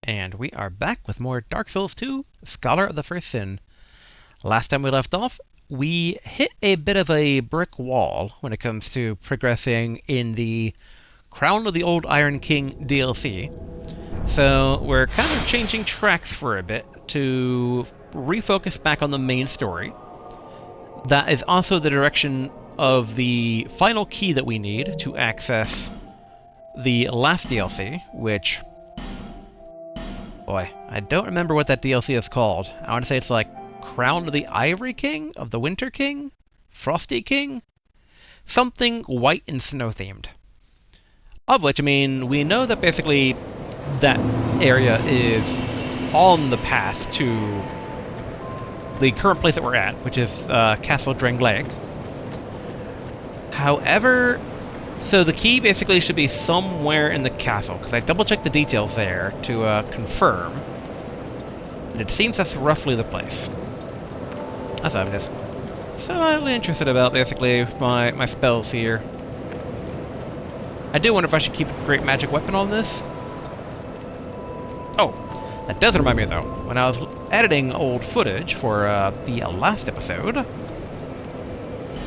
And we are back with more Dark Souls 2, Scholar of the First Sin. Last time we left off, we hit a bit of a brick wall when it comes to progressing in the Crown of the Old Iron King DLC. So we're kind of changing tracks for a bit to refocus back on the main story. That is also the direction of the final key that we need to access the last DLC, which... boy, I don't remember what that DLC is called. I want to say it's like Crown of the Ivory King? Of the Winter King? Frosty King? Something white and snow themed. Of which, I mean, we know that basically that area is on the path to the current place that we're at, which is Castle Drangelic. However, so the key basically should be somewhere in the castle, because I double-checked the details there to confirm, and it seems that's roughly the place. That's what I'm just slightly interested about, basically, my spells here. I do wonder if I should keep a great magic weapon on this. Oh, that does remind me, though. When I was editing old footage for the last episode,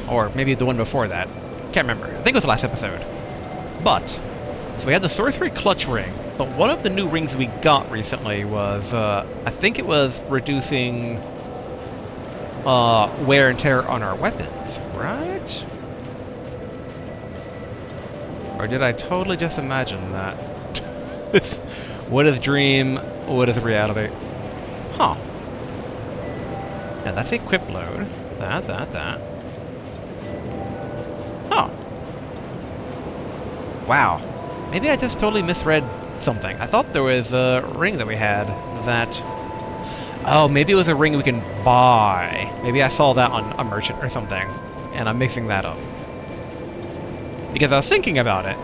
or maybe the one before that, can't remember. I think it was the last episode. But, so we had the Sorcery Clutch Ring, but one of the new rings we got recently was, I think it was reducing wear and tear on our weapons, right? Or did I totally just imagine that? What is dream? What is reality? Huh. Now that's equip load. That. Oh. Wow. Maybe I just totally misread something. I thought there was a ring that we had that... oh, maybe it was a ring we can buy. Maybe I saw that on a merchant or something, and I'm mixing that up. Because I was thinking about it,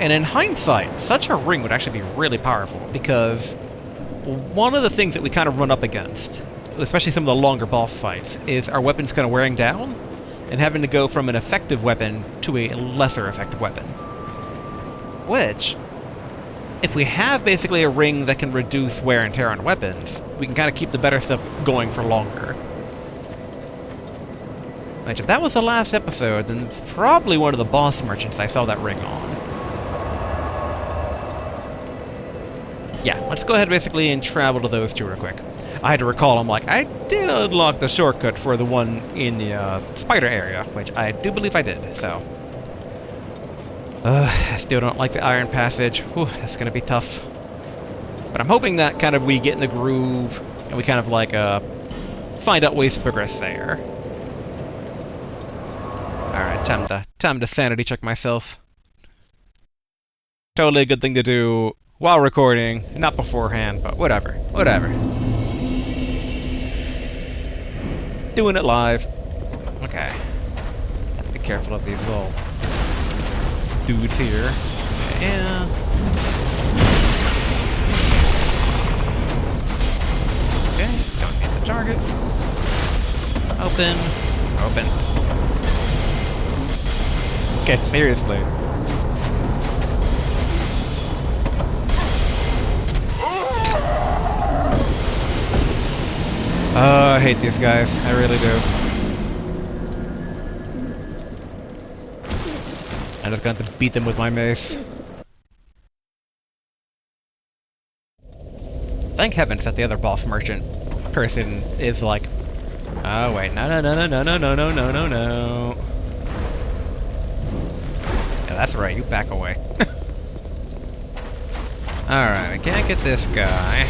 and in hindsight, such a ring would actually be really powerful, because one of the things that we kind of run up against, especially some of the longer boss fights, is our weapons kind of wearing down, and having to go from an effective weapon to a lesser effective weapon. Which, if we have basically a ring that can reduce wear and tear on weapons, we can kind of keep the better stuff going for longer. Which, if that was the last episode, then it's probably one of the boss merchants I saw that ring on. Yeah, let's go ahead basically and travel to those two real quick. I had to recall, I'm like, I did unlock the shortcut for the one in the spider area, which I do believe I did, so... I still don't like the iron passage. Whew, that's gonna be tough. But I'm hoping that kind of we get in the groove, and we kind of like, find out ways to progress there. Alright, time to sanity check myself. Totally a good thing to do while recording, not beforehand, but whatever. Doing it live. Okay. Have to be careful of these little dudes here. Yeah. Okay, don't hit the target. Open. Okay, seriously. I hate these guys. I really do. I'm just going to have to beat them with my mace. Thank heavens that the other boss merchant person is like, oh wait, no. Yeah, that's right, you back away. Alright, I can't get this guy.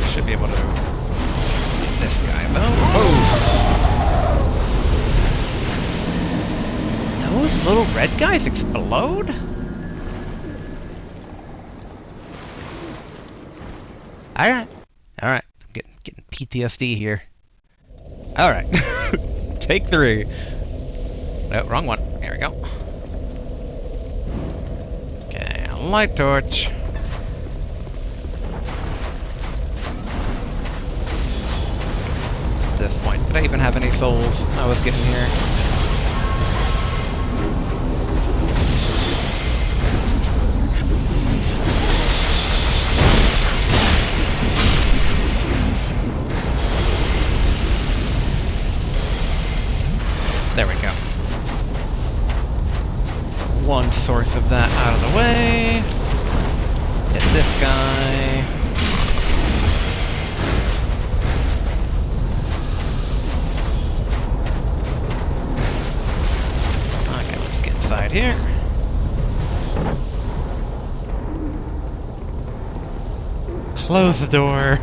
Should be able to get this guy. Oh! Those little red guys explode? Alright. I'm getting PTSD here. Alright. Take 3. No, wrong one. There we go. Okay, light torch. this point. Did I even have any souls I was getting here? There we go. One source of that out of the way. Hit this guy. Okay, let's get inside here. Close the door.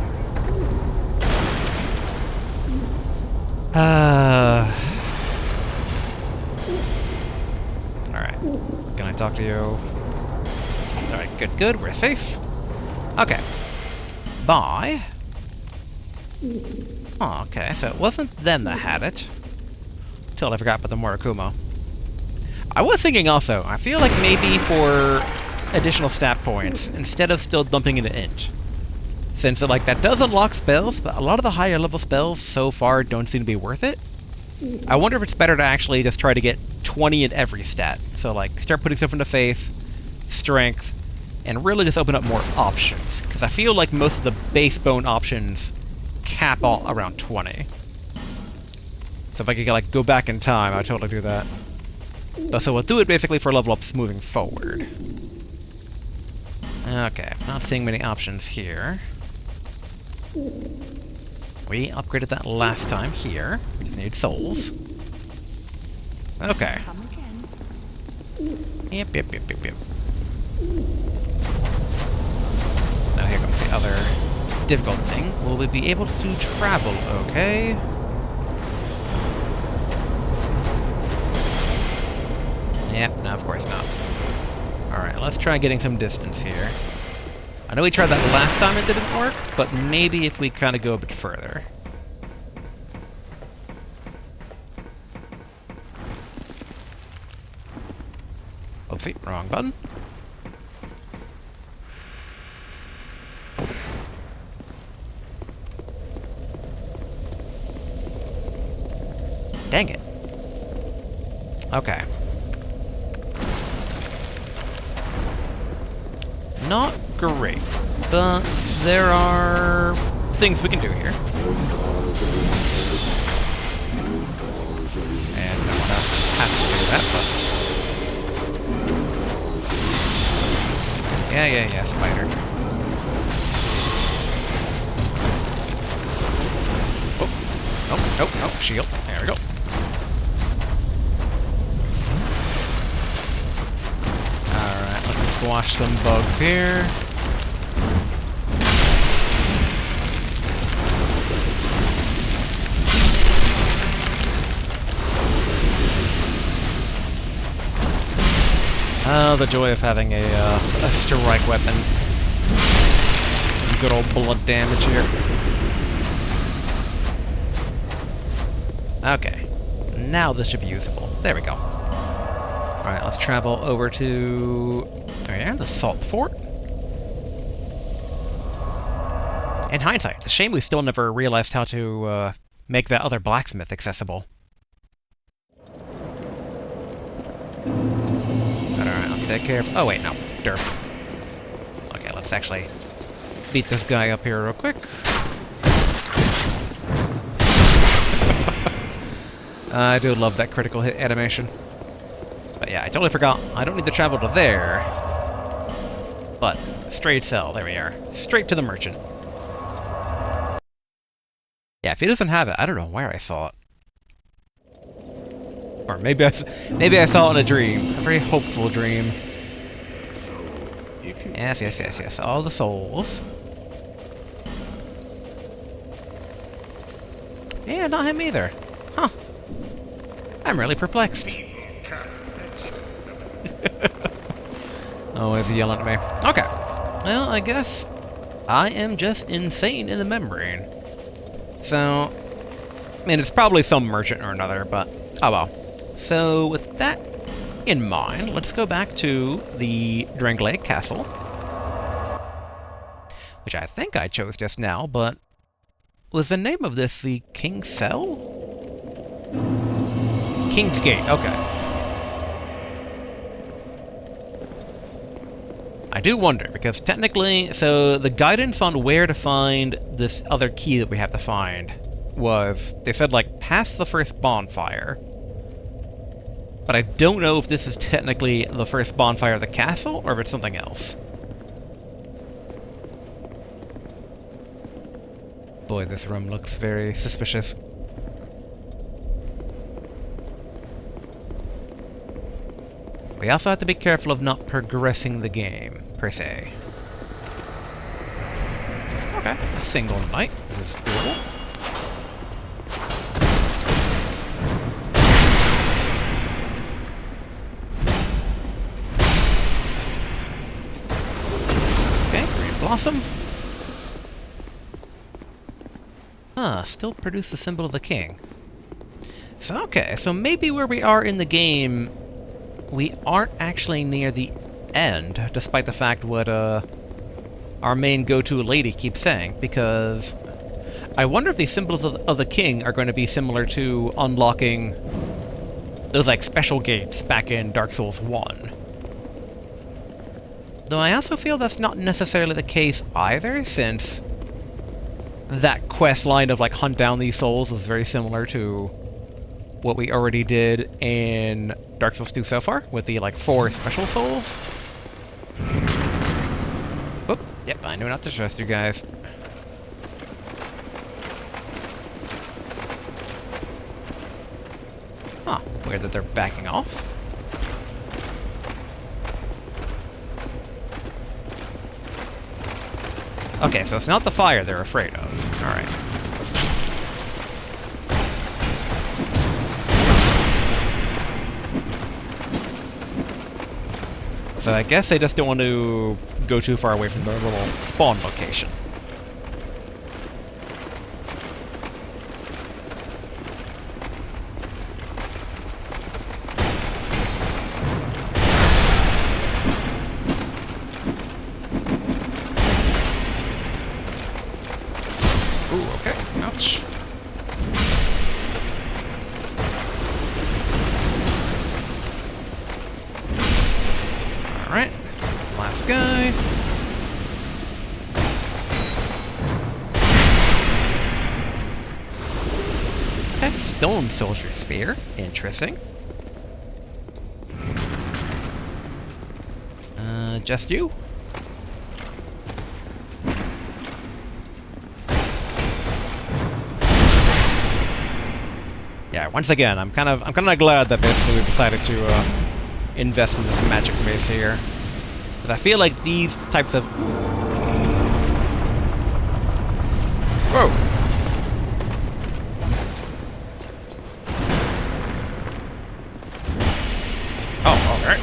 Alright. Can I talk to you? Alright, good, we're safe. Okay. Bye. Oh, okay, so it wasn't them that had it. Till I forgot about the Murakumo. I was thinking also, I feel like maybe for additional stat points, instead of still dumping into int. Since like that does unlock spells, but a lot of the higher level spells so far don't seem to be worth it. I wonder if it's better to actually just try to get 20 in every stat. So like start putting stuff into faith, strength, and really just open up more options. Because I feel like most of the base bone options cap all around 20. So if I could like go back in time, I'd totally do that. So we'll do it basically for level ups moving forward. Okay, not seeing many options here. We upgraded that last time here. We just need souls. Okay. Yep. Now here comes the other difficult thing. Will we be able to travel okay? Yep, no, of course not. Alright, let's try getting some distance here. I know we tried that last time, it didn't work, but maybe if we kind of go a bit further. Oopsie, wrong button. Dang it. Okay. Not great, but there are things we can do here. And I don't have to do that, but... Yeah, spider. Oh, shield. There we go. Alright, let's squash some bugs here. Oh, the joy of having a strike weapon. Some good old blood damage here. Okay. Now this should be usable. There we go. Alright, let's travel over to... There we are, the Salt Fort. In hindsight, it's a shame we still never realized how to make that other blacksmith accessible. Alright, let's take care of... Oh wait, no. Derp. Okay, let's actually beat this guy up here real quick. I do love that critical hit animation. But yeah, I totally forgot. I don't need to travel to there. But, straight sell, there we are. Straight to the merchant. Yeah, if he doesn't have it, I don't know where I saw it. Or maybe I saw it in a dream. A very hopeful dream. Yes. All the souls. Yeah, not him either. Huh. I'm really perplexed. Always yelling at me. Okay. Well, I guess I am just insane in the membrane. So, I mean, it's probably some merchant or another, but oh well. So, with that in mind, let's go back to the Drangelic Castle, which I think I chose just now, but Was the name of this the King's Cell? King's Gate, okay. I do wonder, because technically, so the guidance on where to find this other key that we have to find was, they said, like, past the first bonfire. But I don't know if this is technically the first bonfire of the castle, or if it's something else. Boy, this room looks very suspicious. We also have to be careful of not progressing the game, per se. Okay, a single knight. Is this doable? Okay, green blossom. Ah, still produce the symbol of the king. So, okay, so maybe where we are in the game, we aren't actually near the end, despite the fact what our main go-to lady keeps saying, because I wonder if the symbols of the king are going to be similar to unlocking those like special gates back in Dark Souls 1. Though I also feel that's not necessarily the case either, since that quest line of like hunt down these souls is very similar to what we already did in Dark Souls 2 so far, with the, like, 4 special souls. Whoop, yep, I knew not to trust you guys. Huh, weird that they're backing off. Okay, so it's not the fire they're afraid of. Alright. So I guess they just don't want to go too far away from their little spawn location. Ooh, okay. Ouch. Alright, last guy. Okay, Stone Soldier Spear. Interesting. Just you? Yeah, once again, I'm kind of glad that basically we decided to invest in this magic maze here. Because I feel like these types of... Whoa! Oh, alright.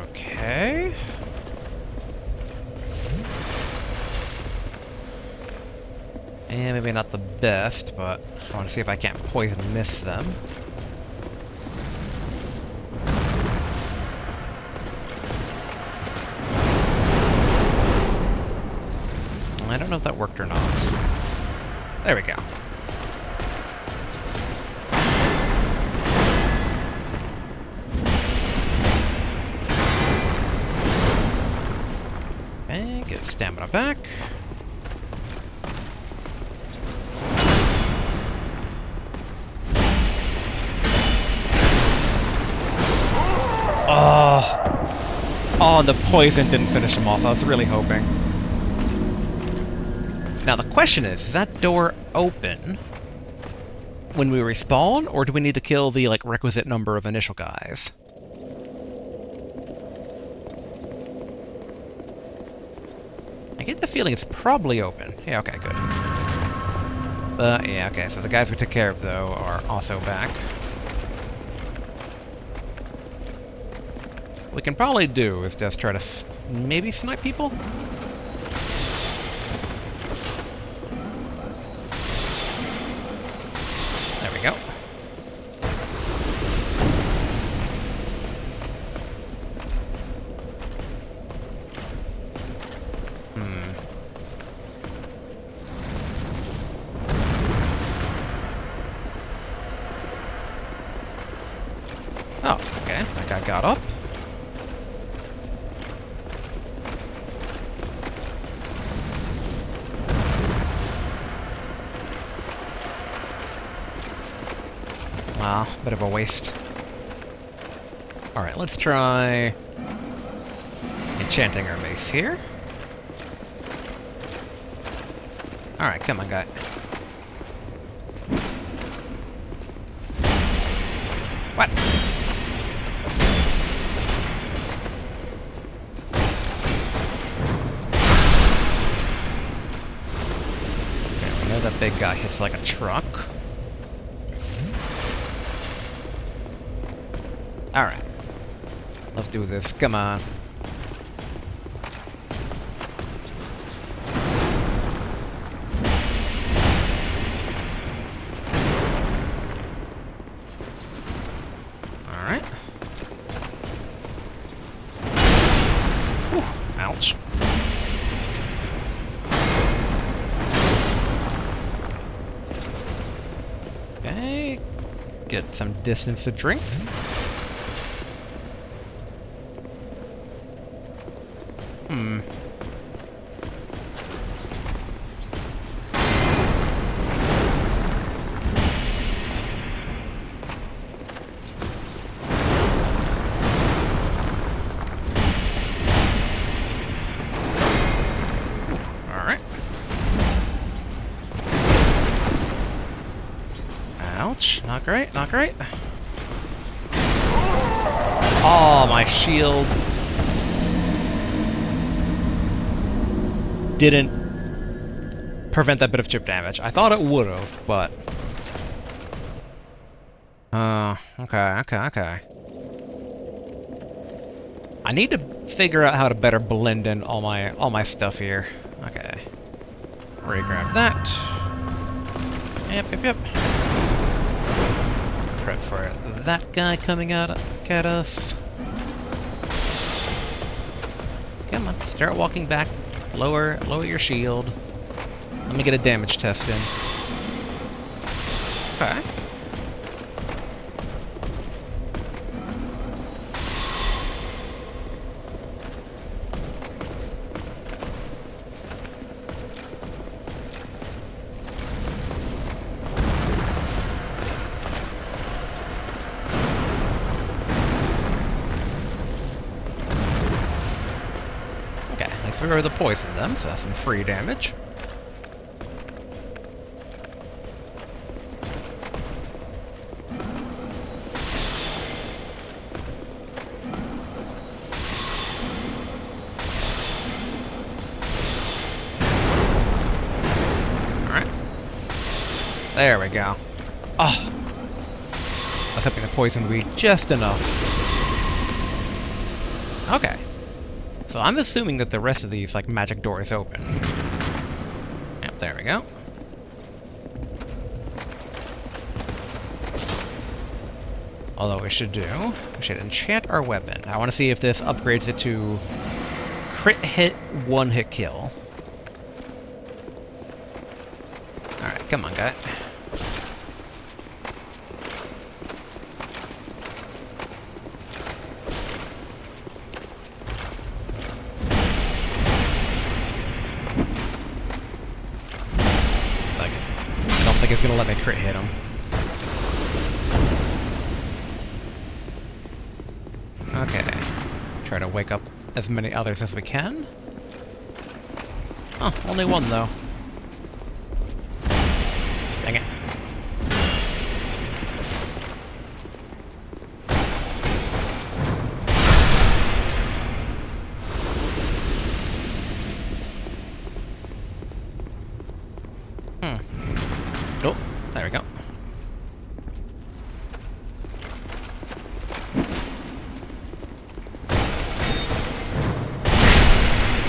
Okay. And maybe not the best, but I want to see if I can't poison miss them. I don't know if that worked or not. There we go. And get stamina back. Oh, the poison didn't finish him off. I was really hoping. Now the question is that door open when we respawn, or do we need to kill the like requisite number of initial guys? I get the feeling it's probably open. Yeah, okay, good. Yeah, okay, so the guys we took care of, though, are also back. What we can probably do is just try to maybe snipe people? There we go. got up. Ah, bit of a waste. Alright, let's try enchanting our mace here. Alright, come on, guy. What? Okay, we know that big guy hits like a truck. Alright. Let's do this. Come on. Alright. Whew. Ouch. Okay. Get some distance to drink. Ouch. Not great, not great. Oh, my shield didn't prevent that bit of chip damage. I thought it would have, but... okay. I need to figure out how to better blend in all my stuff here. Okay. Re-grab that. Yep. Prep for that guy coming out at us. Come on, start walking back. Lower your shield. Let me get a damage test in. Okay. We were the poison them, so that's some free damage. Alright. There we go. Oh! I was hoping the poison would be just enough. Okay. So I'm assuming that the rest of these, like, magic doors open. Yep, there we go. Although we should enchant our weapon. I want to see if this upgrades it to crit hit, one hit kill. Alright, come on, guy. It's gonna let me crit hit him. Okay. Try to wake up as many others as we can. Oh, only one though. Dang it. Nope. There we go.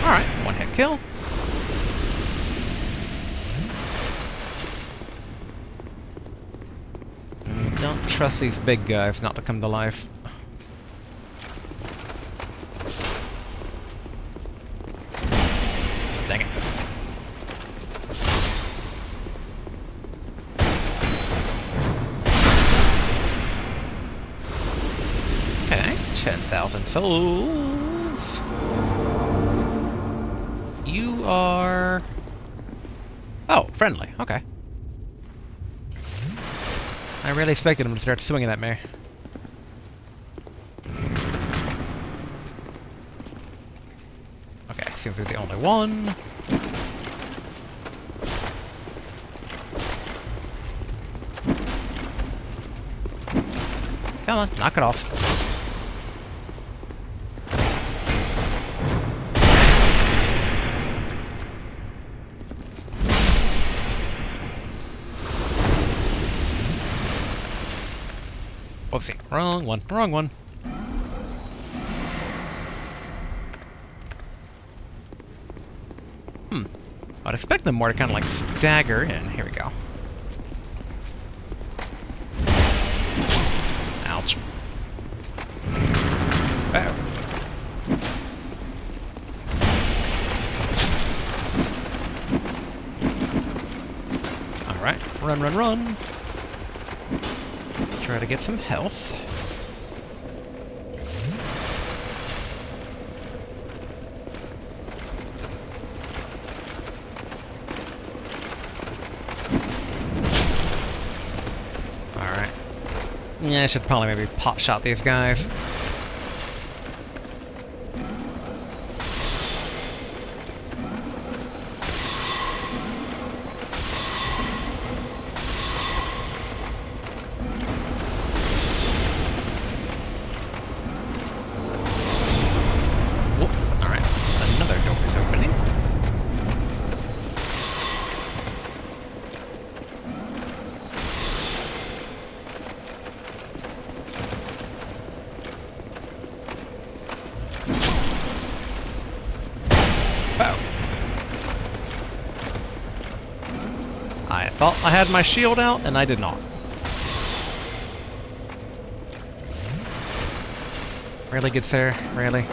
Alright, one hit kill. Don't trust these big guys not to come to life. Dang it. 1,000 souls. You are... Oh, friendly. Okay. I really expected him to start swinging at me. Okay, seems to be the only one. Come on, knock it off. Oopsie, wrong one, wrong one. I'd expect them more to kind of like stagger in. Here we go. Ouch. Oh. Alright, run, run, run. Try to get some health. Alright. Yeah, I should probably maybe pot shot these guys. I thought I had my shield out, and I did not. Really, good sir? Really?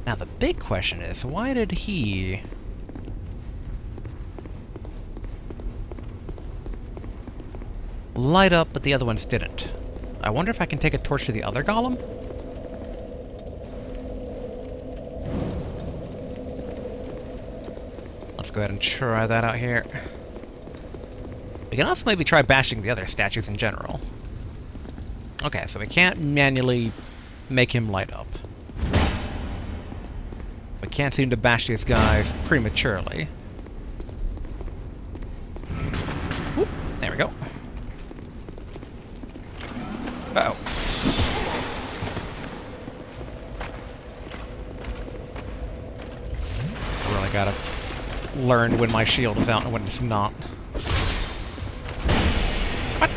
Now the big question is, why did he... light up, but the other ones didn't? I wonder if I can take a torch to the other golem? Let's go ahead and try that out here. We can also maybe try bashing the other statues in general. Okay, so we can't manually make him light up. We can't seem to bash these guys prematurely. Whoop, there we go. Uh-oh. Really gotta learn when my shield is out and when it's not. What?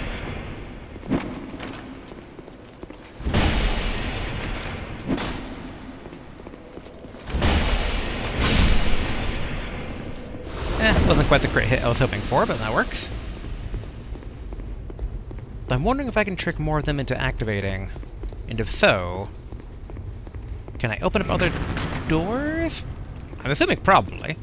Wasn't quite the crit hit I was hoping for, but that works. I'm wondering if I can trick more of them into activating. And if so, can I open up other doors? I'm assuming probably.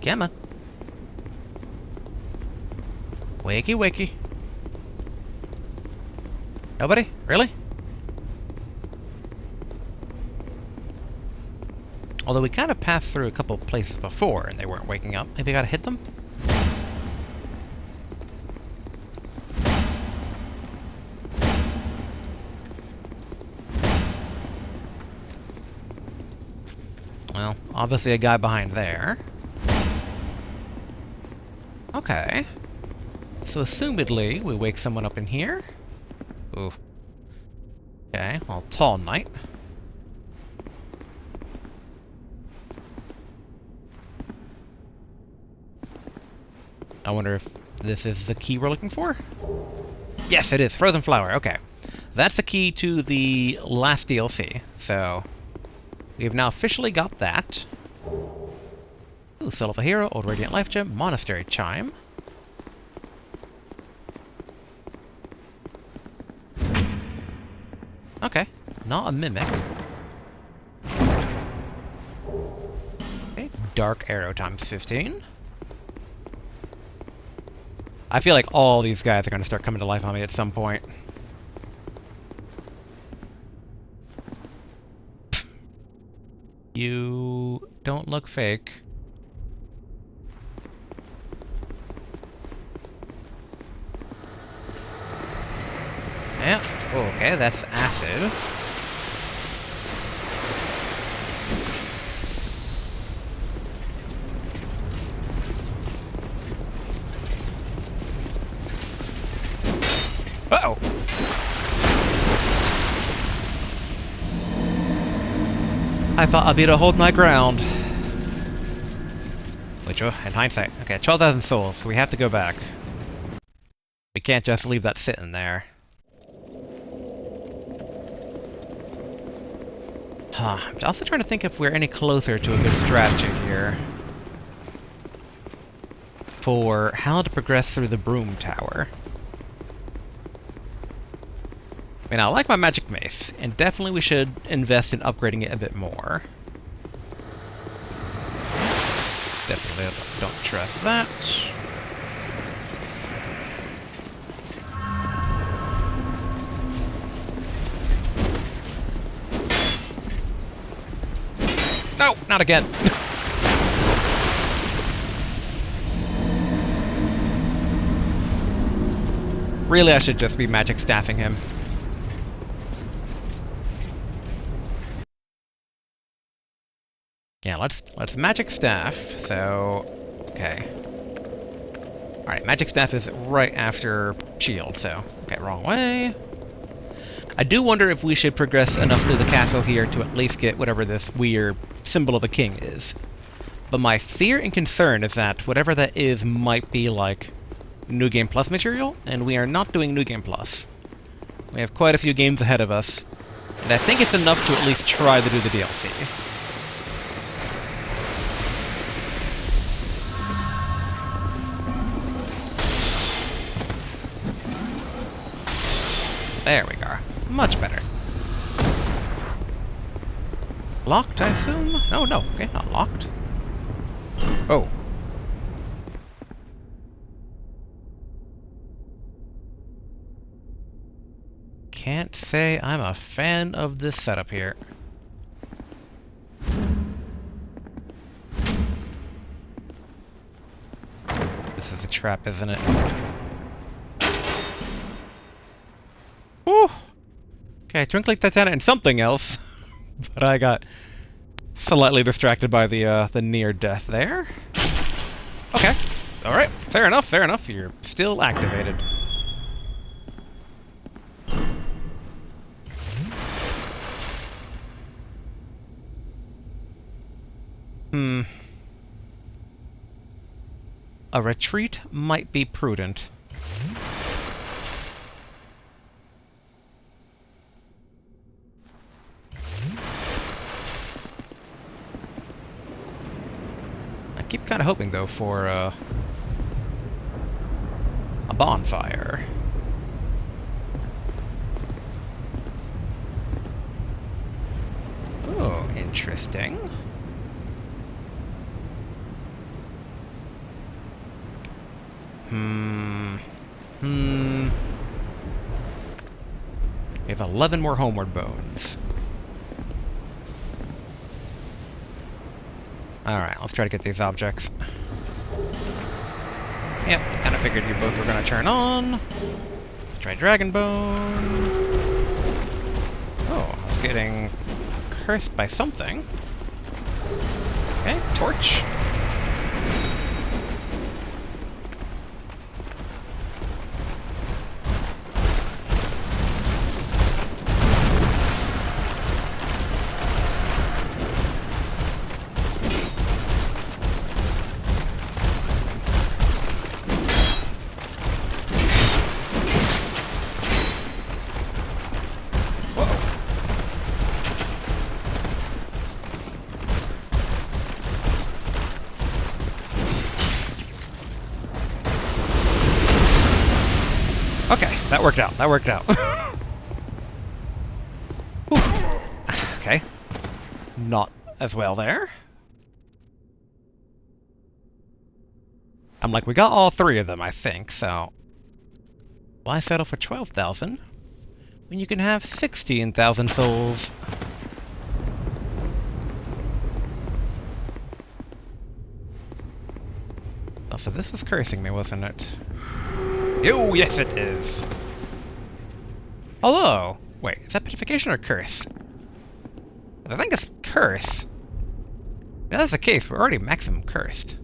Come on. Wakey, wakey. Nobody? Really? Although we kind of passed through a couple of places before and they weren't waking up. Maybe I gotta hit them? Well, obviously a guy behind there. Okay. So assumedly, we wake someone up in here. Ooh. Okay, well, tall knight. I wonder if this is the key we're looking for? Yes, it is. Frozen flower. Okay. That's the key to the last DLC, so We have now officially got that. Ooh, Soul of a Hero, Old Radiant Life Gem, Monastery Chime. Okay, not a mimic. Okay, Dark Arrow times 15. I feel like all these guys are going to start coming to life on me at some point. You don't look fake. Yeah, okay, that's acid. Uh-oh! I thought I'd be able to hold my ground. Which, in hindsight, okay, 12,000 souls, so we have to go back. We can't just leave that sitting there. I'm also trying to think if we're any closer to a good strategy here for how to progress through the Broom Tower. I mean, I like my magic mace, and definitely we should invest in upgrading it a bit more. Definitely don't trust that. No, not again. Really, I should just be magic staffing him. Yeah, let's magic staff. So, okay. All right, magic staff is right after shield. So, okay, wrong way. I do wonder if we should progress enough through the castle here to at least get whatever this weird symbol of the king is. But my fear and concern is that whatever that is might be like New Game Plus material, and we are not doing New Game Plus. We have quite a few games ahead of us, and I think it's enough to at least try to do the DLC. There we go. Much better. Locked, I assume? No, no. Okay, not locked. Oh. Can't say I'm a fan of this setup here. This is a trap, isn't it? Woo! Okay, Twinkling Titanic and something else. But I got slightly distracted by the near death there. Okay. Alright. Fair enough, fair enough. You're still activated. A retreat might be prudent. I keep kind of hoping, though, for a bonfire. Oh, interesting. We have 11 more homeward bones. Alright, let's try to get these objects. Yep, kind of figured you both were going to turn on. Let's try Dragon Bone. Oh, I was getting cursed by something. Okay, Torch. Okay, that worked out. That worked out. Okay. Not as well there. I'm like, we got all three of them, I think, so... Why settle for 12,000 when you can have 16,000 souls? Oh, so this is cursing me, wasn't it? Oh, yes it is! Hello! Wait, is that petrification or curse? I think it's curse. If that's the case, we're already maximum cursed.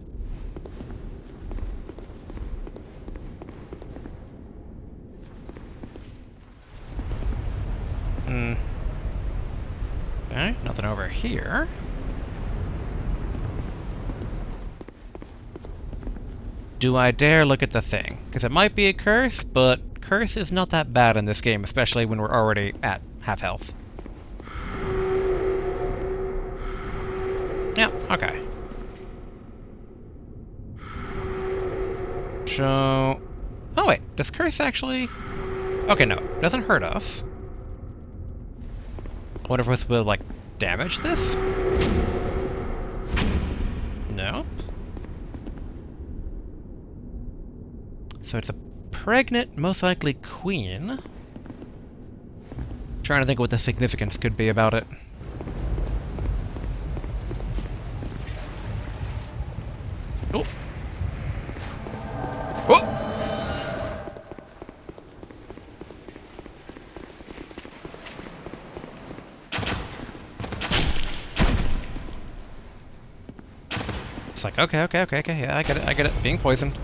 Okay, nothing over here. Do I dare look at the thing? Because it might be a curse, but curse is not that bad in this game, especially when we're already at half health. Yeah, okay. So... Oh wait, does curse actually... Okay, no, it doesn't hurt us. I wonder if this will, like, damage this? Nope. So it's a pregnant, most likely queen. Trying to think what the significance could be about it. Oh! Oh! It's like, okay, yeah, I get it, being poisoned.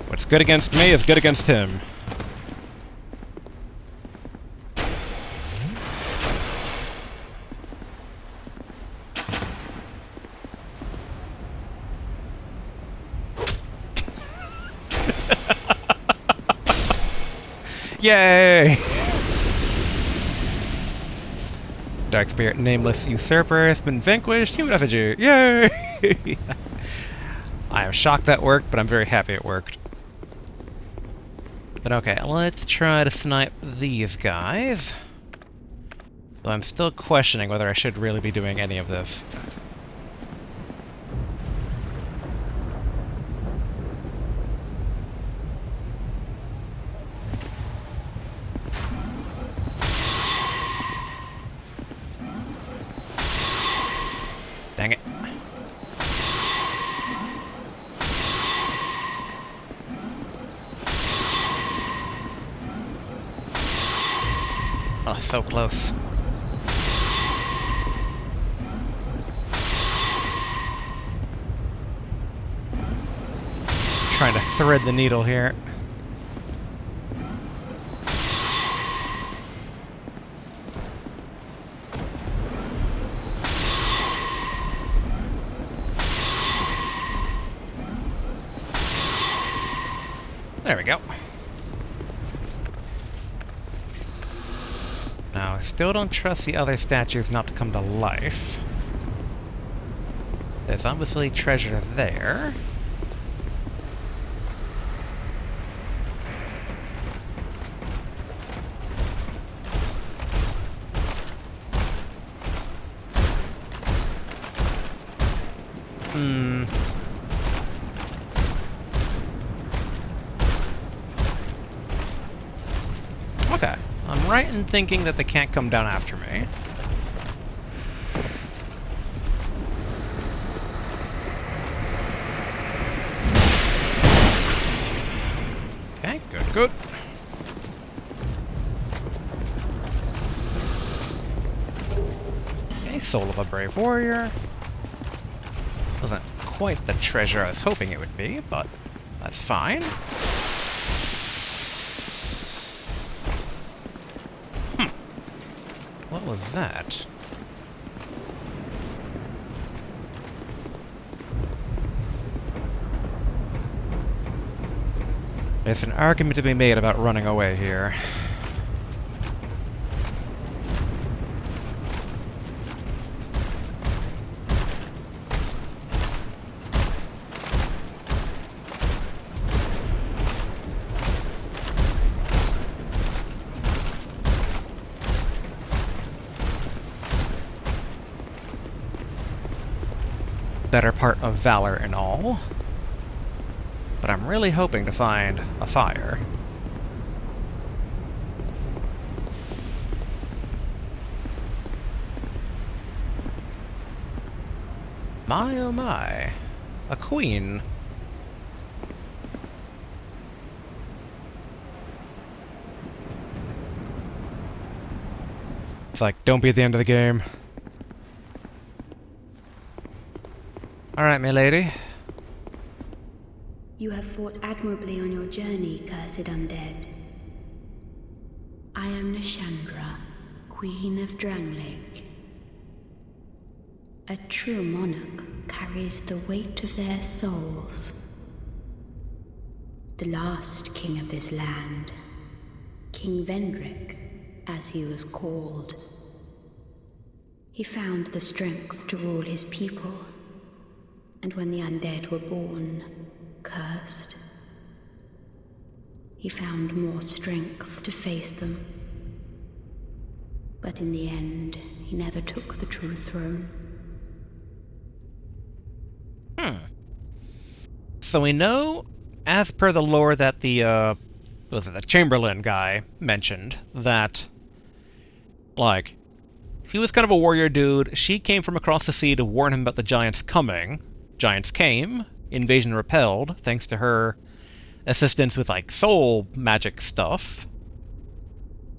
What's good against me is good against him. Yay! Dark Spirit Nameless Usurper has been vanquished. Human effigy. Yay! I am shocked that worked, but I'm very happy it worked. But okay, let's try to snipe these guys. Though I'm still questioning whether I should really be doing any of this. Dang it. Oh, so close. Trying to thread the needle here. There we go. Now, I still don't trust the other statues not to come to life. There's obviously treasure there. Okay. I'm right in thinking that they can't come down after me. Okay, good. Okay, Soul of a Brave Warrior. Wasn't quite the treasure I was hoping it would be, but that's fine. What was that? There's an argument to be made about running away here. Better part of valor and all. But I'm really hoping to find a fire. My oh my. A queen. It's like, don't be at the end of the game. Alright, my lady. You have fought admirably on your journey, cursed undead. I am Nishandra, Queen of Drangelic. A true monarch carries the weight of their souls. The last king of this land, King Vendrick, as he was called. He found the strength to rule his people, and when the undead were born, cursed, he found more strength to face them. But in the end, he never took the true throne. So we know, as per the lore that the Chamberlain guy mentioned, that, like, he was kind of a warrior dude. She came from across the sea to warn him about the giants coming. Giants came, invasion repelled, thanks to her assistance with, like, soul magic stuff.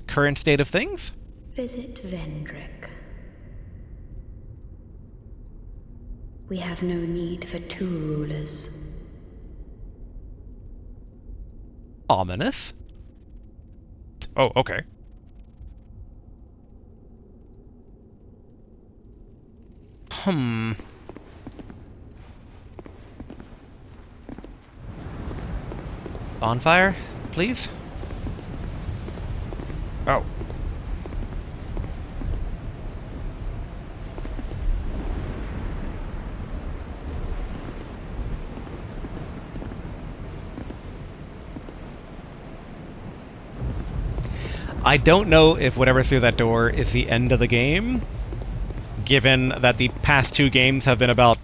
Current state of things? Visit Vendrick. We have no need for two rulers. Ominous. Oh, okay. Bonfire, please? Oh. I don't know if whatever's through that door is the end of the game, given that the past two games have been about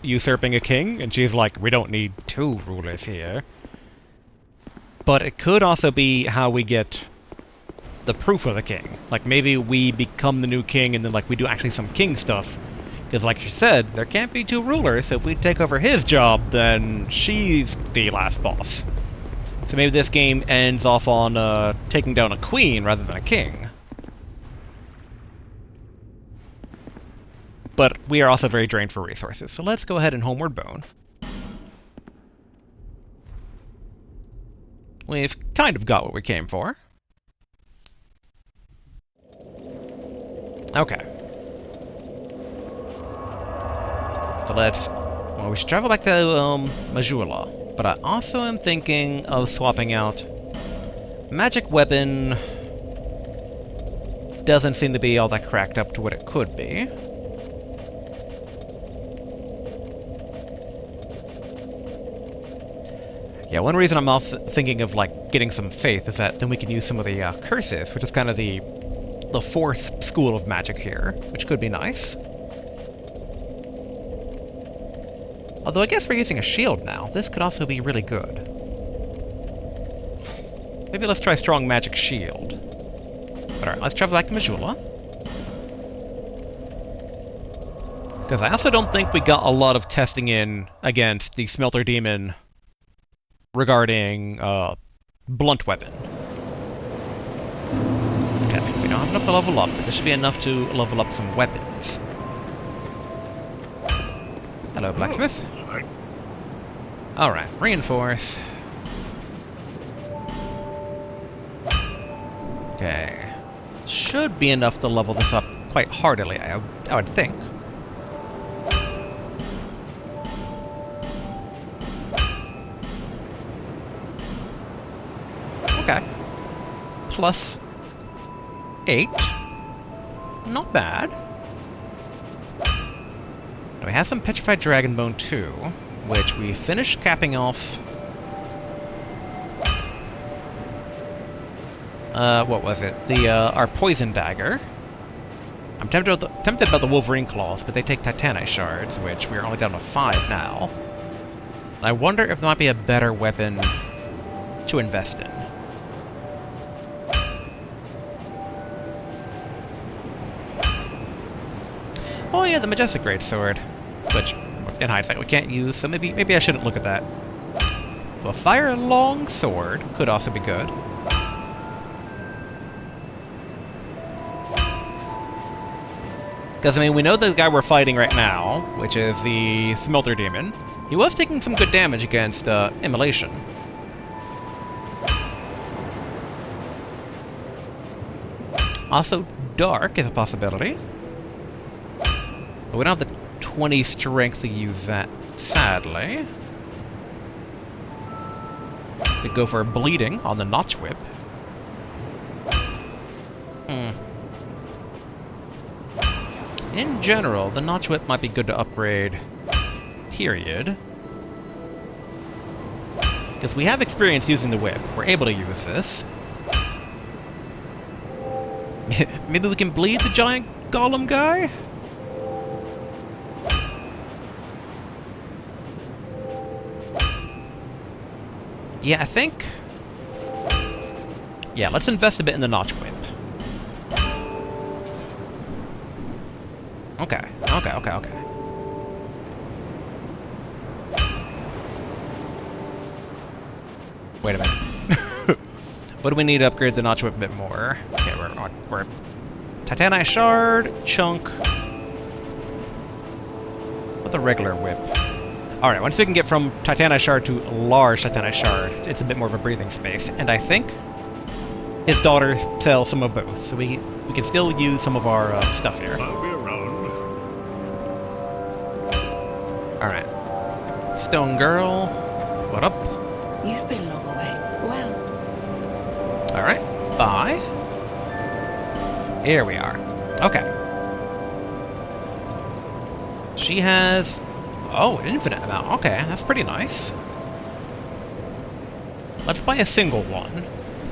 usurping a king, and she's like, we don't need two rulers here. But it could also be how we get the proof of the king. Like, maybe we become the new king and then, like, we do actually some king stuff. Because, like you said, there can't be two rulers, so if we take over his job, then she's the last boss. So maybe this game ends off on taking down a queen rather than a king. But we are also very drained for resources, so let's go ahead and homeward bone. We've kind of got what we came for. Okay. So well, we should travel back to Majula, but I also am thinking of swapping out magic weapon. Doesn't seem to be all that cracked up to what it could be. Yeah, one reason I'm also thinking of, like, getting some faith is that then we can use some of the curses, which is kind of the fourth school of magic here, which could be nice. Although I guess we're using a shield now. This could also be really good. Maybe let's try strong magic shield. Alright, let's travel back to Majula. Because I also don't think we got a lot of testing in against the Smelter Demon regarding blunt weapon. Okay, we don't have enough to level up, but this should be enough to level up some weapons. Hello, blacksmith. Alright, reinforce. Okay. should be enough to level this up quite heartily, I would think. Okay. Plus 8. Not bad. Now we have some Petrified Dragon Bone too, which we finished capping off. What was it? Our Poison Dagger. I'm tempted by the Wolverine Claws, but they take Titanite Shards, which we're only down to 5 now. And I wonder if there might be a better weapon to invest in. Oh yeah, the Majestic Greatsword, which, in hindsight, we can't use, so maybe I shouldn't look at that. So a Fire Longsword could also be good. Because, I mean, we know the guy we're fighting right now, which is the Smelter Demon. He was taking some good damage against Immolation. Also, Dark is a possibility. But we don't have the 20 strength to use that, sadly. Could go for Bleeding on the Notch Whip. In general, the Notch Whip might be good to upgrade, period. Because we have experience using the whip. We're able to use this. Maybe we can bleed the giant golem guy? Yeah, I think... Yeah, let's invest a bit in the Notch Whip. Okay. Wait a minute. What do we need to upgrade the Notch Whip a bit more? Okay, we're Titanite Shard, Chunk. What's a regular whip? Alright, once we can get from Titanite Shard to large Titanite Shard, it's a bit more of a breathing space. And I think his daughter sells some of both, so we can still use some of our stuff here. I'll be around. Alright. Stone Girl, what up? You've been long away. Well, Alright, bye. Here we are. Okay. She has... Oh, infinite amount. Okay, that's pretty nice. Let's buy a single one.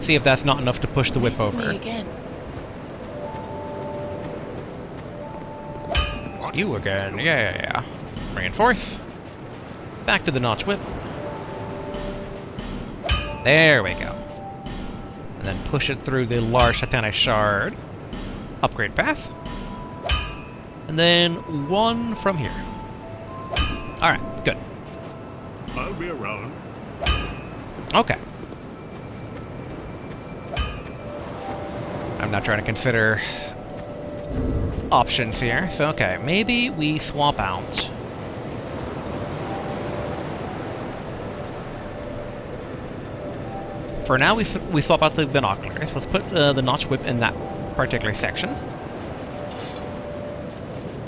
See if that's not enough to push the whip this is over. me again. You again. Yeah. Reinforce. Back to the Notch Whip. There we go. And then push it through the large Titanite Shard. Upgrade path. And then one from here. Alright, good. I'll be around. Okay. I'm not trying to consider options here, so okay, maybe we swap out. For now, we swap out the binoculars. Let's put the Notch Whip in that particular section.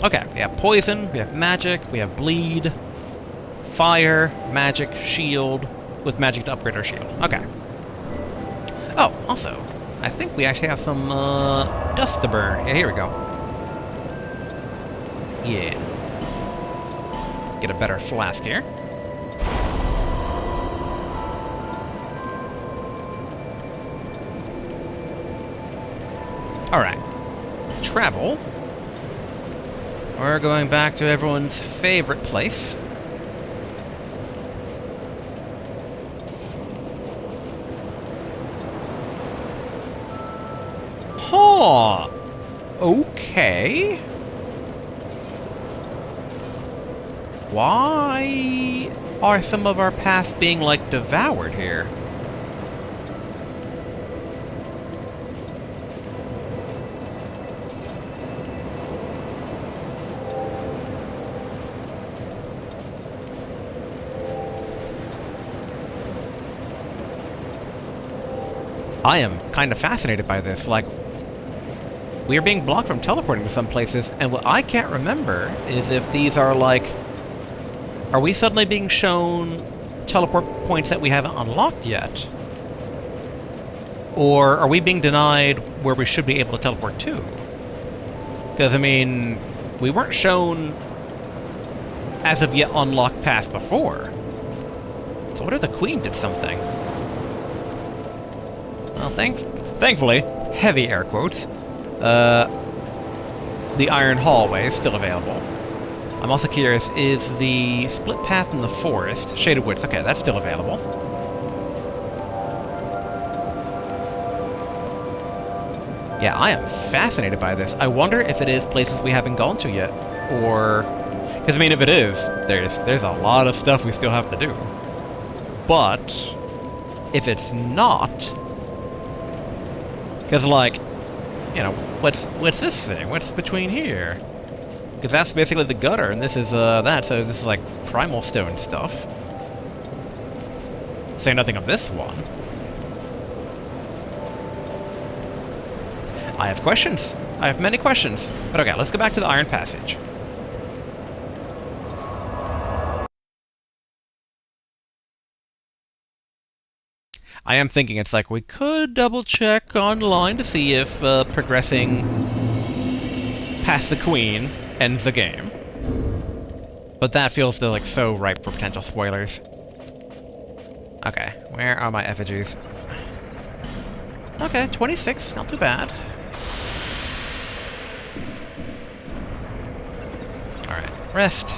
Okay, we have Poison, we have Magic, we have Bleed, Fire, Magic, Shield, with Magic to upgrade our shield. Okay. Oh, also, I think we actually have some dust to burn. Yeah, here we go. Yeah. Get a better flask here. Alright. Travel. We're going back to everyone's favorite place. Huh. Okay. Why are some of our paths being, like, devoured here? I am kind of fascinated by this. Like, we are being blocked from teleporting to some places, and what I can't remember is if these are like... Are we suddenly being shown teleport points that we haven't unlocked yet? Or are we being denied where we should be able to teleport to? Because, I mean, we weren't shown as of yet unlocked paths before. So what if the Queen did something? Well, thankfully, heavy air quotes, the Iron Hallway is still available. I'm also curious, is the split path in the forest, Shaded Woods, okay, that's still available. Yeah, I am fascinated by this. I wonder if it is places we haven't gone to yet, or... Because, I mean, if it is, there's a lot of stuff we still have to do. But, if it's not... Because, like, you know, what's this thing? What's between here? Because that's basically the gutter, and this is, that, so this is, like, primal stone stuff. Say nothing of this one. I have questions. I have many questions. But okay, let's go back to the Iron Passage. I am thinking it's like we could double check online to see if progressing past the Queen ends the game. But that feels still like so ripe for potential spoilers. Okay, where are my effigies? Okay, 26, not too bad. Alright, rest.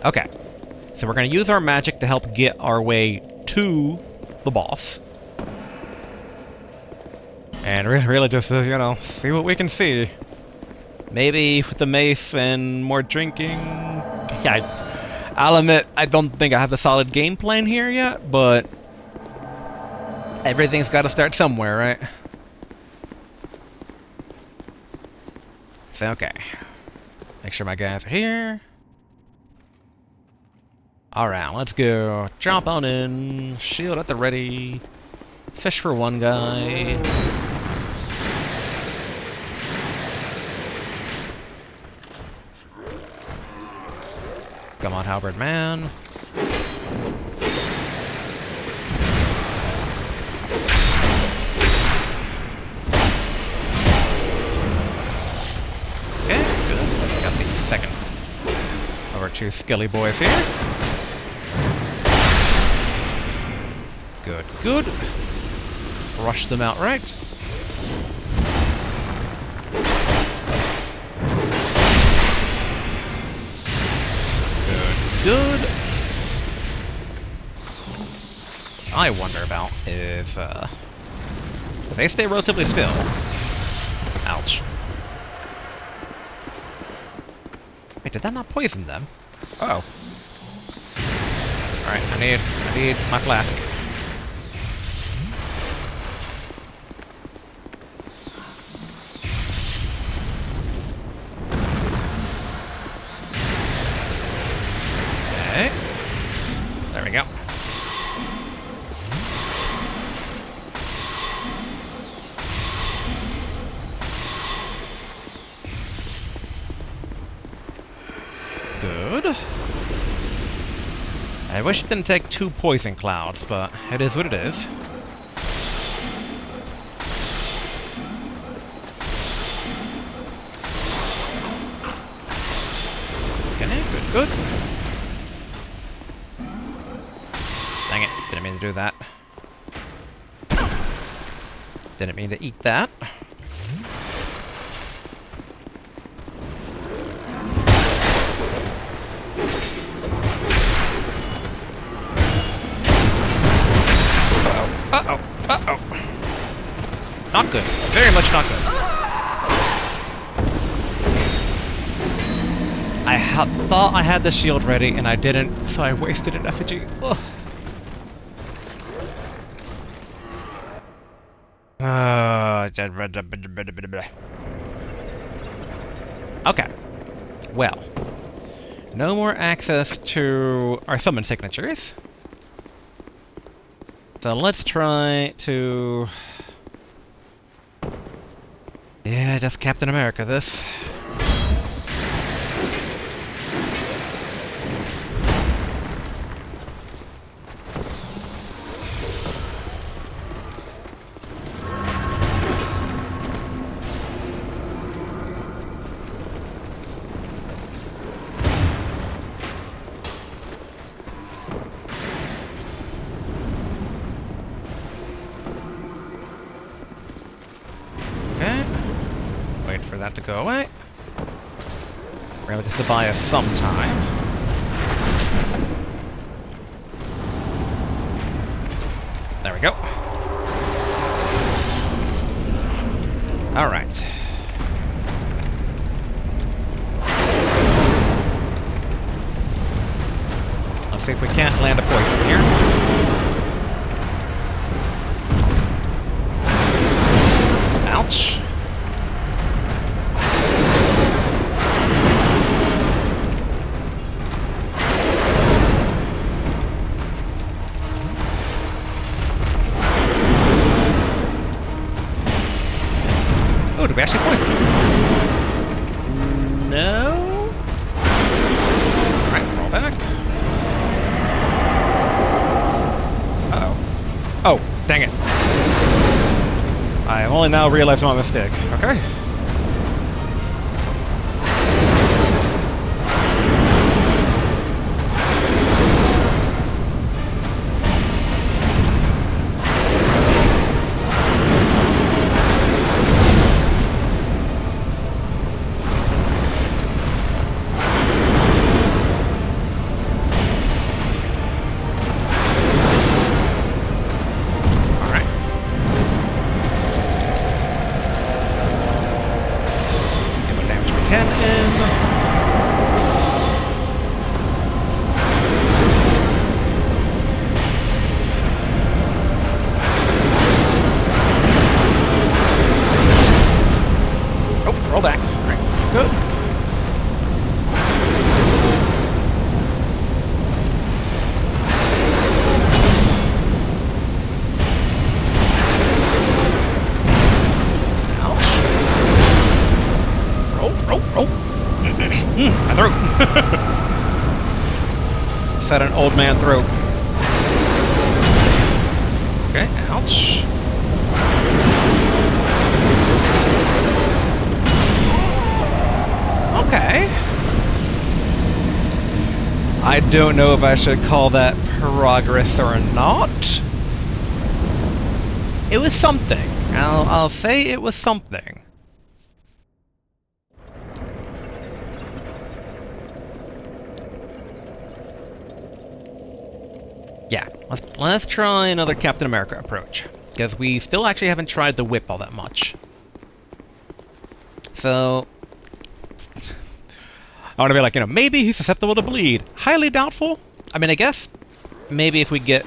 Okay. So we're going to use our magic to help get our way to the boss. And really just, you know, see what we can see. Maybe with the mace and more drinking... Yeah, I'll admit, I don't think I have a solid game plan here yet, but... Everything's got to start somewhere, right? So, okay. Make sure my guys are here. Alright, let's go. Jump on in. Shield at the ready. Fish for one guy. Come on, halberd man. Okay, good. Got the second of our two skilly boys here. Good, good. Rush them outright. Good, good. I wonder about is, if they stay relatively still. Ouch. Wait, did that not poison them? Uh oh. Alright, I need my flask. Okay. There we go. Good. I wish it didn't take 2 poison clouds, but it is what it is. Okay, good, good. Dang it, didn't mean to do that. Didn't mean to eat that. Uh-oh, uh-oh. Not good. Very much not good. I thought I had the shield ready, and I didn't, so I wasted an effigy. Ugh. Okay. Well. No more access to our summon signatures. So let's try to... Yeah, just Captain America this. Okay. Wait for that to go away. Remember, this will buy us some time. There we go. Alright. Let's see if we can't land a poison here. Ouch. Oh, did we actually poison him? No? Alright, roll back. Uh-oh. Oh, dang it. I have only now realized my mistake. Okay. Roll back. Alright, good. Ouch. Roll. My throat. Set an old man throat. Okay, ouch. Okay. I don't know if I should call that progress or not. It was something. I'll say it was something. Yeah, let's try another Captain America approach, because we still actually haven't tried the whip all that much. So I want to be like, maybe he's susceptible to bleed. Highly doubtful. I mean, I guess maybe if we get...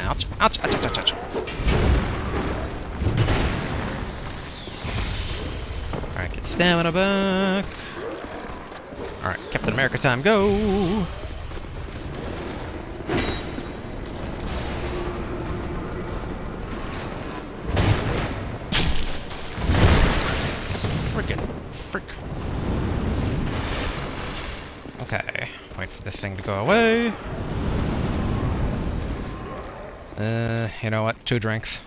Ouch. Alright, get stamina back. Alright, Captain America time, go! Frick. Okay, wait for this thing to go away. You know what? 2 drinks.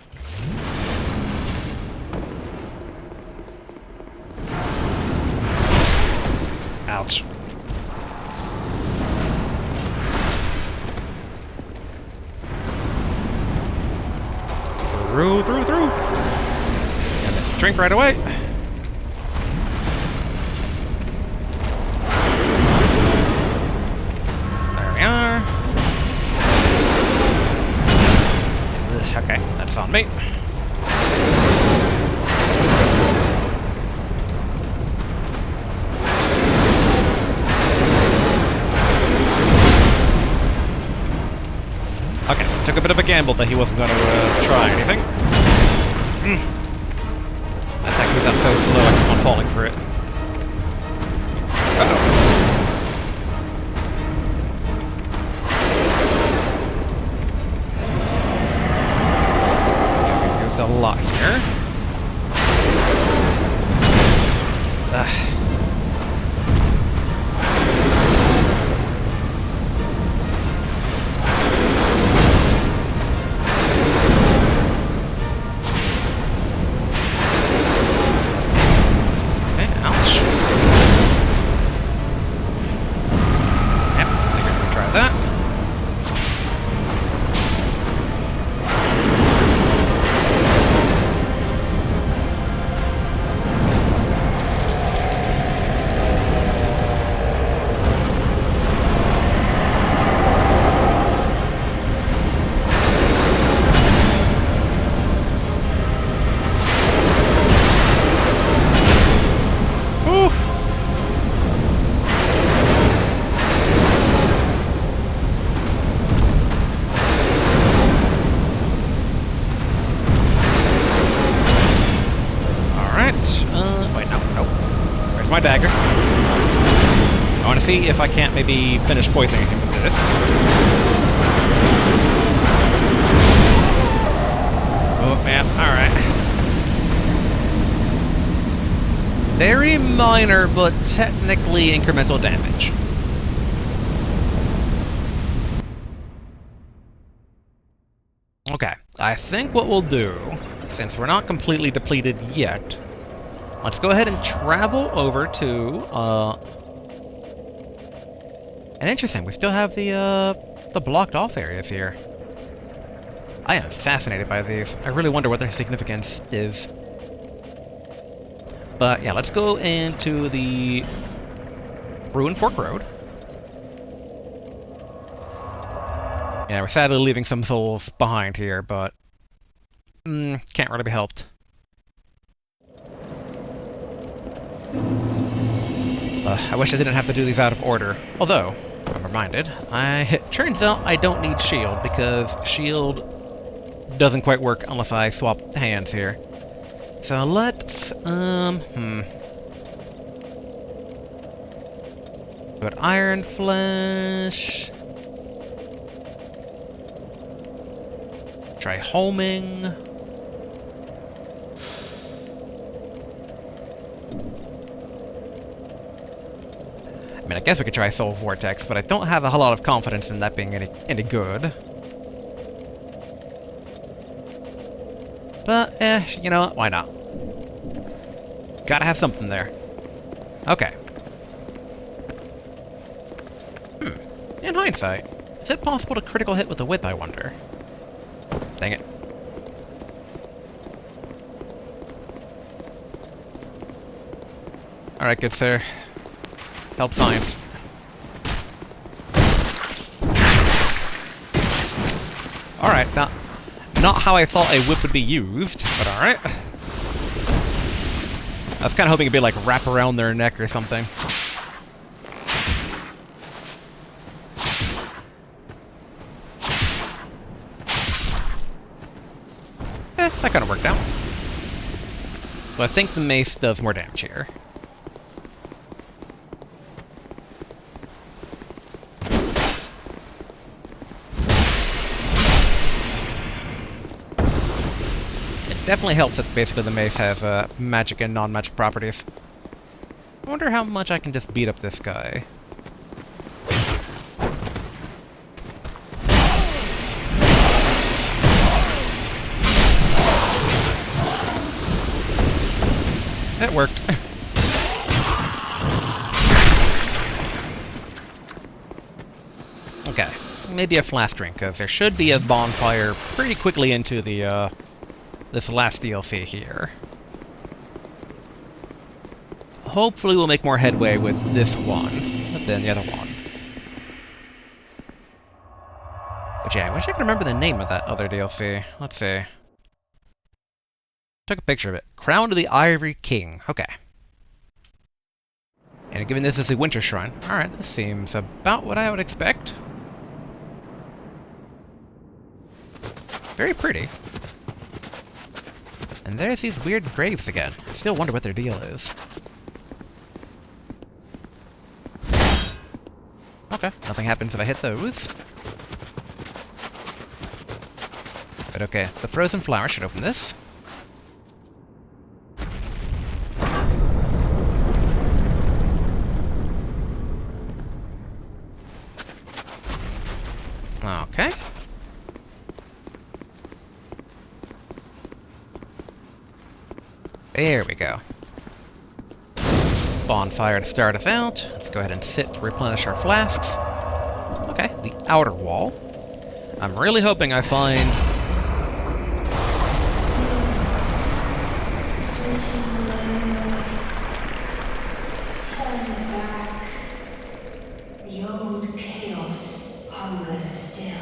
Ouch. Through. And then drink right away. Okay, that's on me. Okay, took a bit of a gamble that he wasn't going to try anything. That attack comes out so slow, I keep on falling for it. Uh-oh. dagger. I want to see if I can't maybe finish poisoning him with this. Oh, man. Alright. Very minor, but technically incremental damage. Okay, I think what we'll do, since we're not completely depleted yet, let's go ahead and travel over to, and interesting, we still have the blocked off areas here. I am fascinated by these. I really wonder what their significance is. But yeah, let's go into the Ruined Fork Road. Yeah, we're sadly leaving some souls behind here, but can't really be helped. I wish I didn't have to do these out of order. Although, I'm reminded, it turns out I don't need shield, because shield doesn't quite work unless I swap hands here. So let's, Good Iron Flesh. Try homing. I mean, I guess we could try Soul Vortex, but I don't have a whole lot of confidence in that being any good. But, you know what? Why not? Gotta have something there. Okay. In hindsight, is it possible to critical hit with a whip, I wonder? Dang it. Alright, good sir. Help science. Alright, not how I thought a whip would be used, but alright. I was kind of hoping it'd be like wrap around their neck or something. That kind of worked out. But I think the mace does more damage here. It definitely helps that basically the mace has magic and non-magic properties. I wonder how much I can just beat up this guy. It worked. Okay, maybe a flask drink, because there should be a bonfire pretty quickly into the, this last DLC here. Hopefully we'll make more headway with this one than the other one. But yeah, I wish I could remember the name of that other DLC. Let's see. Took a picture of it. Crown to the Ivory King. Okay. And given this is a winter shrine, alright, this seems about what I would expect. Very pretty. And there's these weird graves again. I still wonder what their deal is. Okay, nothing happens if I hit those. But okay, the frozen flower should open this. Okay. There we go. Bonfire to start us out. Let's go ahead and sit to replenish our flasks. Okay, the outer wall. I'm really hoping I find... The old chaos hungers still.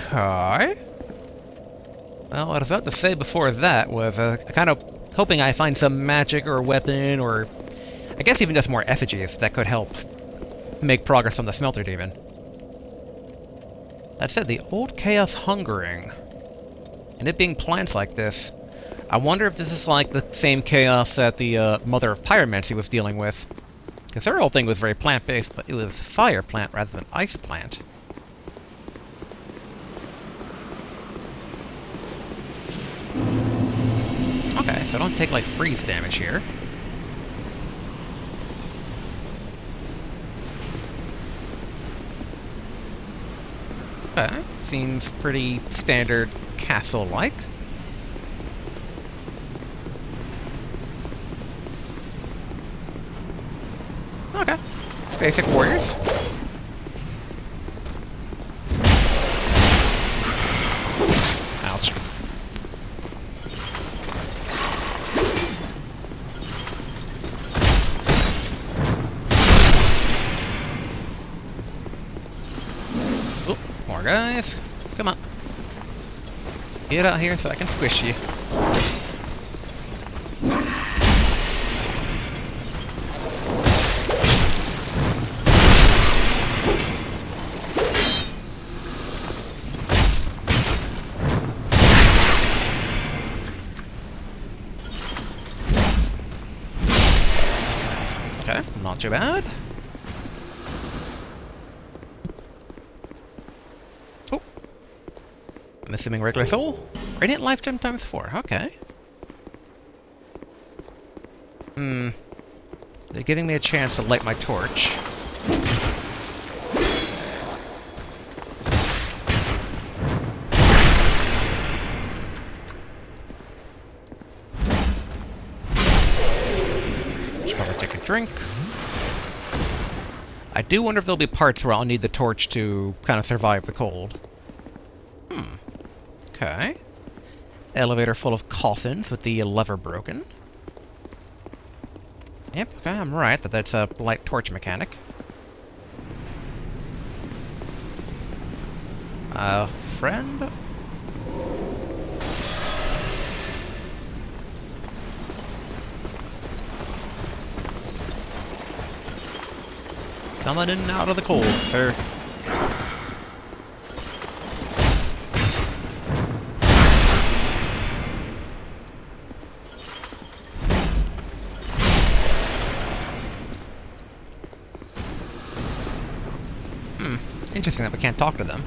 Okay. Well, what I was about to say before that was kind of hoping I find some magic or weapon or I guess even just more effigies that could help make progress on the smelter demon. That said, the old chaos hungering and it being plants like this, I wonder if this is like the same chaos that the Mother of Pyromancy was dealing with. Because her whole thing was very plant-based, but it was fire plant rather than ice plant. Okay, so I don't take, like, freeze damage here. Okay, seems pretty standard castle-like. Okay, basic warriors. Ouch. Oh, more guys. Come on. Get out here so I can squish you. Okay, not too bad. Oh. I'm assuming regular soul. Radiant lifetime times 4, okay. They're giving me a chance to light my torch. Should probably take a drink. I do wonder if there'll be parts where I'll need the torch to kind of survive the cold. Okay. Elevator full of coffins with the lever broken. Yep, okay, I'm right that that's a light torch mechanic. Friend? Coming in and out of the cold, sir. Interesting that we can't talk to them.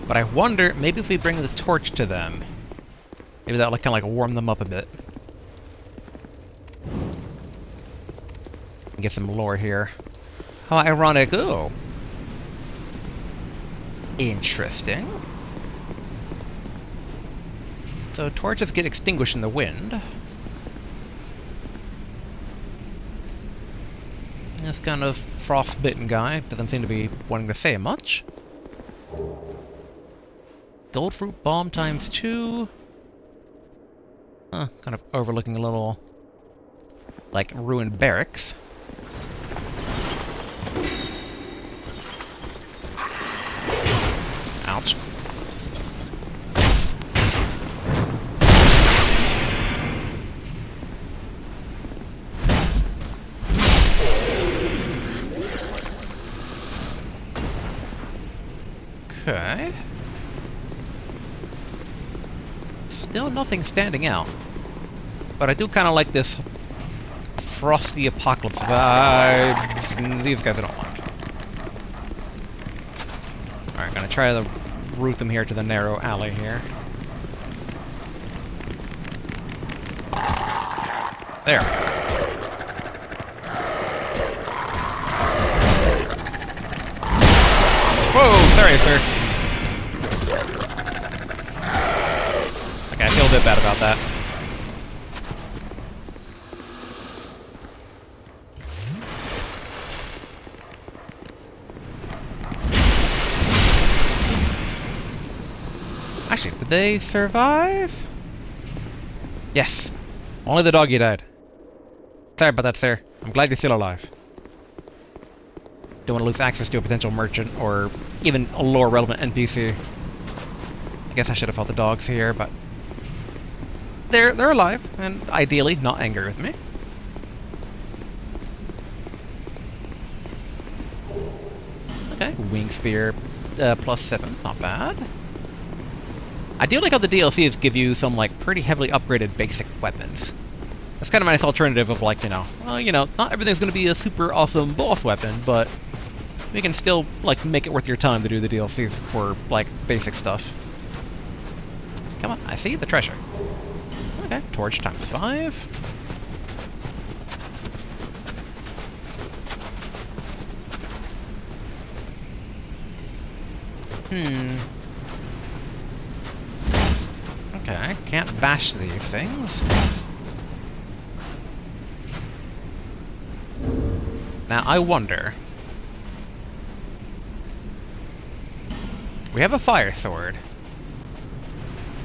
But I wonder, maybe if we bring the torch to them, maybe that'll kind of like warm them up a bit. Get some lore here. How ironic! Oh, interesting. So torches get extinguished in the wind. This kind of frostbitten guy doesn't seem to be wanting to say much. Gold fruit bomb times 2. Kind of overlooking a little, like, ruined barracks. Ouch. Okay. Still nothing standing out. But I do kind of like this frosty apocalypse vibes. These guys I don't want. Alright, gonna try to route them here to the narrow alley here. There. Whoa, sorry, sir. Okay, I feel a bit bad about that. Actually, did they survive? Yes. Only the doggy died. Sorry about that, sir. I'm glad you're still alive. Don't want to lose access to a potential merchant or even a lore-relevant NPC. I guess I should have fought the dogs here, but they're alive and ideally not angry with me. Okay, wing spear +7, not bad. I do like how the DLCs give you some, like, pretty heavily upgraded basic weapons. That's kind of a nice alternative of, like, well, not everything's going to be a super awesome boss weapon, but we can still, like, make it worth your time to do the DLCs for, like, basic stuff. Come on, I see the treasure. Okay, torch times 5. Okay, can't bash these things. Now, I wonder... We have a fire sword.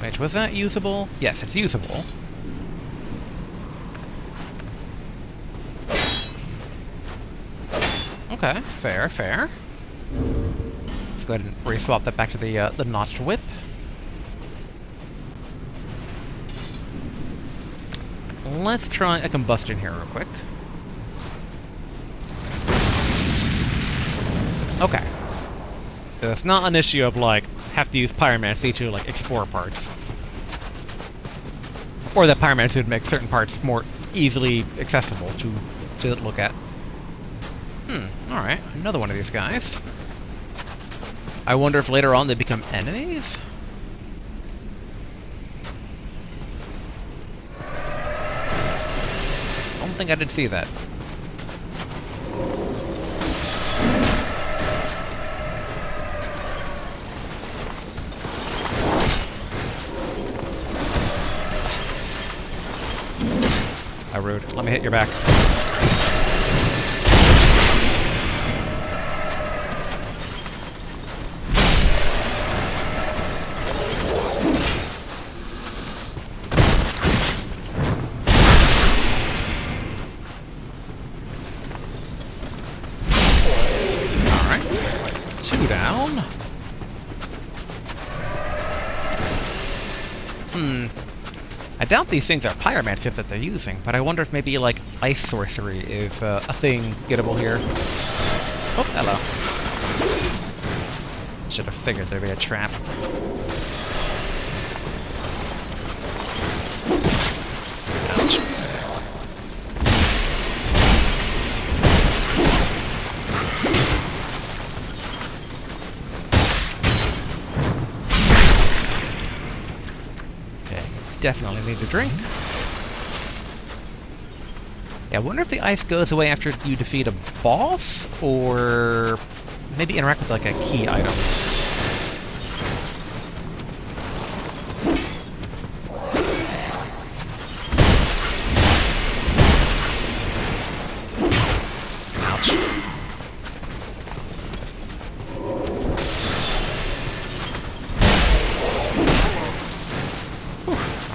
Which, was that usable? Yes, it's usable. Okay, fair, fair. Let's go ahead and re-swap that back to the notched whip. Let's try a combustion here real quick. Okay. So it's not an issue of, like, have to use pyromancy to, like, explore parts. Or that pyromancy would make certain parts more easily accessible to look at. Alright, another one of these guys. I wonder if later on they become enemies? I don't think I did see that. How rude. Let me hit your back. Two down. I doubt these things are pyromancy that they're using, but I wonder if maybe, like, ice sorcery is a thing gettable here. Oh, hello. Should have figured there'd be a trap. Ouch. Definitely need a drink. Yeah, I wonder if the ice goes away after you defeat a boss, or maybe interact with, like, a key item. Ouch.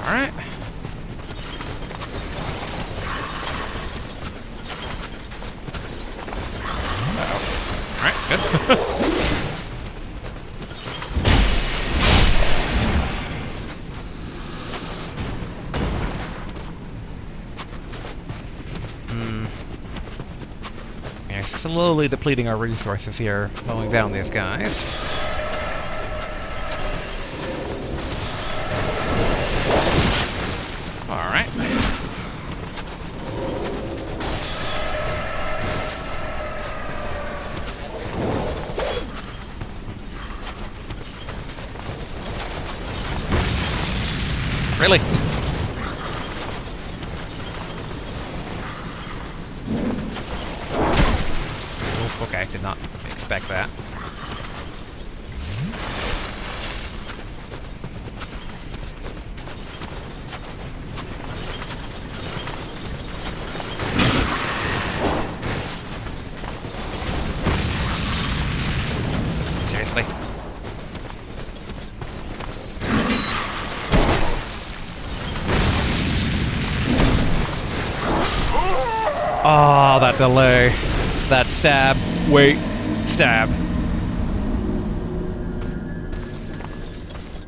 Alright. Uh-oh. Alright, good. Yeah, slowly depleting our resources here, mowing down these guys. Alright. Really? Oof, okay, did not expect that. Seriously? Oh, that delay. That stab. Wait. Stab.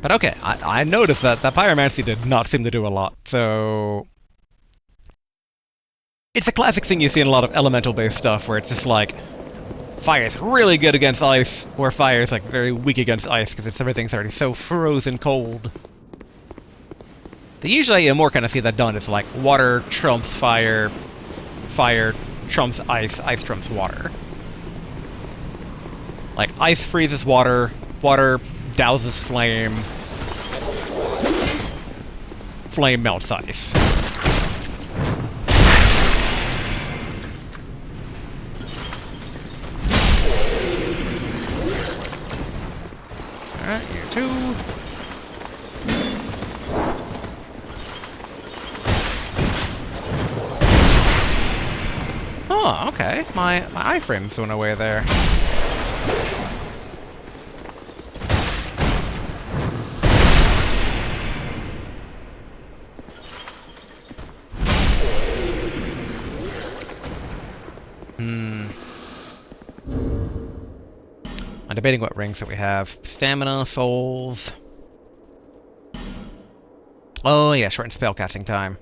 But okay, I noticed that pyromancy did not seem to do a lot, so... It's a classic thing you see in a lot of elemental-based stuff, where it's just like... Fire is really good against ice, or fire is like very weak against ice because everything's already so frozen cold. Usually you more kind of see that done. It's like water trumps fire, fire trumps ice, ice trumps water. Like ice freezes water, water douses flame, flame melts ice. Alright, you two. Oh, okay. My iframe's went away there. I'm debating what rings that we have. Stamina, souls. Oh yeah, shortened spellcasting time.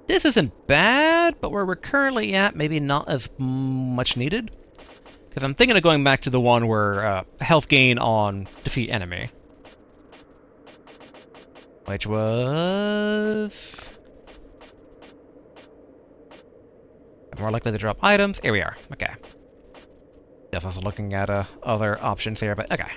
This isn't bad, but where we're currently at, maybe not as much needed. Because I'm thinking of going back to the one where health gain on defeat enemy. Which was... more likely to drop items. Here we are. Okay. Yes, I was looking at other options here, but okay.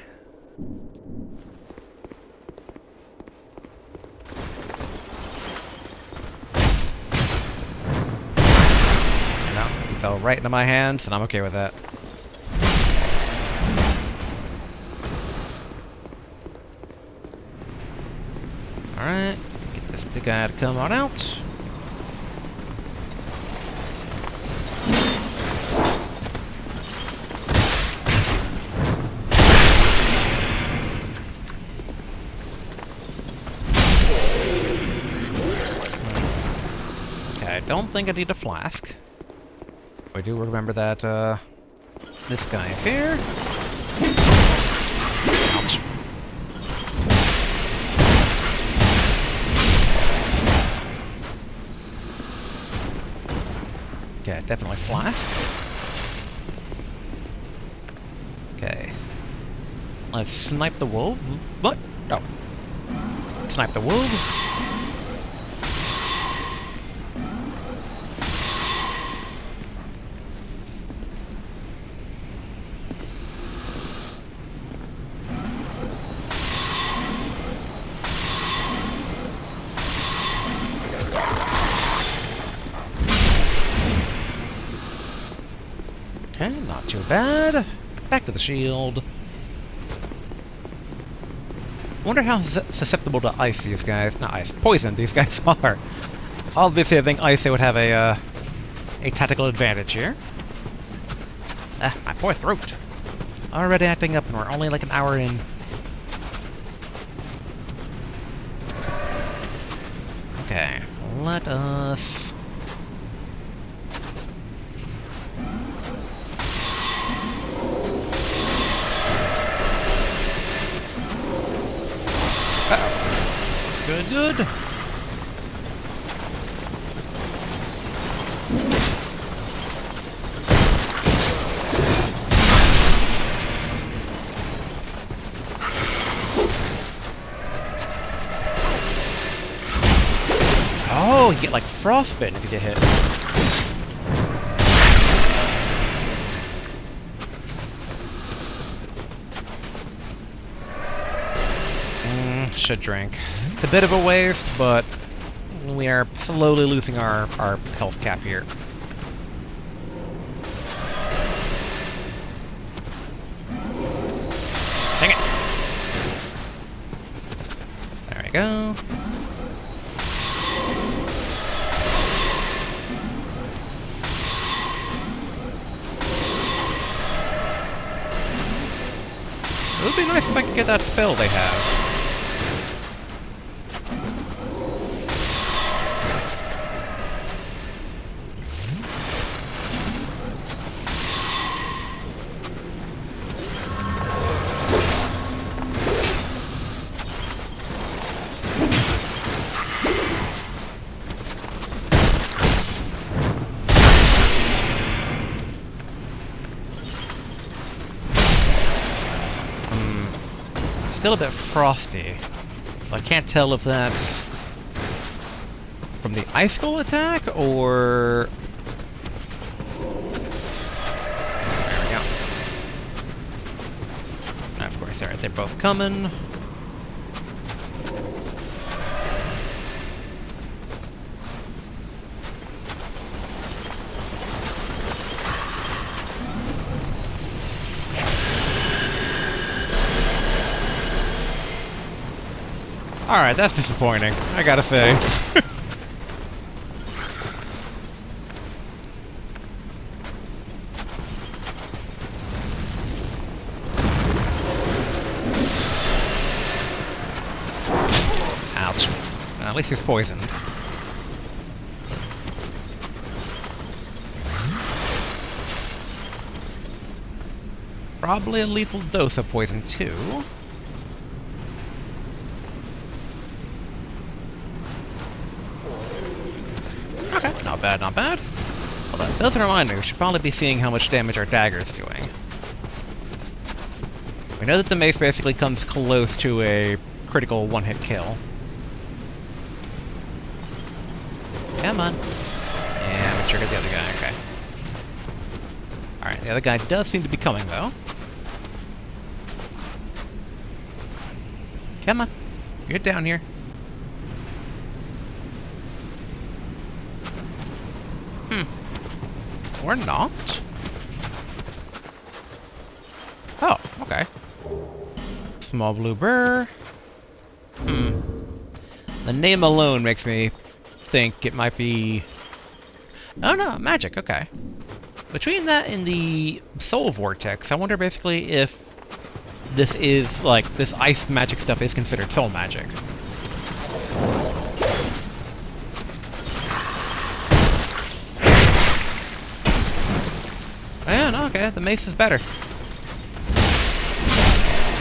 No, he fell right into my hands, and I'm okay with that. Alright, get this big guy to come on out. I don't think I need a flask. I do remember that this guy is here. Ouch. Okay, definitely flask. Okay. Let's snipe the wolf. What? Oh. Snipe the wolves. Okay, not too bad. Back to the shield. Wonder how susceptible to ice these guys, not ice, poison these guys are. Obviously, I think ice they would have a tactical advantage here. Ah, my poor throat. Already acting up, and we're only like an hour in. Okay, let us... Uh-oh. Good, good. Oh, you get like frostbitten if you get hit. Should drink. It's a bit of a waste, but we are slowly losing our health cap here. Dang it! There we go. It would be nice if I could get that spell they have. still a bit frosty. I can't tell if that's from the ice skull attack or... There we go. And of course, they're both coming. Alright, that's disappointing, I gotta say. Ouch. At least he's poisoned. Probably a lethal dose of poison, too. Not bad, not bad. Well, that does remind me, we should probably be seeing how much damage our dagger is doing. We know that the mace basically comes close to a critical one-hit kill. Come on. Yeah, we triggered the other guy, okay. Alright, the other guy does seem to be coming, though. Come on. Get down here. Or not? Oh, okay. Small blue burr. The name alone makes me think it might be... Oh no, magic, okay. Between that and the soul vortex, I wonder basically if this is, like, this ice magic stuff is considered soul magic. Yeah, no, okay, the mace is better.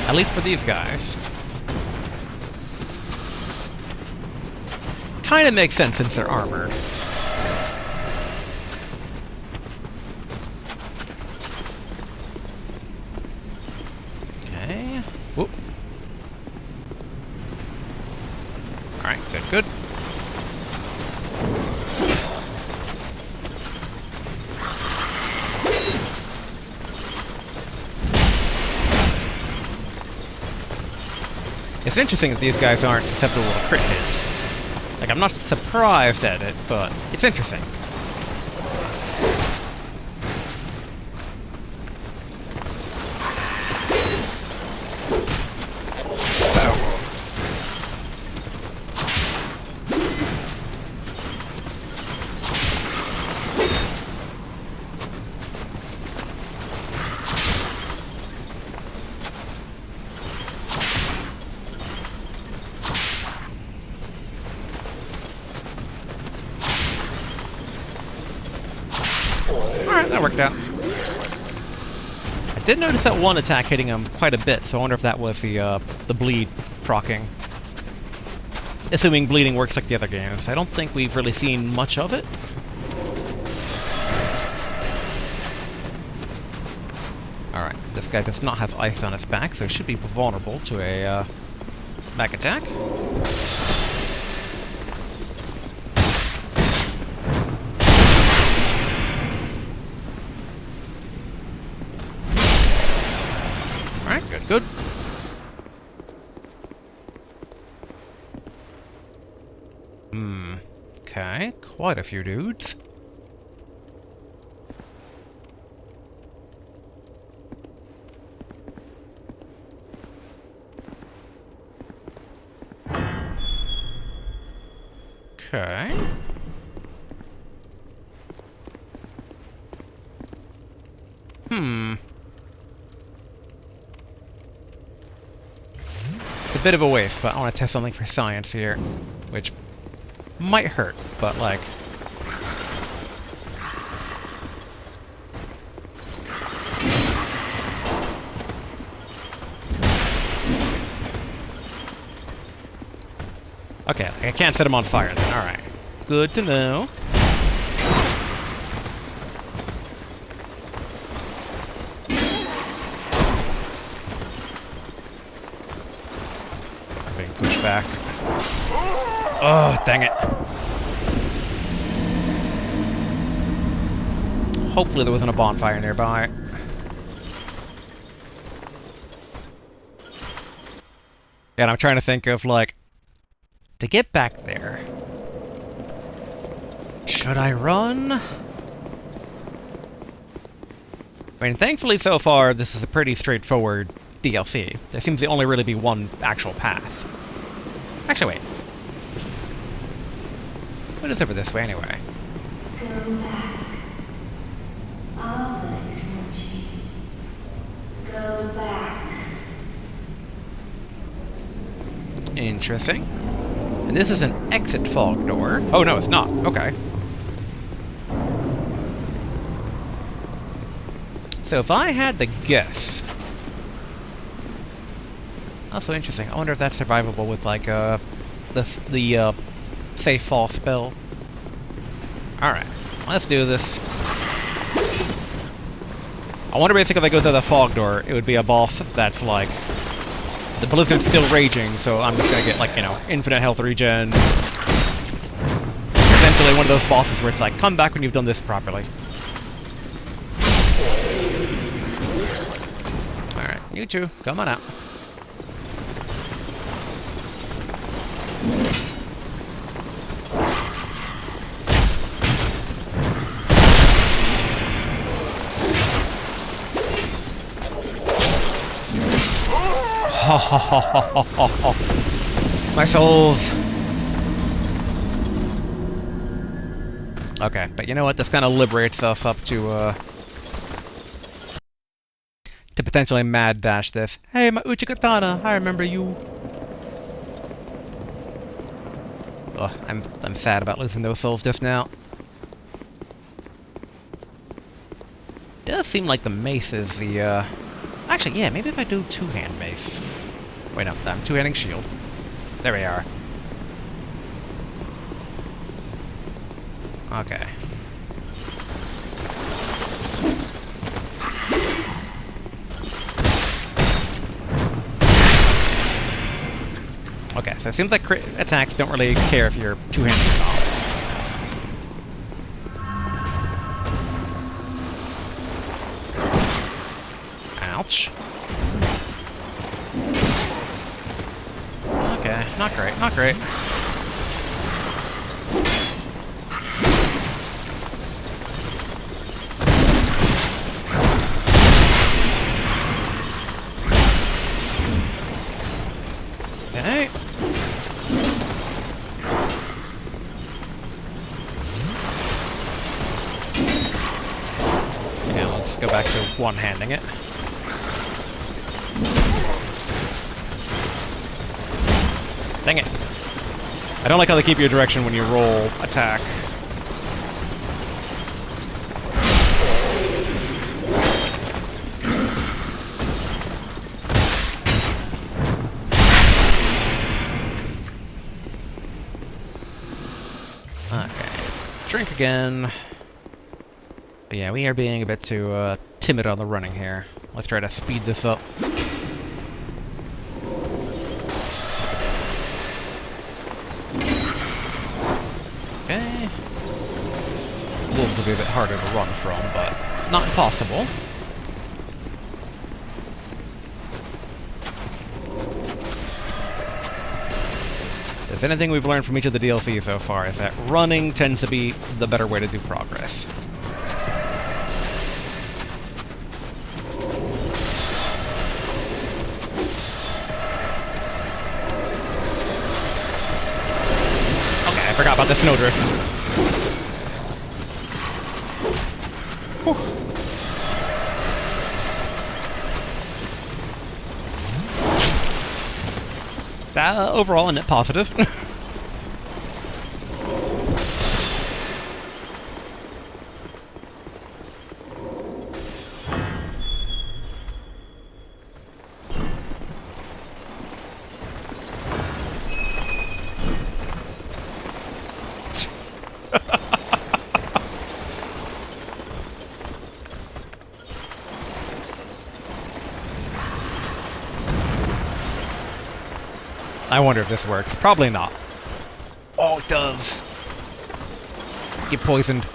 At least for these guys. Kinda makes sense since they're armored. Okay. Whoop. Alright, good, good. It's interesting that these guys aren't susceptible to crit hits. Like, I'm not surprised at it, but it's interesting. Alright, that worked out. I did notice that one attack hitting him quite a bit, so I wonder if that was the bleed proccing. Assuming bleeding works like the other games. I don't think we've really seen much of it. Alright, this guy does not have ice on his back, so he should be vulnerable to a back attack. Alright, good, good. Okay, quite a few dudes. Okay. It's a bit of a waste, but I want to test something for science here, which might hurt, but like... Okay, I can't set him on fire then, alright. Good to know. Oh, dang it. Hopefully there wasn't a bonfire nearby. And I'm trying to think of, like, to get back there. Should I run? I mean, thankfully so far, this is a pretty straightforward DLC. There seems to only really be one actual path. Actually, wait. What is over this way, anyway? Go back. Arthur is watching. Go back. Interesting. And this is an exit fog door. Oh, no, it's not. Okay. So if I had to guess... Also interesting. I wonder if that's survivable with, like, the safe fall spell. Alright. Let's do this. I wonder basically if I go through the fog door, it would be a boss that's, like... The blizzard's still raging, so I'm just gonna get, like, you know, infinite health regen. Essentially one of those bosses where it's like, come back when you've done this properly. Alright, you two, come on out. My souls. Okay, but you know what? This kind of liberates us up to potentially mad dash this. Hey, my Uchikatana, I remember you. Ugh, I'm sad about losing those souls just now. Does seem like the mace is the Actually, yeah, maybe if I do two-hand mace. Wait, no, I'm two-handing shield. There we are. Okay. Okay, so it seems like crit attacks don't really care if you're two-handed or not. Ouch. Okay, not great, not great. Okay. Yeah, let's go back to one-handing it. Dang it. I don't like how they keep your direction when you roll attack. Okay. Drink again. But yeah, we are being a bit too timid on the running here. Let's try to speed this up. Okay. Wolves will be a bit harder to run from, but not impossible. If there's anything we've learned from each of the DLC so far, is that running tends to be the better way to do progress. Okay, I forgot about the snowdrift. Whew. Overall, a net positive. I wonder if this works. Probably not. does. Get poisoned.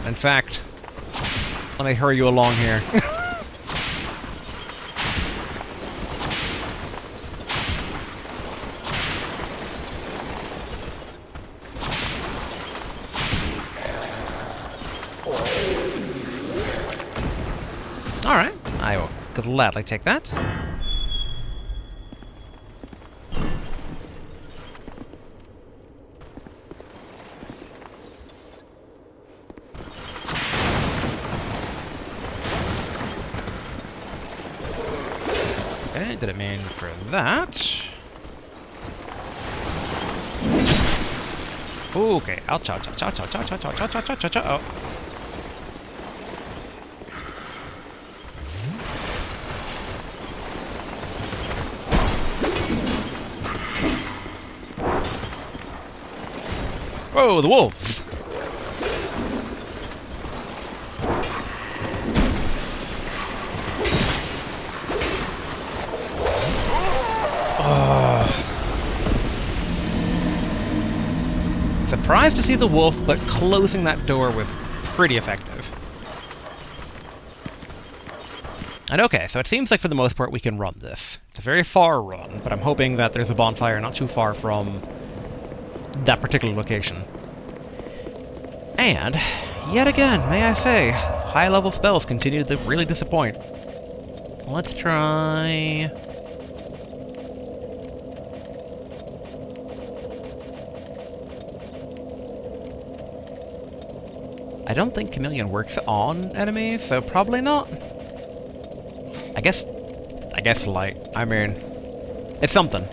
In fact, let me hurry you along here. Alright, I will gladly take that. Okay, didn't mean for that. Okay, ouch, ouch, ouch, ouch, ouch, ouch, ouch, ouch, ouch, ouch, ouch, ouch, ouch, oh. Whoa, the wolves! Surprised to see the wolf, but closing that door was pretty effective. And okay, so it seems like for the most part we can run this. It's a very far run, but I'm hoping that there's a bonfire not too far from that particular location. And, yet again, may I say, high-level spells continue to really disappoint. Let's try... I don't think Chameleon works on enemies, so probably not. I guess light. I mean, it's something.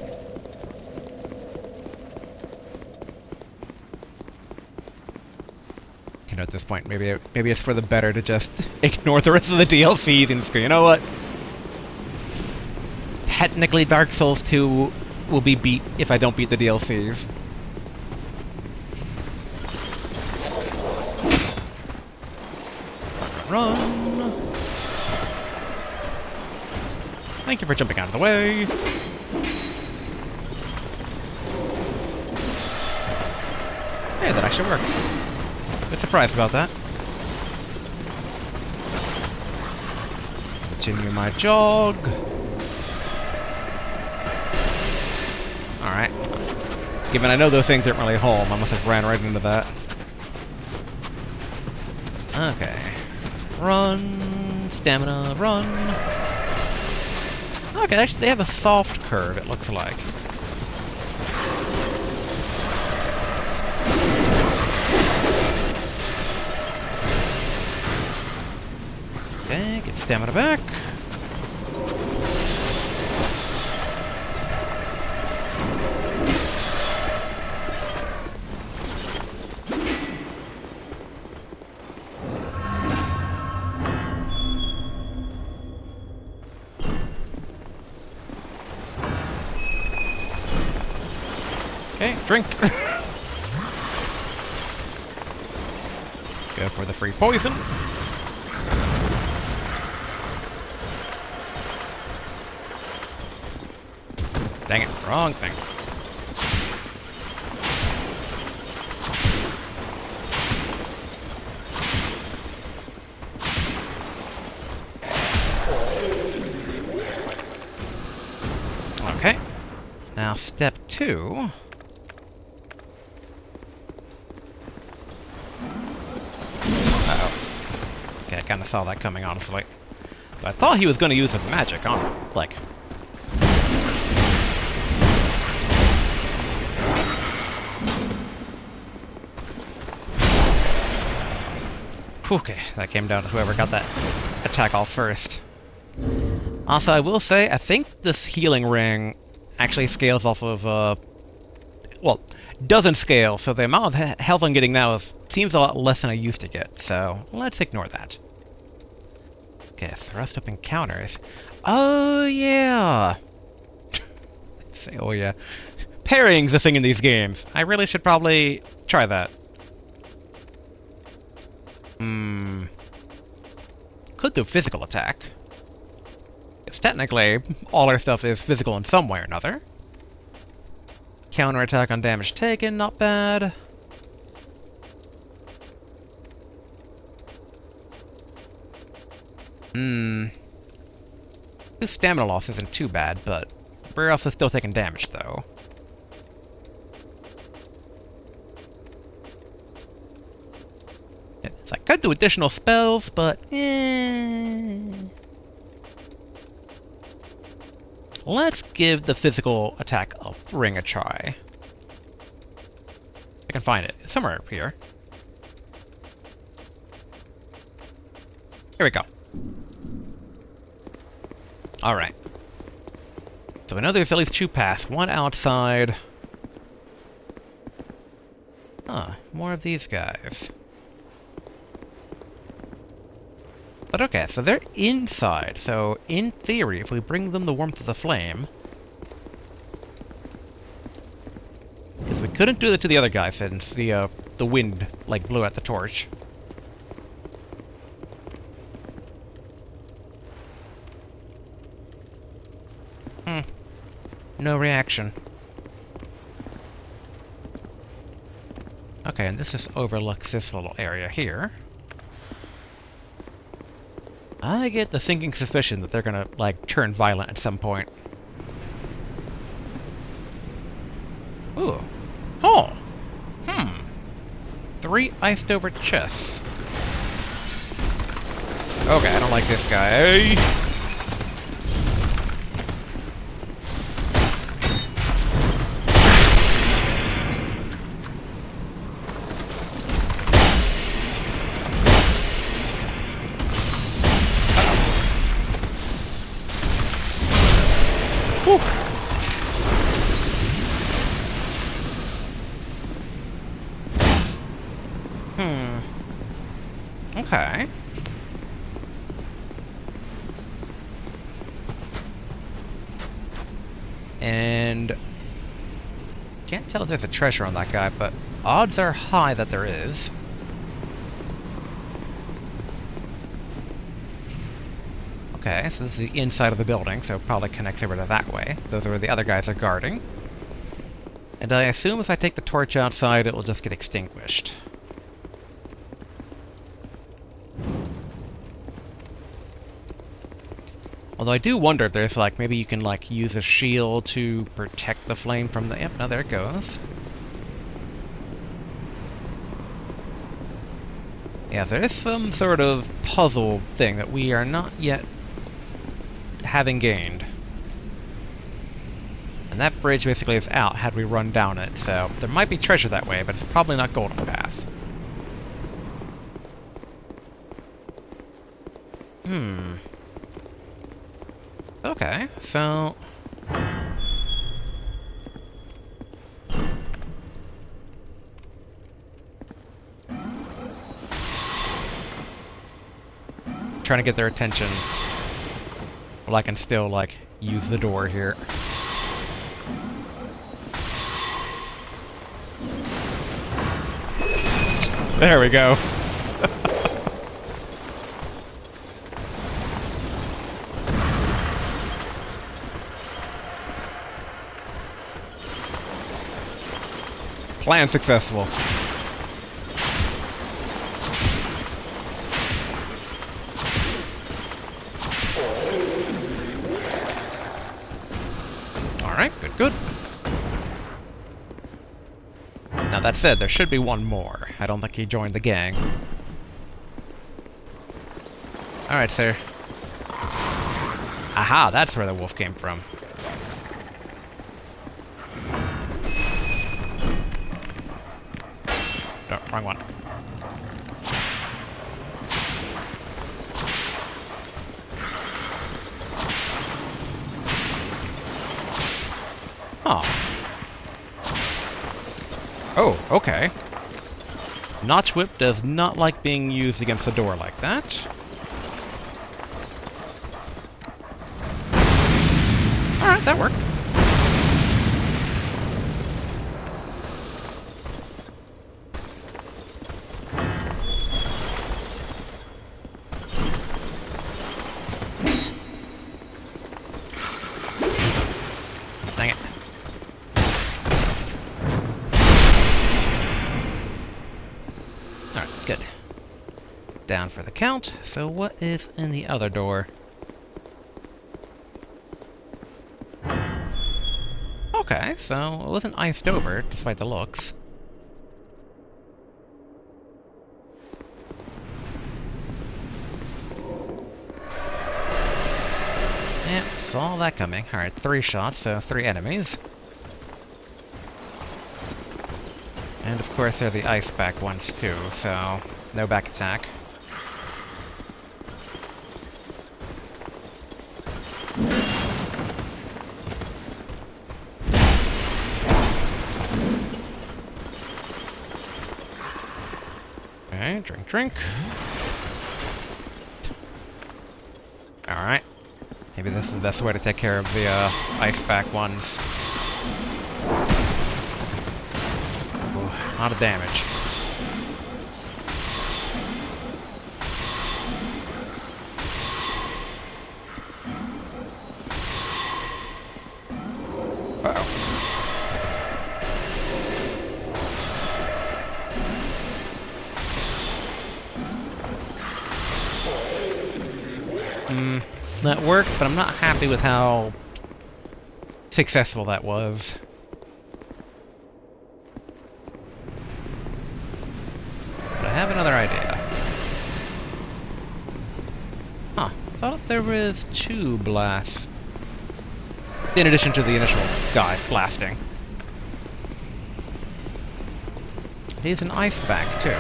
You know, at this point, maybe it's for the better to just ignore the rest of the DLCs and just go, you know what? Technically, Dark Souls 2 will be beat if I don't beat the DLCs. Run! Thank you for jumping out of the way! Hey, that actually worked. Bit surprised about that. Continue my jog. Alright. Given I know those things aren't really home, I must have ran right into that. Okay. Run, stamina, run. Okay, actually they have a soft curve, it looks like. Okay, get stamina back. Okay, drink! Go for the free poison. Dang it, wrong thing. Okay. Now step 2. Okay, I kind of saw that coming, honestly. So I thought he was going to use some magic on, like... Okay, that came down to whoever got that attack off first. Also, I will say, I think this healing ring actually scales off of, well, doesn't scale, so the amount of health I'm getting now seems a lot less than I used to get, so let's ignore that. Okay, thrust up encounters. Oh, yeah! Say, oh, yeah. Parrying's the thing in these games. I really should probably try that. Could do physical attack. Because technically, all our stuff is physical in some way or another. Counterattack on damage taken, not bad. His stamina loss isn't too bad, but we're also still taking damage, though. So I could do additional spells, but let's give the physical attack ring a try. I can find it. It's somewhere up here. Here we go. Alright. So we know there's at least 2 paths. One outside. Huh, more of these guys. But okay, so they're inside, so in theory, if we bring them the warmth of the flame... Because we couldn't do that to the other guy since the wind, like, blew out the torch. No reaction. Okay, and this just overlooks this little area here. I get the sinking suspicion that they're gonna, like, turn violent at some point. Ooh. Oh! 3 iced over chests. Okay, I don't like this guy. Whew. Okay. And can't tell if there's a treasure on that guy, but odds are high that there is. Okay, so this is the inside of the building, so it probably connects over to that way. Those are where the other guys are guarding. And I assume if I take the torch outside, it will just get extinguished. Although I do wonder if there's, like, maybe you can, like, use a shield to protect the flame from the... Yep, now there it goes. Yeah, there is some sort of puzzle thing that we are not yet having gained. And that bridge basically is out had we run down it, so there might be treasure that way, but it's probably not Golden Path. Okay, so... trying to get their attention while I can still, like, use the door here. There we go. Plan successful. Alright, good. Now that said, there should be one more. I don't think he joined the gang. Alright, sir. Aha, that's where the wolf came from. No, wrong one. Oh. Oh, okay. Notch Whip does not like being used against a door like that. Alright, that worked. Dang it. Good. Down for the count. So what is in the other door? Okay, so it wasn't iced over, despite the looks. Yep, saw that coming. Alright, 3 shots, so 3 enemies. And of course they're the ice back ones too, so no back attack. Okay, drink. Alright. Maybe this is the best way to take care of the ice back ones. Ooh, a lot of damage. Uh-oh. That worked, but I'm not happy with how successful that was. But I have another idea. Huh, I thought there was 2 blasts. In addition to the initial guy blasting. He's an ice back too.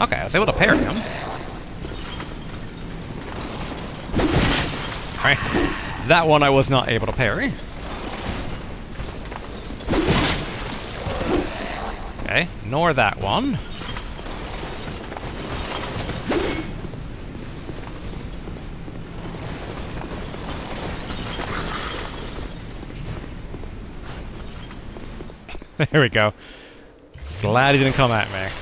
Okay, I was able to parry him. Alright, that one I was not able to parry. Okay, nor that one. There we go. Glad he didn't come at me.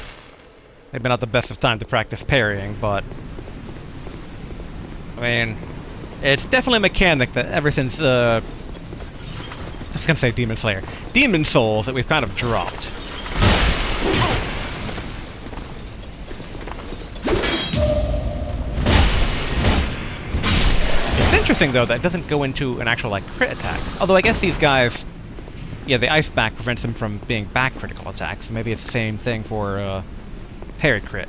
Maybe not the best of time to practice parrying, but I mean, it's definitely a mechanic that ever since, I was gonna say Demon Slayer, Demon Souls, that we've kind of dropped. It's interesting though that it doesn't go into an actual like crit attack. Although I guess these guys, yeah, the ice back prevents them from being back critical attacks. So maybe it's the same thing for parry crit.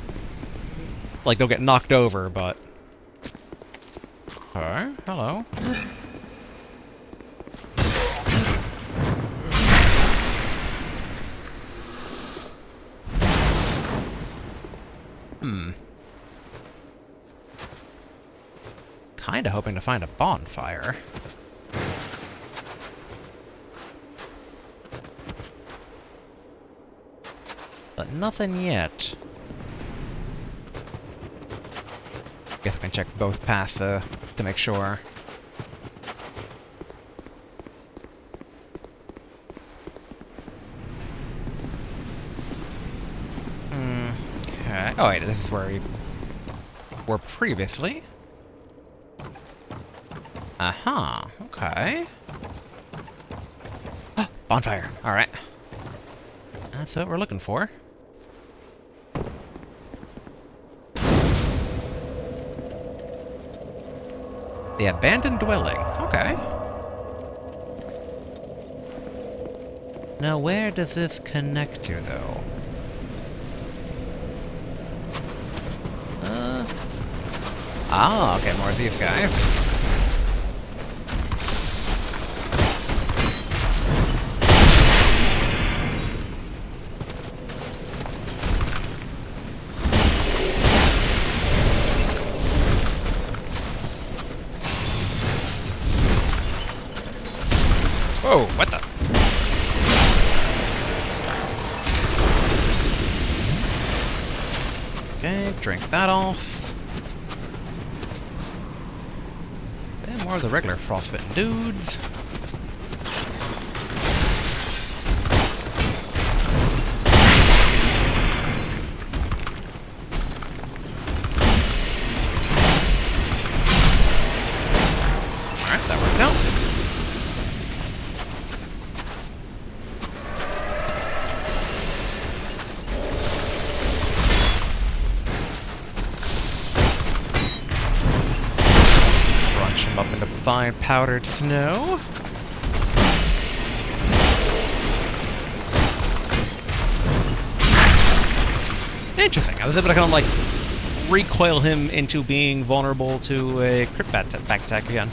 Like they'll get knocked over, but alright, hello. Kinda hoping to find a bonfire. But nothing yet. Guess we can check both paths to make sure. Okay. Oh wait, this is where we were previously. Aha. Okay. Bonfire. All right. That's what we're looking for. The abandoned dwelling. Okay. Now, where does this connect to, though? Ah, okay, more of these guys. Whoa, what the? Okay, drink that off. And more of the regular frostbitten dudes. find powdered snow. Interesting. I was able to kind of like recoil him into being vulnerable to a crit back attack again.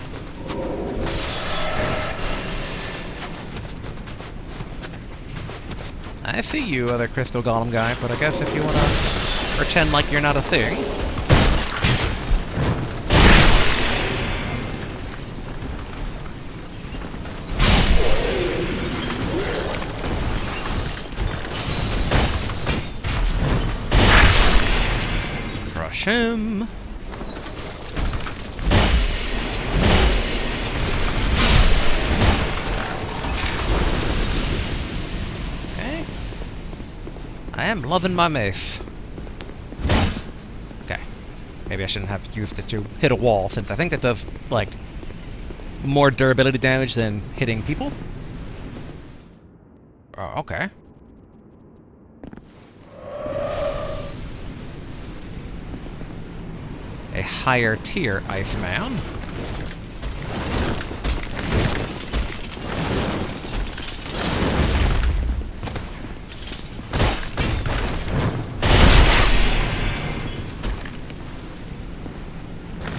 I see you, other crystal golem guy, but I guess if you want to pretend like you're not a thing. Crush him. Okay. I am loving my mace. Okay. Maybe I shouldn't have used it to hit a wall, since I think that does, like, more durability damage than hitting people. Oh, okay. A higher tier Iceman.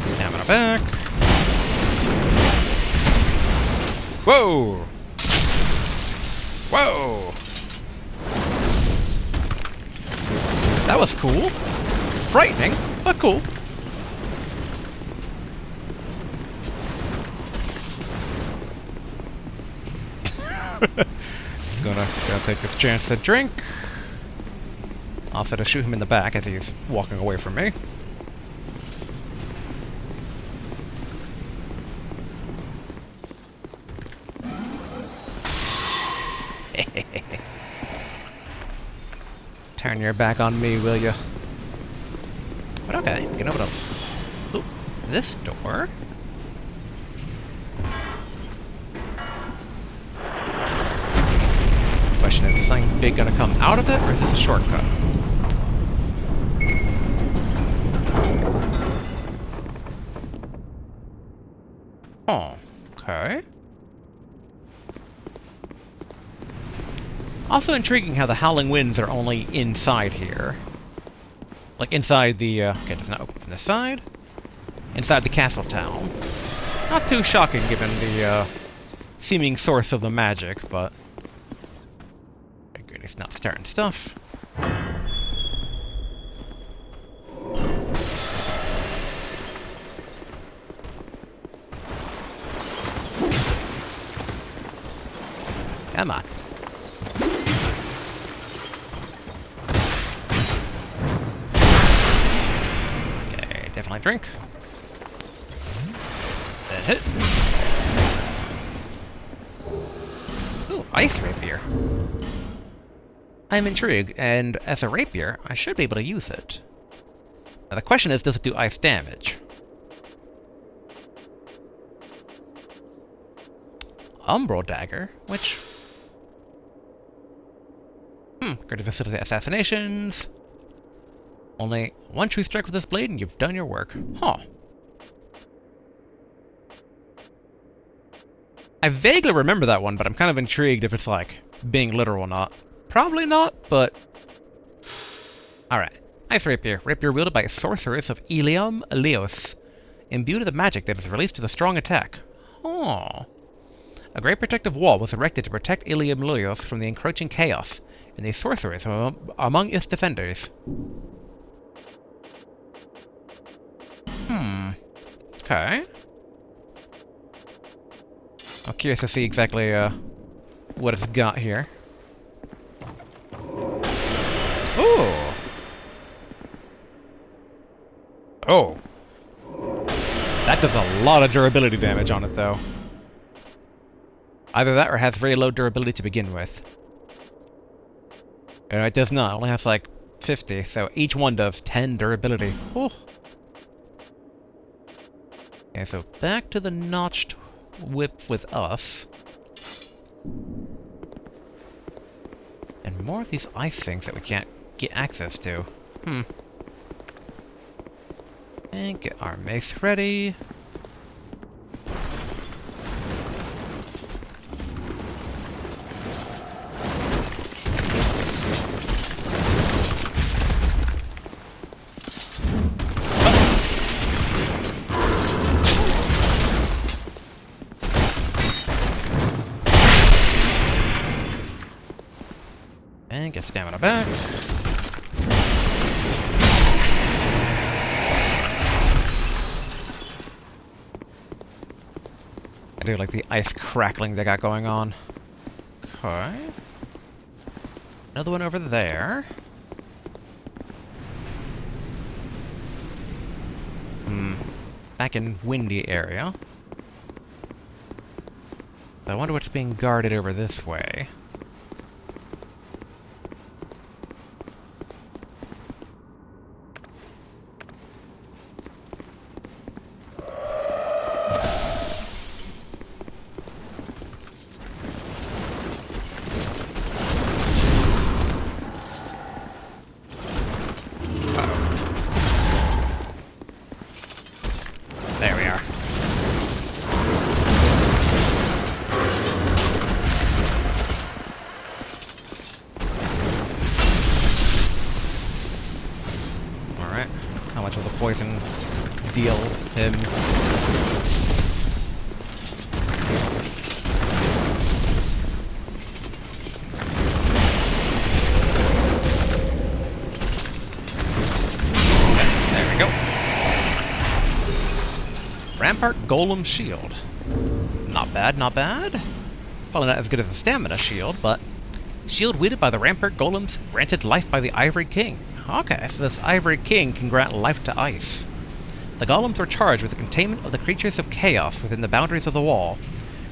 Stamina back. Whoa! Whoa! That was cool. Frightening, but cool. He's gonna take this chance to drink. Also to shoot him in the back as he's walking away from me. Turn your back on me, will you? But okay, we can open up. Ooh, this door. Question is something big gonna come out of it, or is this a shortcut? Oh, okay. Also intriguing how the howling winds are only inside here. Like inside the, okay, it does not open from this side. Inside the castle town. Not too shocking given the, seeming source of the magic, but... It's not starting stuff. Come on. Okay, definitely drink. Then hit. Ooh, ice rapier. I'm intrigued, and as a rapier, I should be able to use it. Now the question is, does it do ice damage? Umbral dagger, which... greater facility assassinations. Only one true strike with this blade and you've done your work. Huh. I vaguely remember that one, but I'm kind of intrigued if it's, like, being literal or not. Probably not, but... Alright. Ice Rapier. Rapier wielded by a sorceress of Ilium Leos. Imbued with a magic that is released with a strong attack. Oh. A great protective wall was erected to protect Ilium Leos from the encroaching chaos, and the sorceress are among its defenders. Okay. I'm curious to see exactly, what it's got here. Ooh! Oh! That does a lot of durability damage on it, though. Either that or it has very low durability to begin with. And it does not. It only has, like, 50, so each one does 10 durability. Ooh. Okay, so back to the notched whip with us. And more of these ice things that we can't get access to. And get our mace ready. get stamina back. I do like the ice crackling they got going on. Okay. Another one over there. Back in windy area. I wonder what's being guarded over this way. There we are. Alright. How much will the poison deal him? Okay, there we go. Rampart Golem Shield. Not bad, not bad. Probably not as good as a stamina shield, but shield wielded by the Rampart Golems, granted life by the Ivory King. Okay, so this Ivory King can grant life to ice. The golems were charged with the containment of the creatures of chaos within the boundaries of the wall.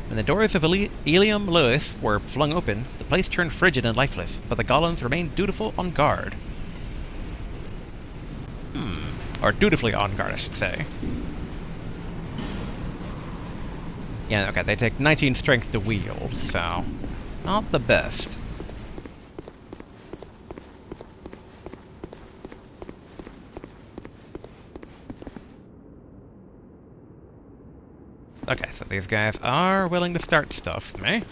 When the doors of Elium Lewis were flung open, the place turned frigid and lifeless, but the golems remained dutiful on guard. Or dutifully on guard, I should say. Yeah, okay, they take 19 strength to wield, so not the best. Okay, so these guys are willing to start stuff with me.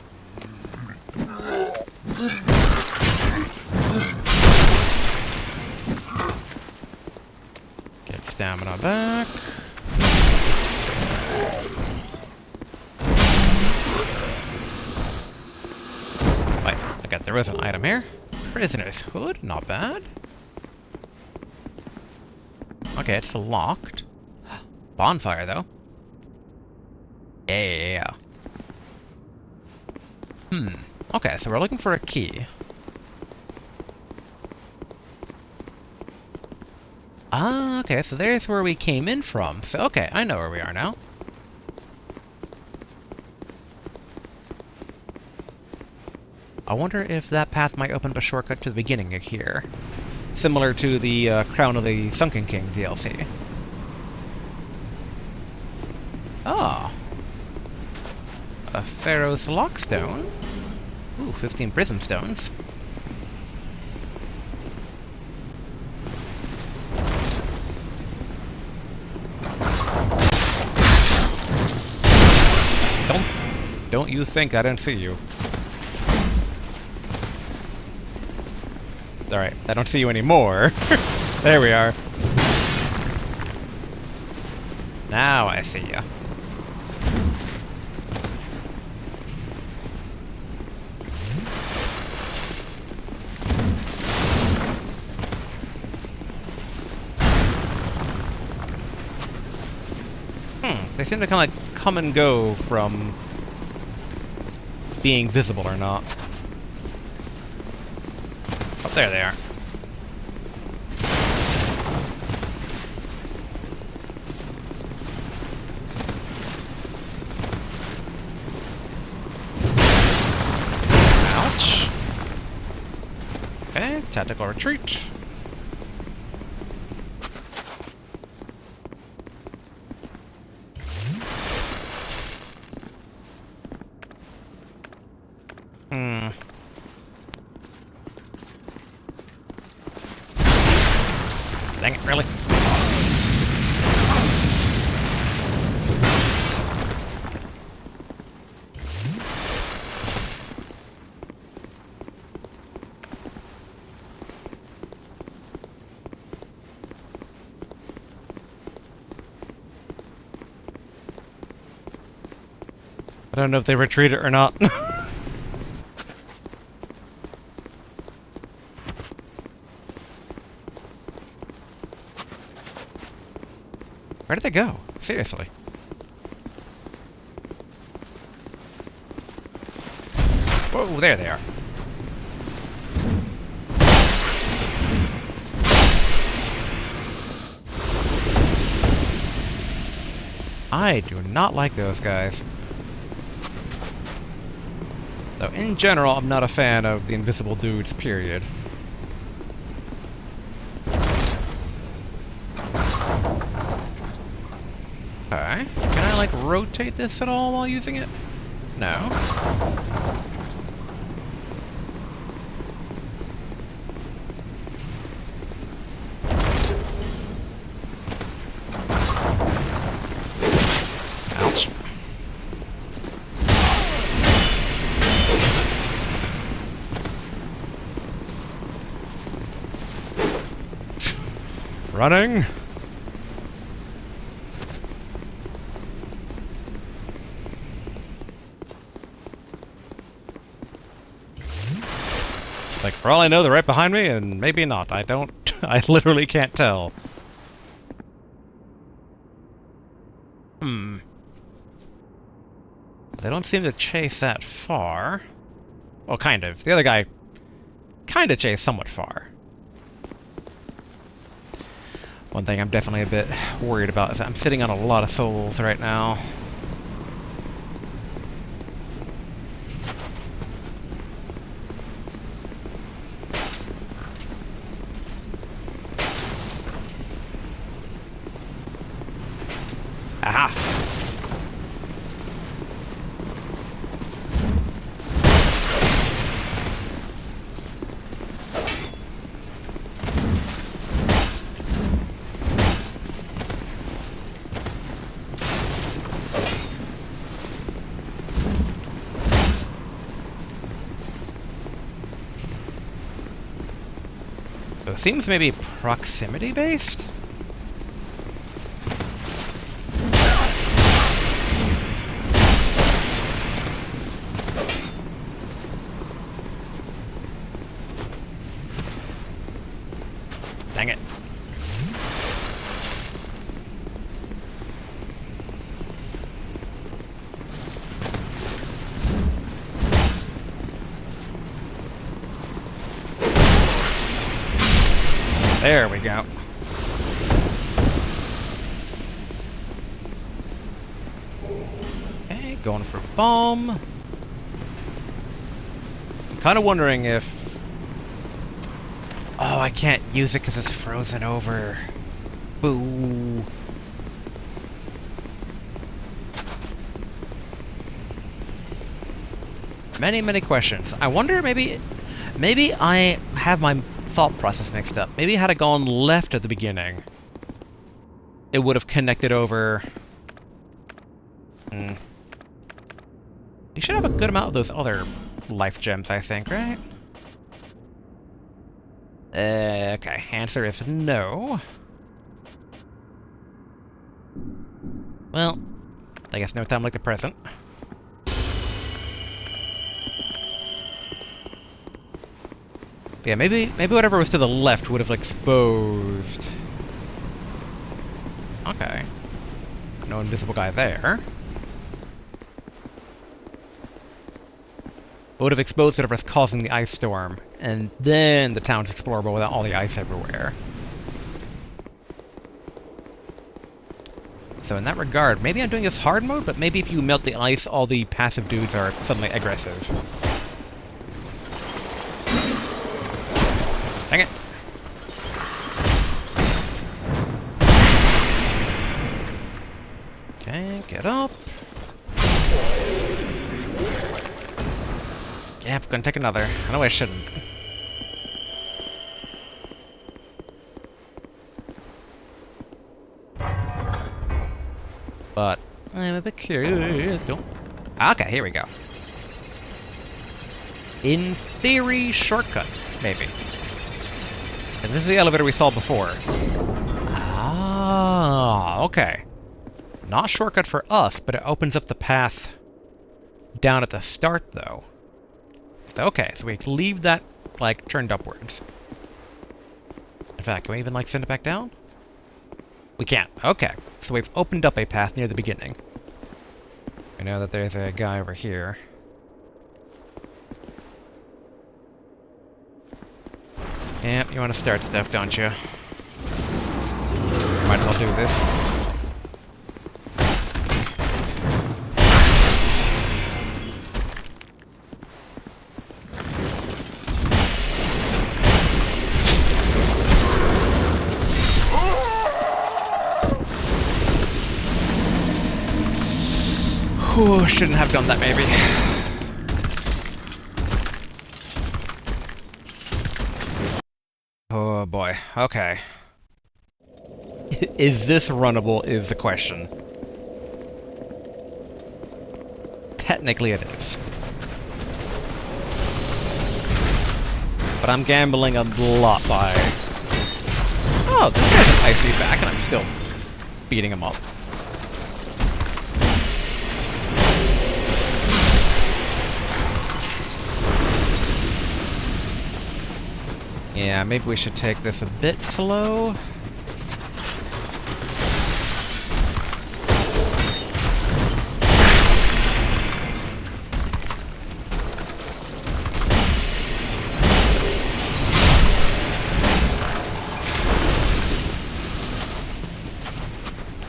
Get stamina back. Wait, okay, there is an item here. Prisoner's Hood, not bad. Okay, it's locked. Bonfire, though. Yeah. Okay, so we're looking for a key. Ah, okay, so there's where we came in from. So, okay, I know where we are now. I wonder if that path might open up a shortcut to the beginning of here. Similar to the Crown of the Sunken King DLC. Ah. A Pharaoh's Lockstone. Ooh, 15 Prism Stones. Don't you think I don't see you. Alright, I don't see you anymore. There we are. Now I see you. They seem to kind of like come and go from being visible or not. Oh, there they are. Ouch. Okay, tactical retreat. Dang it, really? I don't know if they retreated or not. Where did they go? Seriously. Whoa, there they are. I do not like those guys. Though, in general, I'm not a fan of the invisible dudes, period. Okay. Can I, like, rotate this at all while using it? No. Ouch. Running! It's like, for all I know, they're right behind me, and maybe not. I don't... I literally can't tell. They don't seem to chase that far. Well, kind of. The other guy kind of chased somewhat far. One thing I'm definitely a bit worried about is that I'm sitting on a lot of souls right now. Aha! So it seems maybe proximity based? Dang it. There we go. Okay, going for bomb. I'm kind of wondering if... Oh, I can't use it because it's frozen over. Boo. Many, many questions. I wonder, maybe I have my thought process mixed up. Maybe had it gone left at the beginning, it would have connected over. You should have a good amount of those other life gems, I think, right? Okay, answer is no. Well, I guess no time like the present. But yeah, maybe whatever was to the left would have exposed. Okay. No invisible guy there. Would have exposed whatever's causing the ice storm, and then the town's explorable without all the ice everywhere. So in that regard, maybe I'm doing this hard mode, but maybe if you melt the ice, all the passive dudes are suddenly aggressive. Dang it! Okay, get up. Yep, gonna take another. I know I shouldn't. But I'm a bit curious. Don't. Okay, here we go. In theory, shortcut, maybe. And this is the elevator we saw before. Ah, okay. Not shortcut for us, but it opens up the path down at the start, though. Okay, so we leave that, like, turned upwards. In fact, can we even, like, send it back down? We can't. Okay. So we've opened up a path near the beginning. I know that there's a guy over here. Yep, you want to start stuff, don't you? Might as well do this. Whew, shouldn't have done that, maybe. Oh boy, okay. Is this runnable is the question. Technically it is. But I'm gambling a lot by... Oh, this guy's an icy back and I'm still beating him up. Yeah, maybe we should take this a bit slow.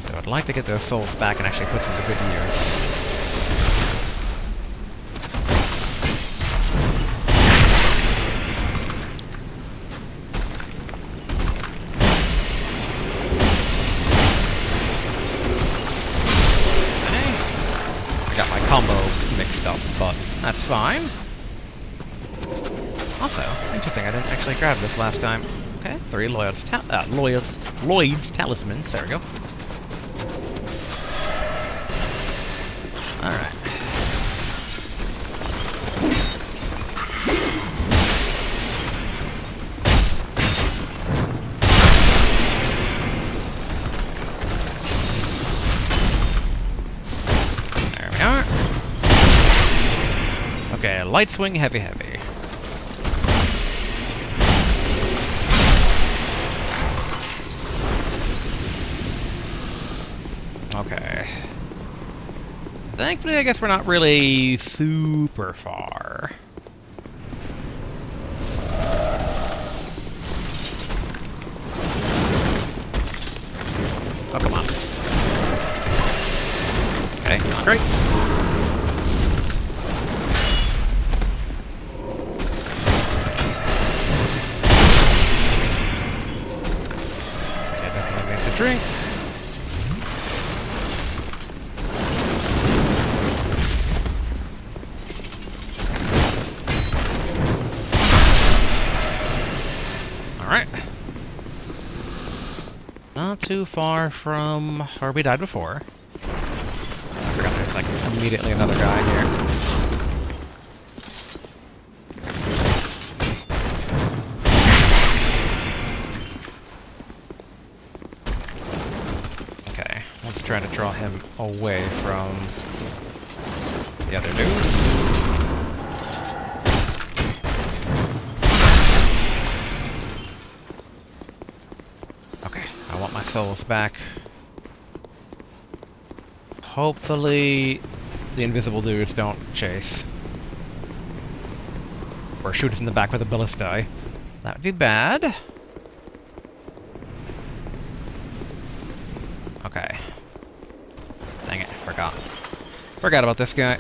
So I'd like to get those souls back and actually put them to good use. Combo mixed up, but that's fine. Also, interesting, I didn't actually grab this last time. Okay, 3 Lloyd's talismans, there we go. Alright. Okay, light swing, heavy, heavy. Okay. Thankfully, I guess we're not really super far. Oh, come on. Okay, not great. Drink. Alright. Not too far from where we died before. I forgot there's like immediately another guy here. Let's try to draw him away from the other dude. Okay, I want my souls back. Hopefully the invisible dudes don't chase. Or shoot us in the back with a ballista. That would be bad. Okay. Dang it, forgot. Forgot about this guy.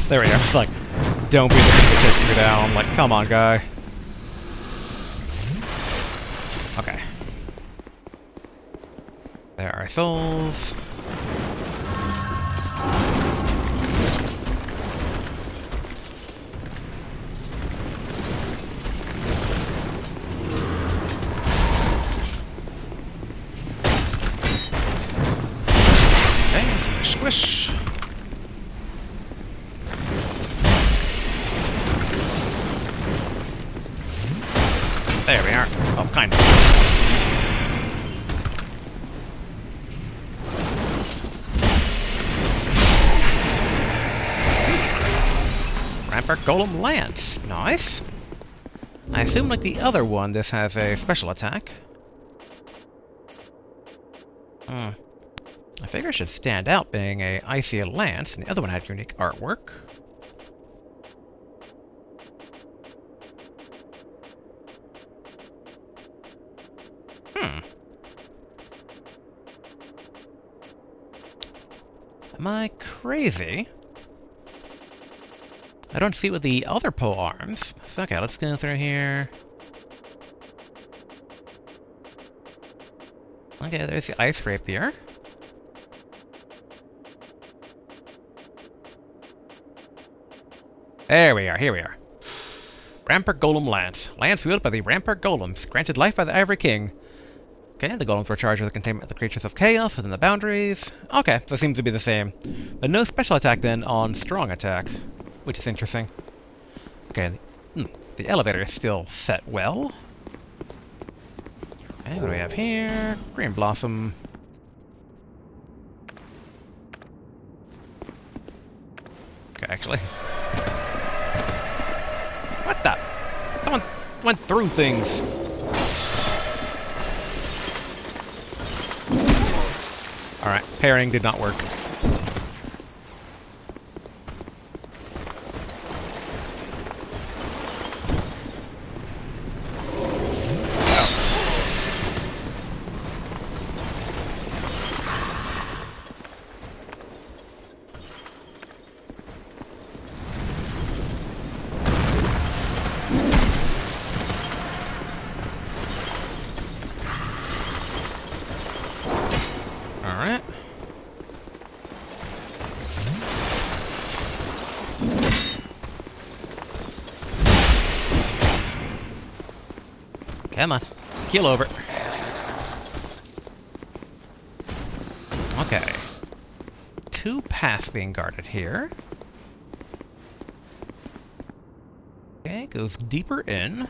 There we go. It's like, don't be the thing that takes me down. Like, come on, guy. Okay. There are souls. Okay, squish, squish. There we are. Oh, kind of. Rampart Golem Lance. Nice. I assume, like the other one, this has a special attack. I figure it should stand out being a icy lance, and the other one had unique artwork. Am I crazy? I don't see it with the other pole arms. So, okay, let's go through here. Okay, there's the ice rapier. There we are, here we are. Rampart Golem Lance. Lance wielded by the Rampart Golems. Granted life by the Ivory King. Okay, the golems were charged with the containment of the creatures of chaos within the boundaries. Okay, so it seems to be the same. But no special attack then on strong attack, which is interesting. Okay, the elevator is still set well. Okay, what do we have here? Green Blossom. Okay, actually. What the? Someone went through things. Alright, pairing did not work. Alright. Come on. Keel over. Okay. 2 paths being guarded here. Okay, goes deeper in.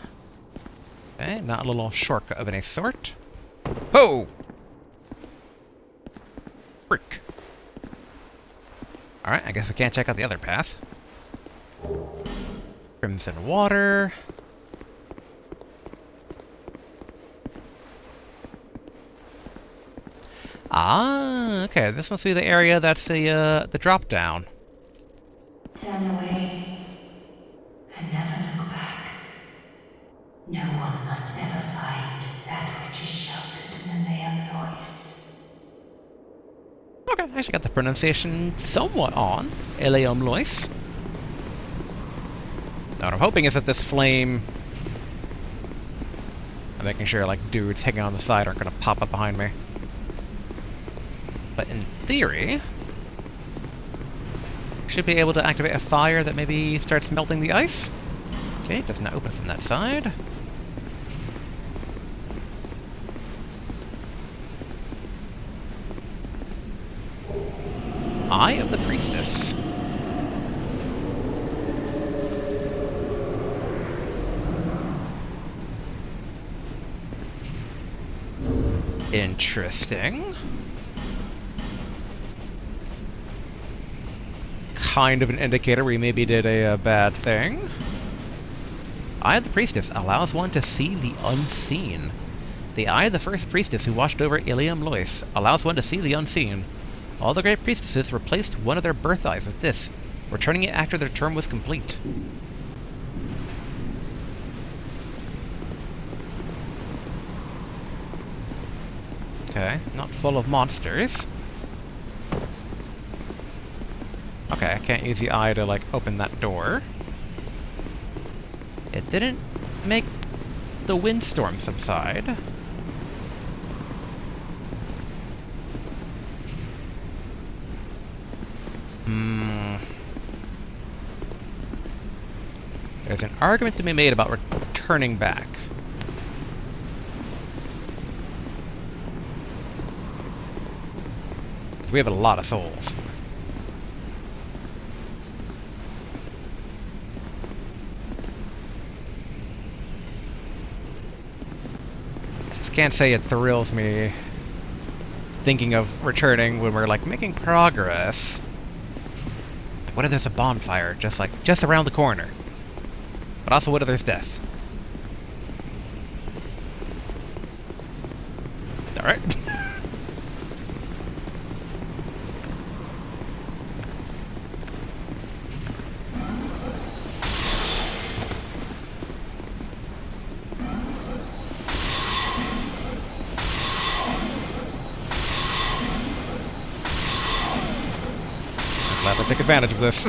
Okay, not a little shortcut of any sort. Ho! Frick. Alright, I guess we can't check out the other path. Crimson water. Ah, okay, this must be the area that's the drop down. Turn away and never look back. No one must ever find that which is sheltered in the Liam Lois. Okay, I actually got the pronunciation somewhat on. Eleum Lois. Now what I'm hoping is that this flame... I'm making sure, like, dudes hanging on the side aren't gonna pop up behind me. But in theory... should be able to activate a fire that maybe starts melting the ice. Okay, it does not open from that side. Eye of the Priestess. Interesting. Kind of an indicator we maybe did a bad thing. Eye of the Priestess allows one to see the unseen. The Eye of the first priestess who watched over Ilium Lois allows one to see the unseen. All the great priestesses replaced one of their birth eyes with this, returning it after their term was complete. Okay, not full of monsters. Okay, I can't use the eye to, like, open that door. It didn't make the windstorm subside. There's an argument to be made about returning back. We have a lot of souls. I just can't say it thrills me thinking of returning when we're, like, making progress. Like, what if there's a bonfire just around the corner? But also, what if there's death? Alright. I'm glad I take advantage of this.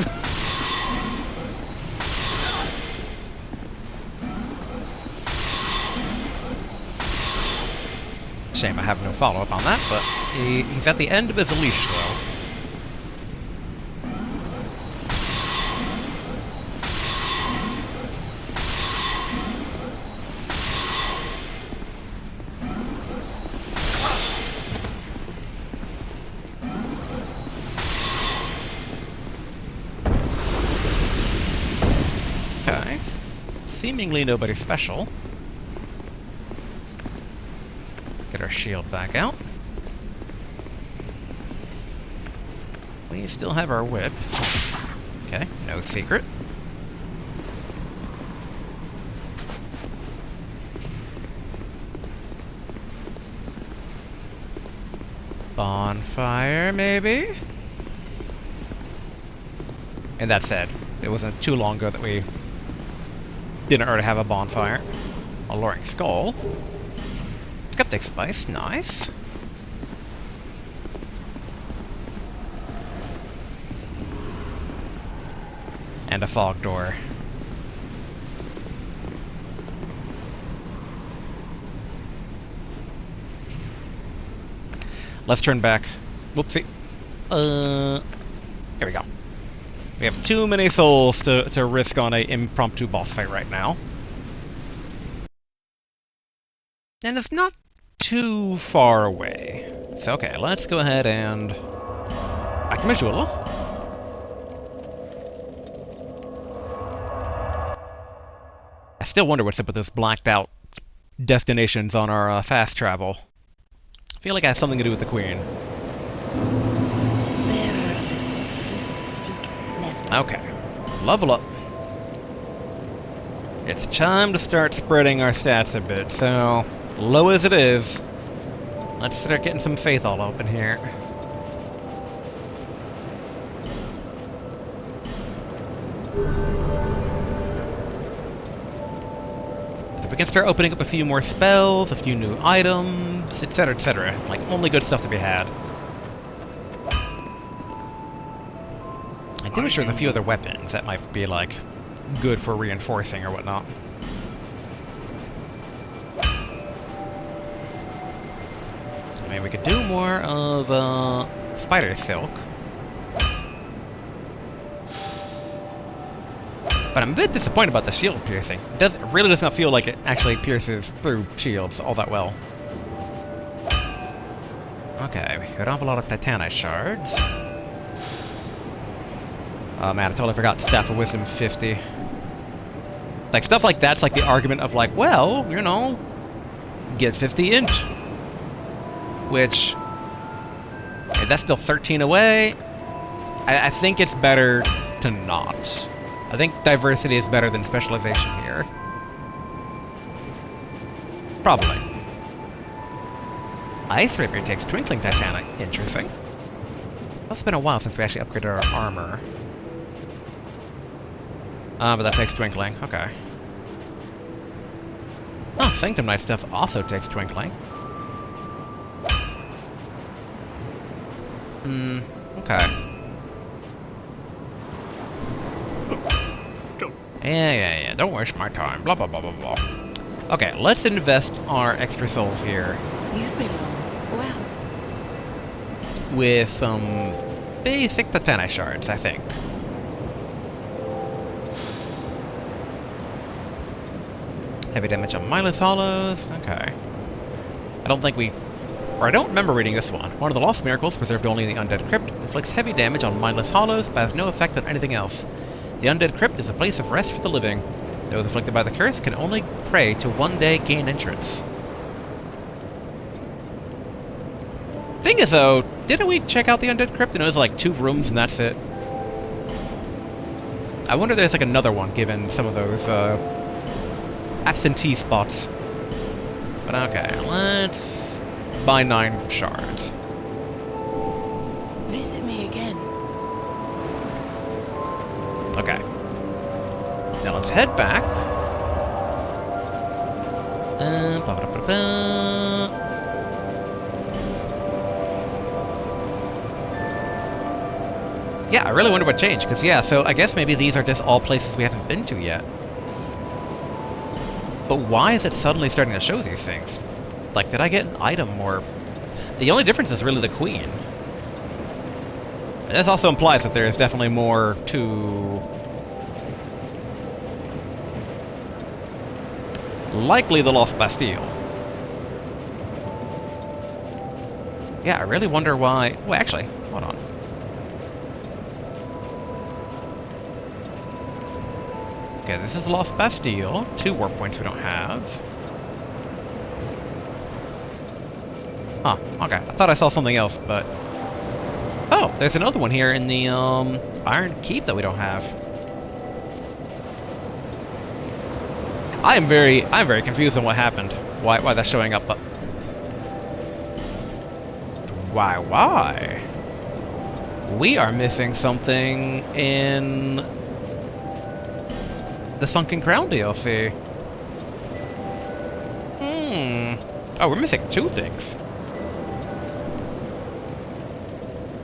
Shame I have no follow-up on that, but he's at the end of his leash, though. Okay. Seemingly nobody special. Get our shield back out. We still have our whip. Okay, no secret. Bonfire, maybe? And that said, it wasn't too long ago that we didn't already have a bonfire. Alluring skull. Skeptic spice, nice. And a fog door. Let's turn back. Whoopsie. Here we go. We have too many souls to risk on an impromptu boss fight right now. And it's not too far away. So okay, let's go ahead and back to Missoula. I still wonder what's up with those blacked out destinations on our fast travel. I feel like it has something to do with the Queen. Bearer of the seek less. Okay, level up. It's time to start spreading our stats a bit, so low as it is, let's start getting some faith all up in here. If we can start opening up a few more spells, a few new items, etc., etc. Like, only good stuff to be had. I do wish there was a few other weapons that might be, like, good for reinforcing or whatnot. I mean, we could do more of, spider silk. But I'm a bit disappointed about the shield piercing. It really does not feel like it actually pierces through shields all that well. Okay, we could have a lot of titanite shards. Oh man, I totally forgot Staff of Wisdom 50. Like, stuff like that's like the argument of like, well, you know, get 50 int. Which, okay, that's still 13 away. I think it's better to not. I think diversity is better than specialization here. Probably. Ice Rapier takes Twinkling Titanic. Interesting. It's been a while since we actually upgraded our armor. But that takes Twinkling. Okay. Oh, Sanctum Knight stuff also takes Twinkling. Okay. Yeah, don't waste my time. Blah, blah, blah, blah, blah. Okay, let's invest our extra souls here. You've been long. Well. With some basic Titanite shards, I think. Heavy damage on mindless hollows. Okay. I don't remember reading this one. One of the lost miracles, preserved only in the Undead Crypt, inflicts heavy damage on mindless hollows, but has no effect on anything else. The Undead Crypt is a place of rest for the living. Those afflicted by the curse can only pray to one day gain entrance. Thing is, though, didn't we check out the Undead Crypt and it was like 2 rooms and that's it? I wonder if there's like another one given some of those absentee spots. But okay, let's buy 9 shards. Visit me again. Okay. Now let's head back. Yeah, I really wonder what changed, because yeah, so I guess maybe these are just all places we haven't been to yet. But why is it suddenly starting to show these things? Like, did I get an item or... The only difference is really the queen. And this also implies that there is definitely more to... Likely the Lost Bastille. Yeah, I really wonder why... Well, actually, hold on. Okay, this is Lost Bastille. 2 warp points we don't have. Huh, okay. I thought I saw something else, but... Oh, there's another one here in the, Iron Keep that we don't have. I'm very confused on what happened. Why that's showing up, but... Why? We are missing something in... the Sunken Crown DLC. Oh, we're missing 2 things.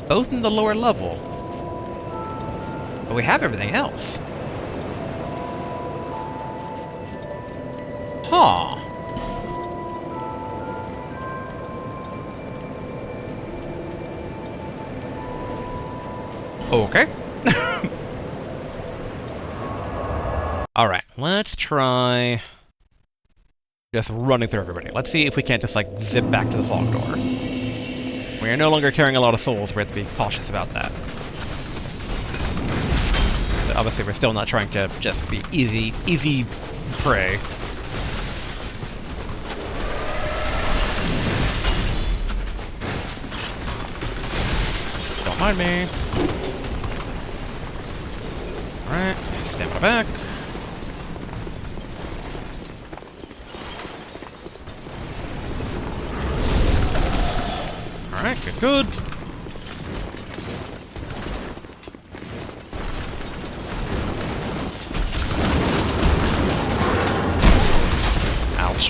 Both in the lower level. But we have everything else. Huh. Okay. Alright, let's try just running through everybody. Let's see if we can't just, like, zip back to the fog door. We are no longer carrying a lot of souls, we have to be cautious about that. But obviously, we're still not trying to just be easy prey. Don't mind me. Alright, stamina back. Alright, good. Ouch.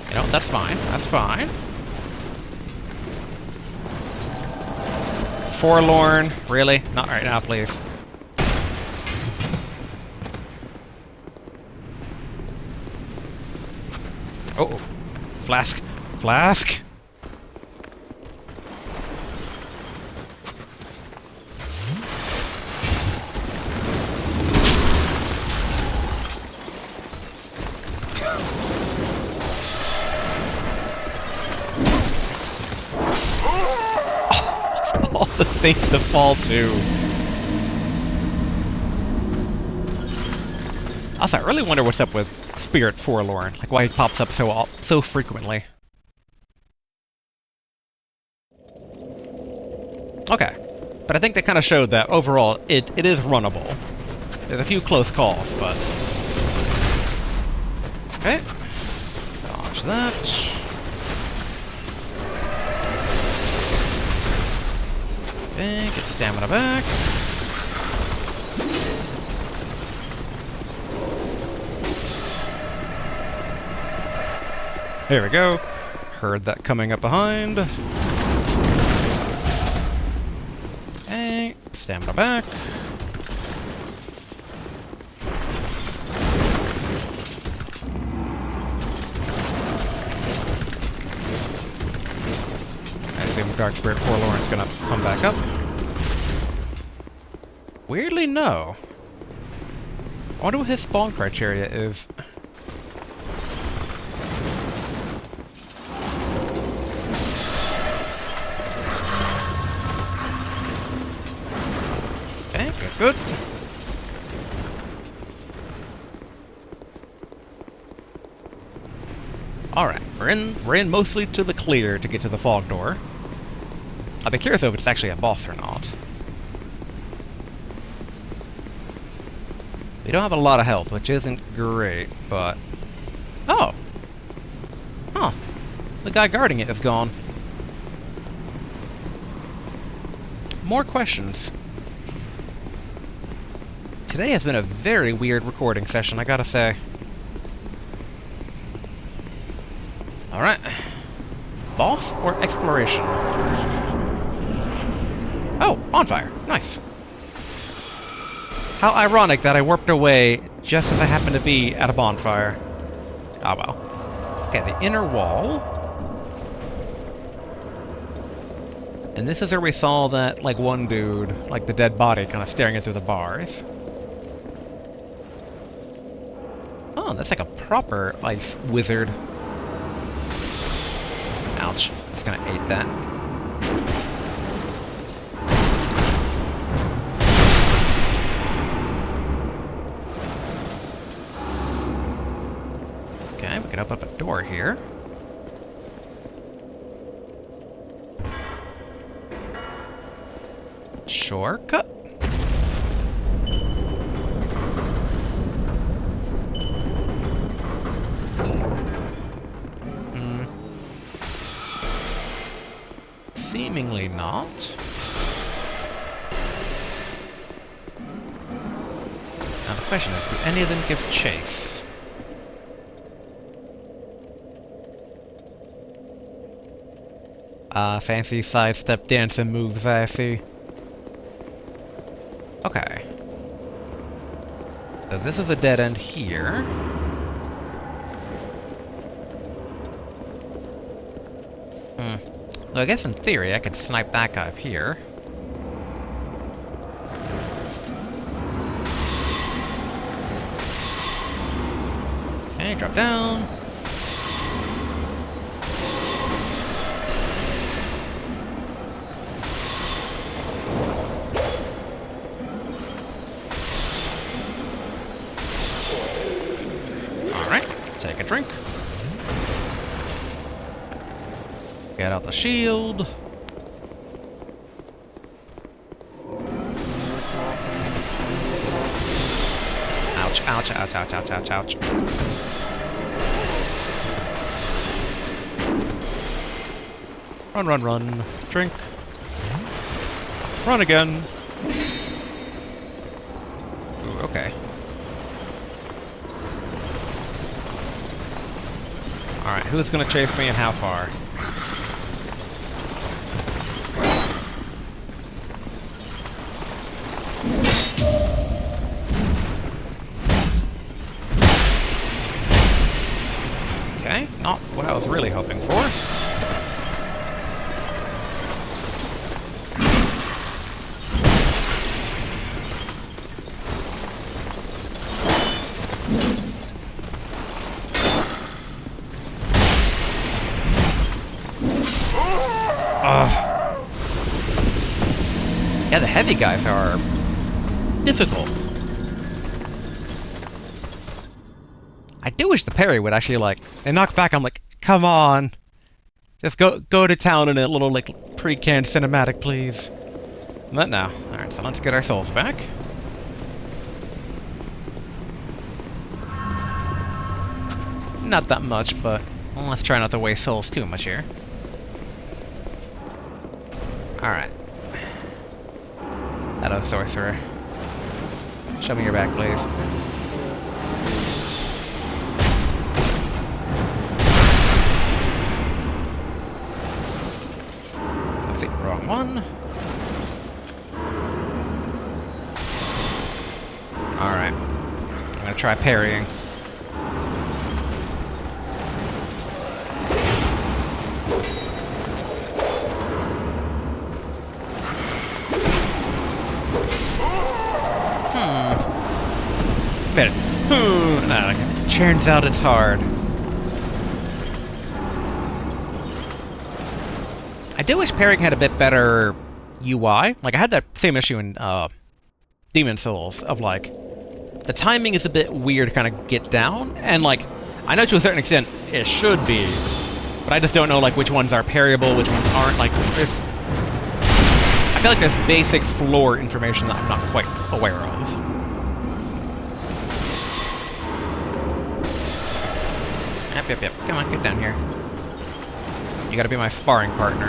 You know, that's fine. That's fine. Forlorn. Really? Not right now, please. Oh. Flask. Flask. All the things to fall to. Also, I really wonder what's up with Spirit Forlorn. Like, why he pops up so frequently. Okay. But I think they kind of showed that overall it is runnable. There's a few close calls, but... Okay. Dodge that. Okay, get stamina back. There we go. Heard that coming up behind. Okay, stamina back. I assume Dark Spirit Forlorn is gonna come back up. Weirdly, no. I wonder what his spawn criteria is. Okay, good. Alright, we're in mostly to the clear to get to the fog door. I'll be curious if it's actually a boss or not. You don't have a lot of health, which isn't great, but... Oh! Huh. The guy guarding it is gone. More questions. Today has been a very weird recording session, I gotta say. Alright. Boss or exploration? Oh, bonfire. Nice. How ironic that I warped away just as I happened to be at a bonfire. Ah, well. Okay, the inner wall. And this is where we saw that, like, one dude, like the dead body, kind of staring in through the bars. Oh, that's like a proper, like, wizard. Ouch. I'm just gonna eat that. Okay, we can open up a door here. Shortcut. Seemingly not. Now the question is, do any of them give chase? Fancy sidestep dancing moves, I see. Okay. So this is a dead end here. Though I guess in theory I could snipe that guy up here. Okay, drop down. Alright, take a drink. Get out the shield. Ouch, ouch, ouch, ouch, ouch, ouch, ouch. Run, run, run. Drink. Run again. Ooh, okay. Alright, who's gonna chase me and how far? Okay, not what I was really hoping for. Yeah, the heavy guys are difficult. I do wish the parry would actually, like, they knock back, I'm like, come on. Just go to town in a little, like, pre-canned cinematic, please. But no. Alright, so let's get our souls back. Not that much, but let's try not to waste souls too much here. Alright. Hello, sorcerer. Show me your back, please. Let's see, wrong one. Alright. I'm gonna try parrying. Turns out it's hard. I do wish parrying had a bit better UI. Like, I had that same issue in Demon Souls, of like, the timing is a bit weird to kind of get down, and like, I know to a certain extent it should be, but I just don't know like which ones are parryable, which ones aren't. Like, there's, I feel like there's basic floor information that I'm not quite aware of. yep. Come on, get down here. You gotta be my sparring partner.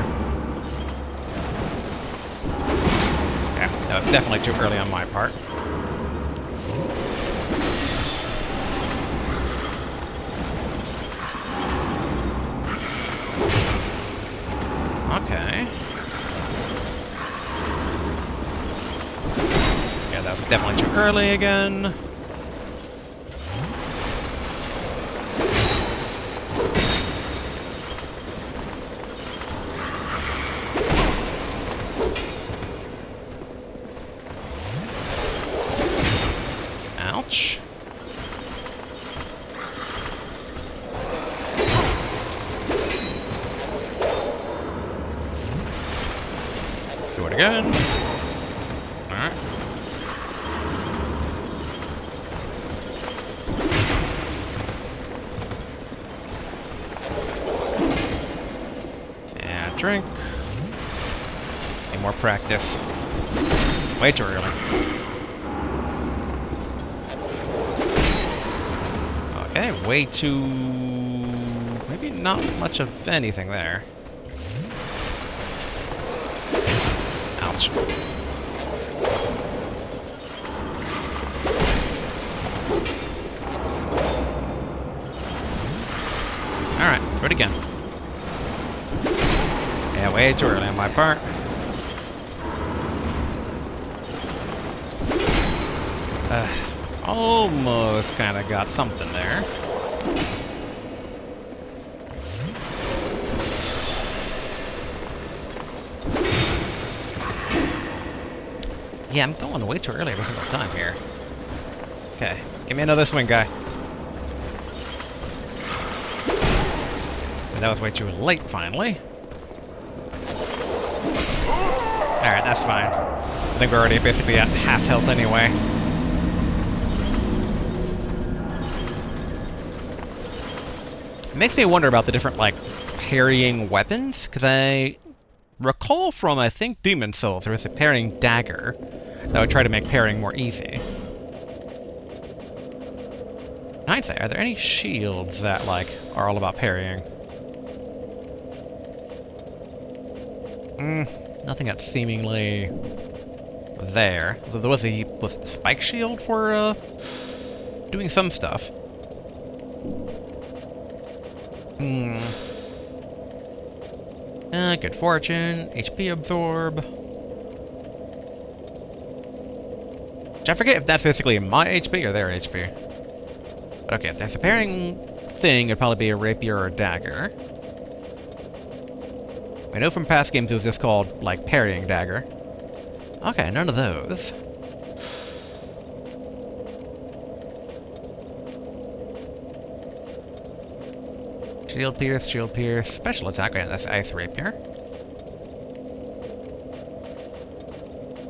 Okay, that was definitely too early on my part. Okay. Yeah, that was definitely too early again. Ouch. Do it again. Alright. And drink. Need more practice. Way too early. Okay, way too... maybe not much of anything there. Ouch. Alright, do it again. Yeah, way too early on my part. Almost kind of got something there. Yeah, I'm going way too early every single time here. Okay, give me another swing, guy. And that was way too late, finally. Alright, that's fine. I think we're already basically at half health anyway. It makes me wonder about the different, like, parrying weapons, because I recall from, I think, Demon Souls, there was a parrying dagger that would try to make parrying more easy. In hindsight, are there any shields that, like, are all about parrying? Nothing that's seemingly there. There was a spike shield for, doing some stuff. Good fortune, HP absorb. I forget if that's basically my HP or their HP. But okay, if there's a parrying thing, it'd probably be a rapier or a dagger. I know from past games it was just called, like, parrying dagger. Okay, none of those. Shield pierce, special attack. Yeah, that's ice rapier.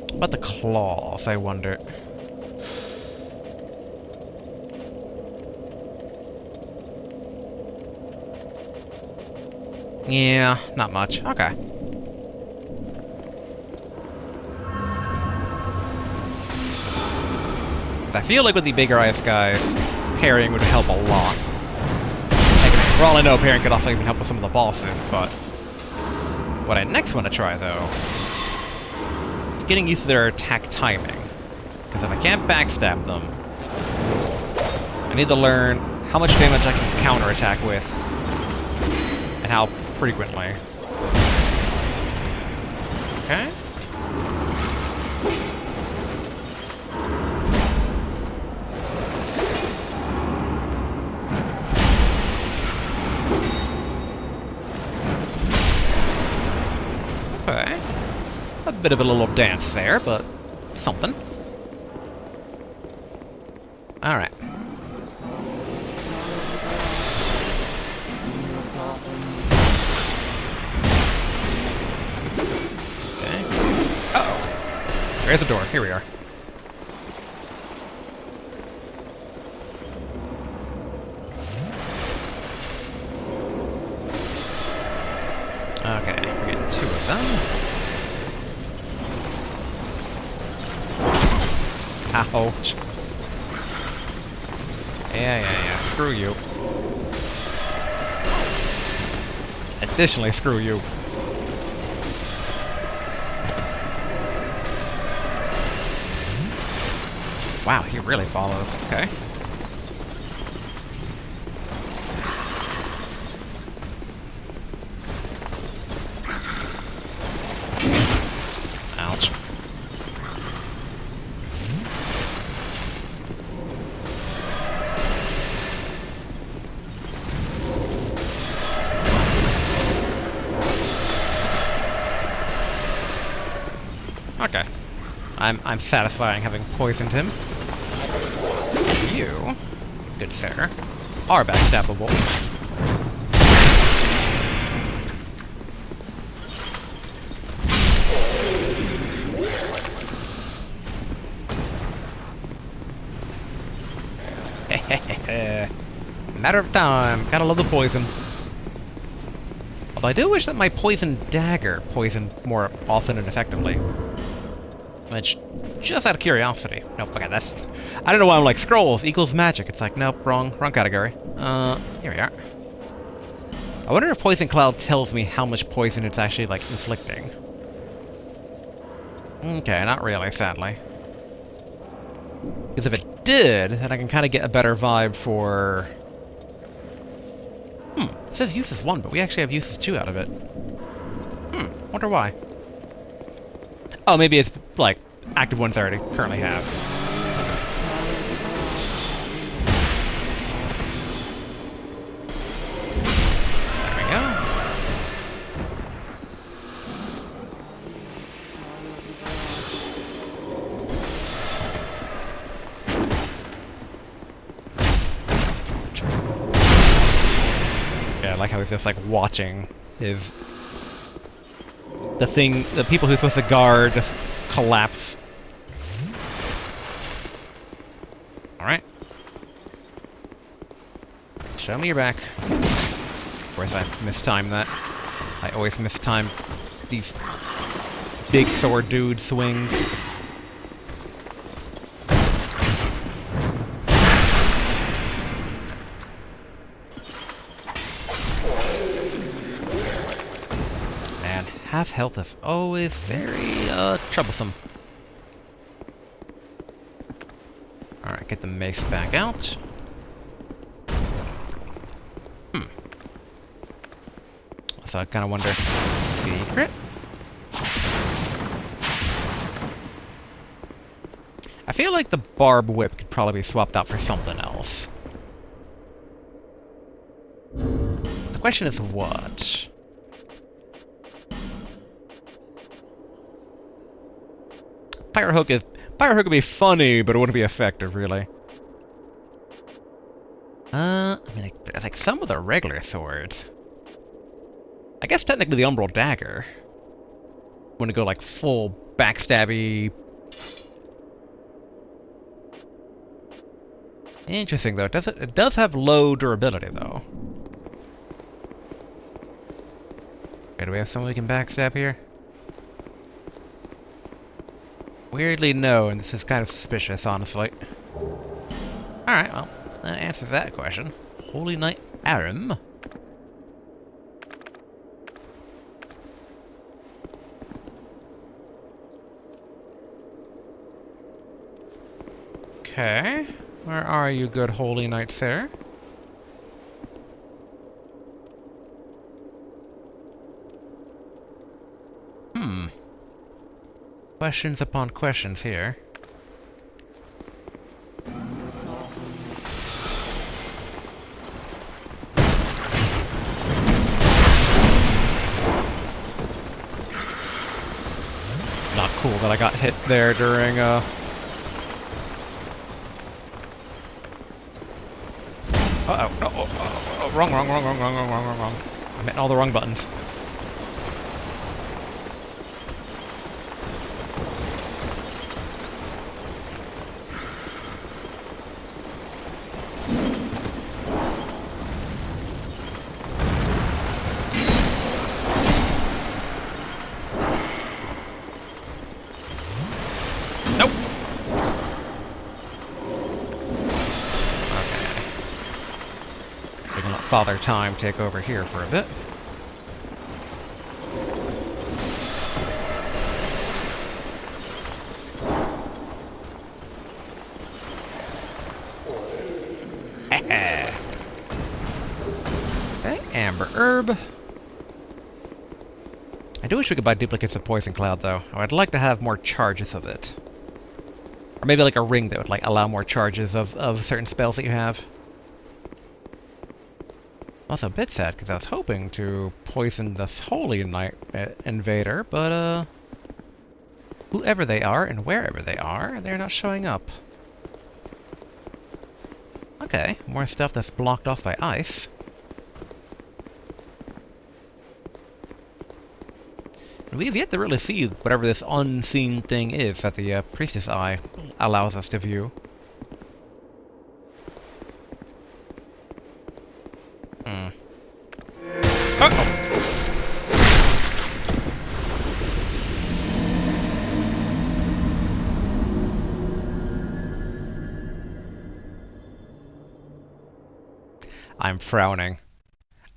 What about the claws, I wonder? Yeah, not much. Okay. I feel like with the bigger ice guys, parrying would help a lot. For all I know, parrying could also even help with some of the bosses, but... what I next want to try, though, is getting used to their attack timing. Because if I can't backstab them, I need to learn how much damage I can counterattack with, and how frequently. Okay? Okay. A bit of a little dance there, but something. Alright. Okay. Uh-oh. There's a door. Here we are. Okay, we're getting two of them. Ouch. Yeah, screw you. Additionally, screw you. Wow, he really follows. Okay. Ouch. Okay. I'm satisfying having poisoned him. You, good sir, are backstabbable. Matter of time. Gotta love the poison. Although I do wish that my poison dagger poisoned more often and effectively. Which, just out of curiosity. Nope, okay, that's... I don't know why I'm like, scrolls equals magic. It's like, nope, wrong category. Here we are. I wonder if Poison Cloud tells me how much poison it's actually, like, inflicting. Okay, not really, sadly. Because if it did, then I can kind of get a better vibe for... It says uses 1, but we actually have uses 2 out of it. Wonder why. Oh, maybe it's, like, active ones I already currently have. There we go. Yeah, I like how he's just, like, watching his... the people who's supposed to guard just collapse. Alright. Show me your back. Of course I mistimed that. I always mistime these big sword dude swings. Man, half health is always very troublesome. Alright, get the mace back out. So I kind of wonder... Secret? I feel like the barb whip could probably be swapped out for something else. The question is what? Pyro hook would be funny, but it wouldn't be effective, really. I mean, like some of the regular swords. I guess technically the Umbral Dagger. Want to go like full backstabby. Interesting though. It does have low durability though. Okay, do we have someone we can backstab here? Weirdly no, and this is kind of suspicious, honestly. Alright, well, that answers that question. Holy Knight Aram. Okay, where are you, good Holy Knight, sir? Questions upon questions here. Not cool that I got hit there during, wrong. I'm hitting all the wrong buttons. Nope. Okay. We can let Father Time take over here for a bit. herb. I do wish we could buy duplicates of Poison Cloud, though. I'd like to have more charges of it. Or maybe like a ring that would like allow more charges of certain spells that you have. Also a bit sad, because I was hoping to poison this Holy Knight Invader, but whoever they are and wherever they are, they're not showing up. Okay, more stuff that's blocked off by ice. We've yet to really see whatever this unseen thing is that the Priestess Eye allows us to view. Uh-oh! I'm frowning.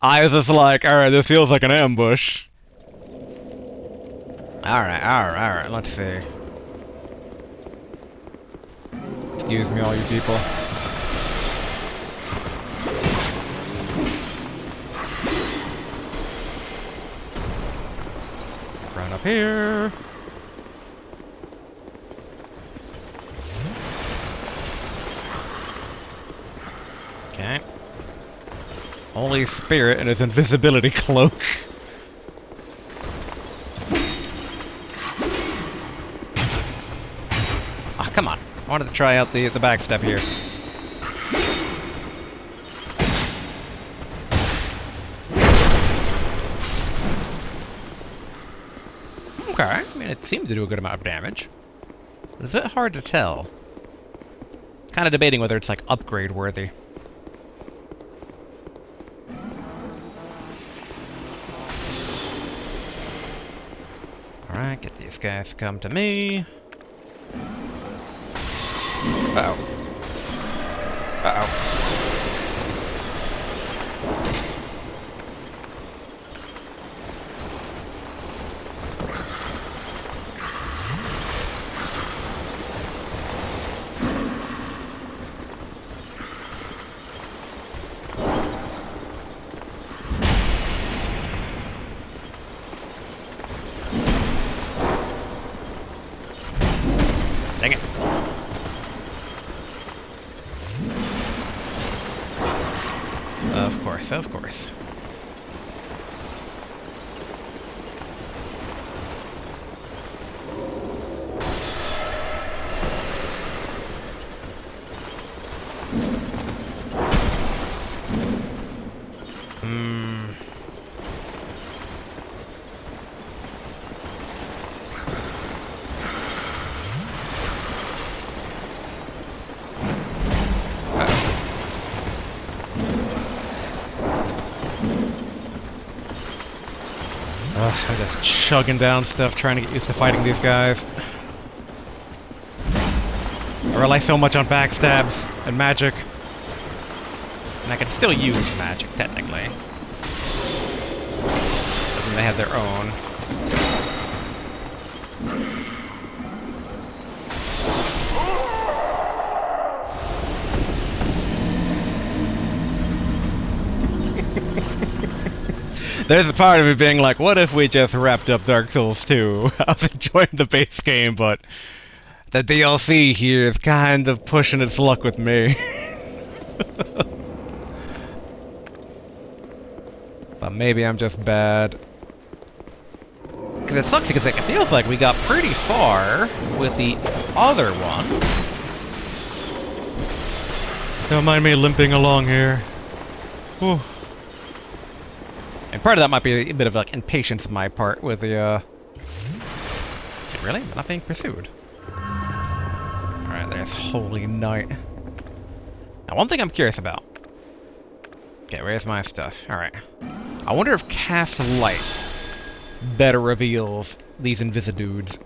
I was just like, alright, this feels like an ambush. Alright, let's see. Excuse me, all you people. Run up here. Okay. Holy Spirit and his invisibility cloak. Ah, come on. I wanted to try out the backstep here. Okay, I mean, it seemed to do a good amount of damage. It's a bit hard to tell. Kind of debating whether it's, like, upgrade worthy. Alright, get these guys to come to me. Uh-oh. Uh-oh. Dang it. Of course, of course. I'm just chugging down stuff, trying to get used to fighting these guys. I rely so much on backstabs and magic. And I can still use magic, technically. But then they have their own. There's a part of me being like, what if we just wrapped up Dark Souls 2? I was enjoying the base game, but the DLC here is kind of pushing its luck with me. But maybe I'm just bad. Because it sucks because it feels like we got pretty far with the other one. Don't mind me limping along here. Whew. And part of that might be a bit of like impatience on my part with the really? I'm not being pursued. Alright, there's Holy Knight. Now one thing I'm curious about. Okay, where's my stuff? Alright. I wonder if Cast Light better reveals these invisidudes.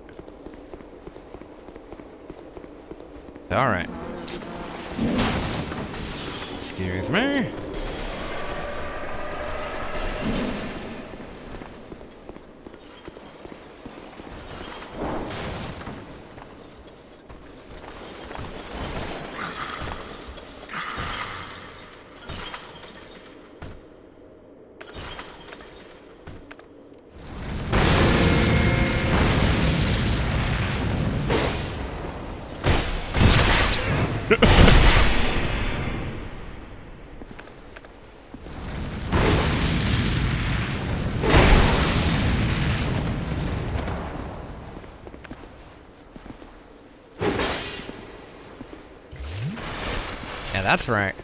Alright. Excuse me. That's right.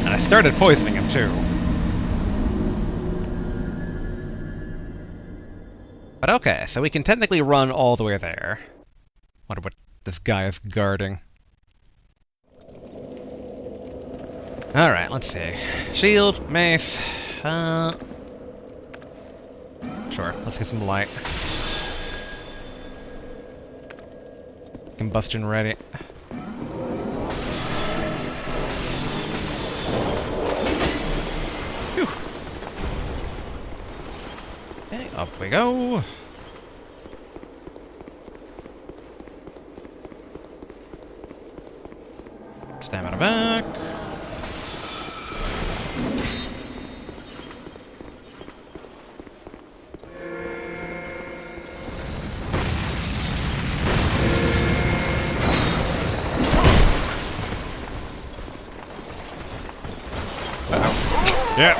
And I started poisoning him too. But okay, so we can technically run all the way there. Wonder what this guy is guarding. Alright, let's see. Shield, mace, sure, let's get some light. Combustion ready. Whew. Okay, up we go. Stamina back. Yeah.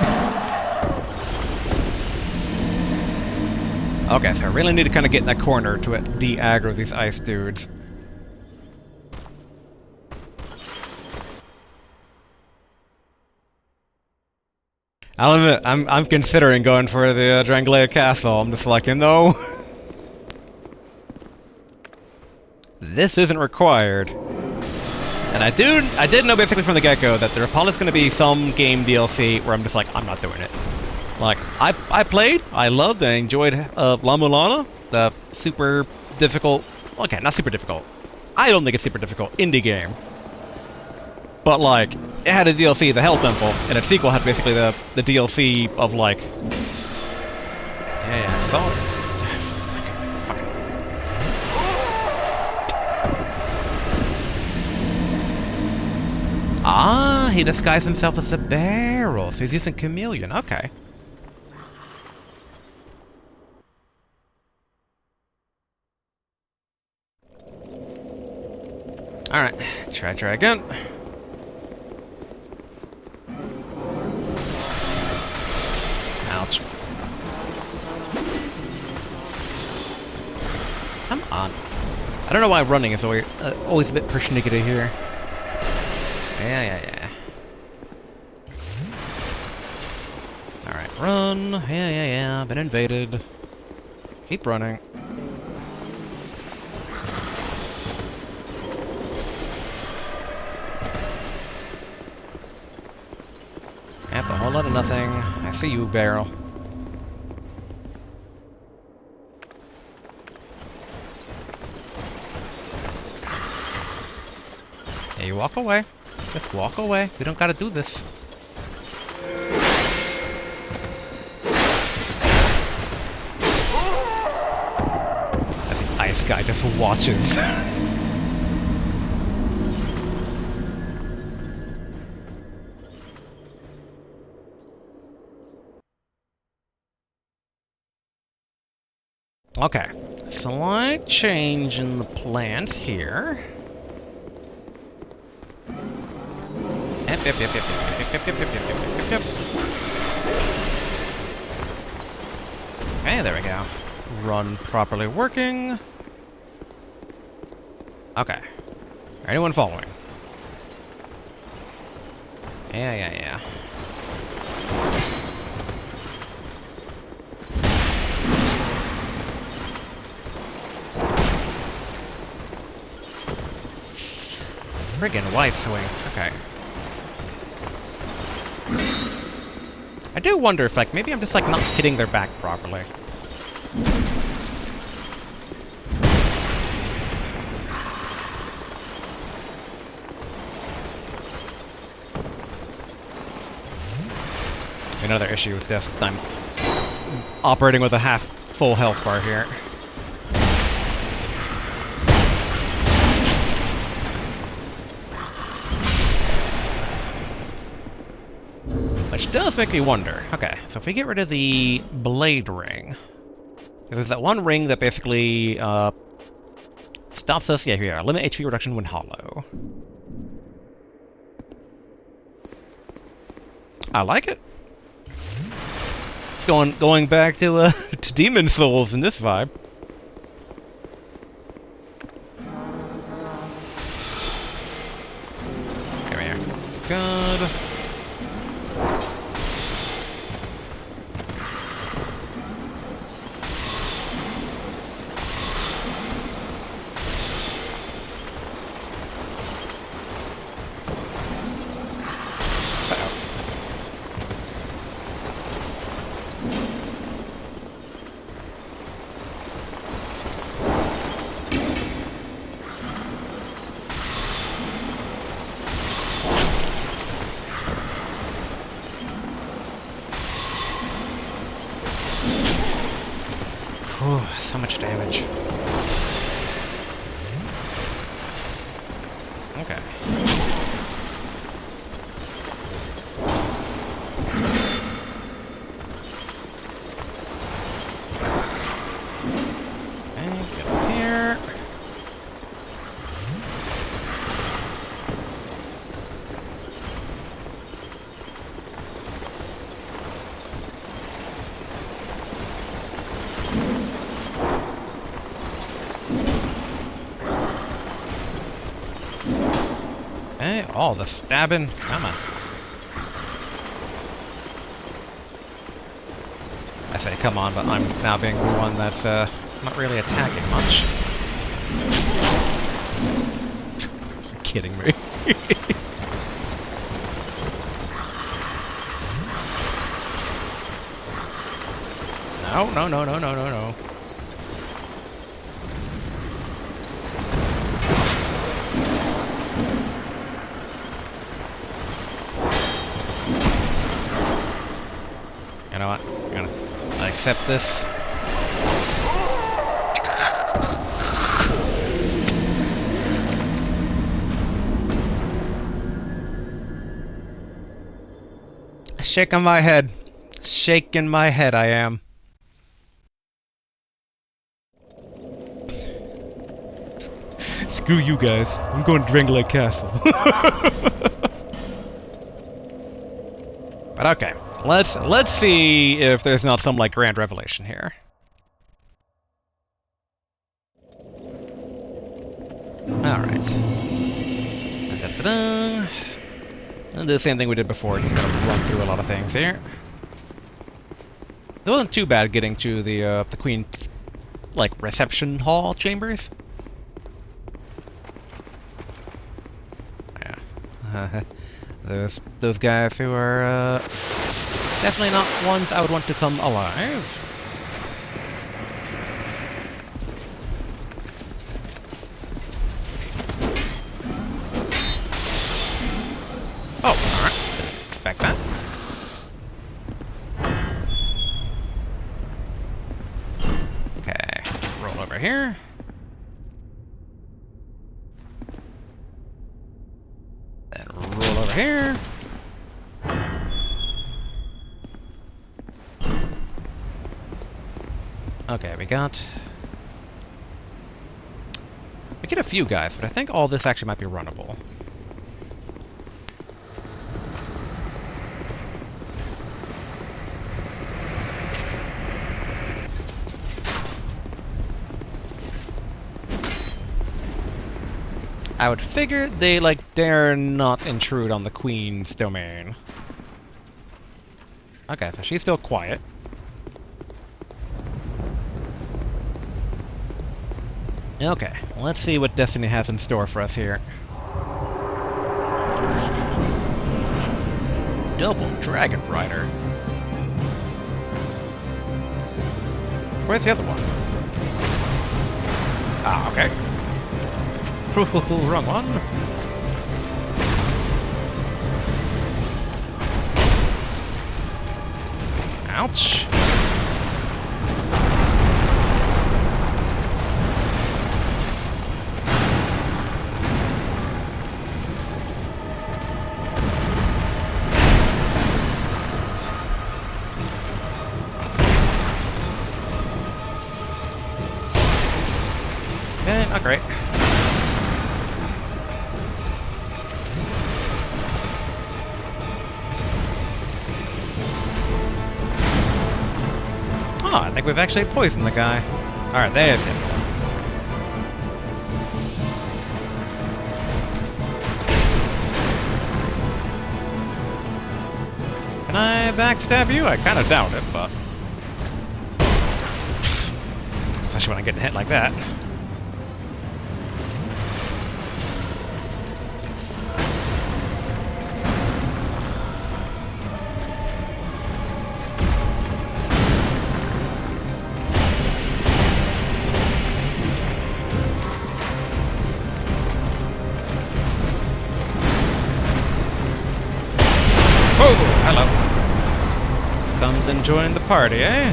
Okay, so I really need to kind of get in that corner to de-aggro these ice dudes. I'll admit, I'm considering going for the Drangelic Castle. I'm just like, you know, this isn't required. And I did know basically from the get-go that there probably going to be some game DLC where I'm just like, I'm not doing it. Like, I played, I loved, I enjoyed La Mulana, the super difficult, okay, not super difficult. I don't think it's super difficult indie game. But like, it had a DLC, the Hell Temple, and its sequel had basically the DLC of like, yeah, I saw it. Fucking. Ah, he disguised himself as a barrel, so he's using chameleon. Okay. Alright, try again. Ouch. Come on. I don't know why running is always a bit persnickety here. Yeah. Alright, run. Yeah. Been invaded. Keep running. Yep, a whole lot of nothing. I see you, barrel. Yeah, you walk away. Just walk away. We don't gotta do this. As the ice guy just watches. Okay, slight change in the plans here. Yep. Okay, there we go. Run properly working. Okay. Anyone following? Yeah. Friggin' white swing. Okay. I do wonder if, like, maybe I'm just, like, not hitting their back properly. Another issue with this, I'm operating with a half-full health bar here. Which does make me wonder. Okay, so if we get rid of the blade ring, there's that one ring that basically stops us. Yeah, here we are. Limit HP reduction when hollow. I like it. Going back to to Demon Souls in this vibe. Here we are. Good. Whew, so much damage. Okay. And get up here. Hey, oh, the stabbing. Come on. I say come on, but I'm now being the one that's not really attacking much. You're kidding me. No, no, no, no, no, no, no. You know what? I'm gonna accept this. Shaking my head. Shaking my head, I am. Screw you guys. I'm going to Drangelic Castle. But okay. Let's see if there's not some like grand revelation here. Alright. Da-da-da-da. And do the same thing we did before, just gonna run through a lot of things here. It wasn't too bad getting to the Queen's like reception hall chambers. Yeah. Those guys who are definitely not ones I would want to come alive. Oh, alright. Didn't expect that. Okay, roll over here. Then roll over here. Okay, we get a few guys, but I think all this actually might be runnable. I would figure they, like, dare not intrude on the Queen's domain. Okay, so she's still quiet. Okay, let's see what Destiny has in store for us here. Double Dragon Rider. Where's the other one? Ah, okay. Wrong one. Ouch. not great. Oh, I think we've actually poisoned the guy. Alright, there's him. Can I backstab you? I kind of doubt it, but... especially when I get hit like that. Whoa! Hello. Comes and join the party, eh?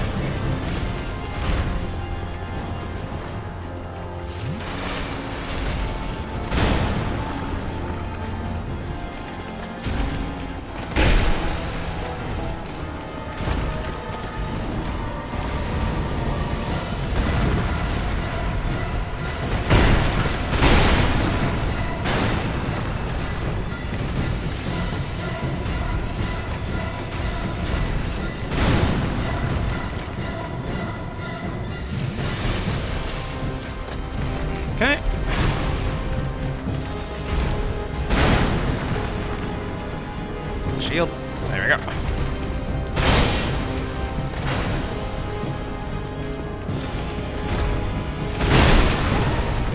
Okay. Shield. There we go.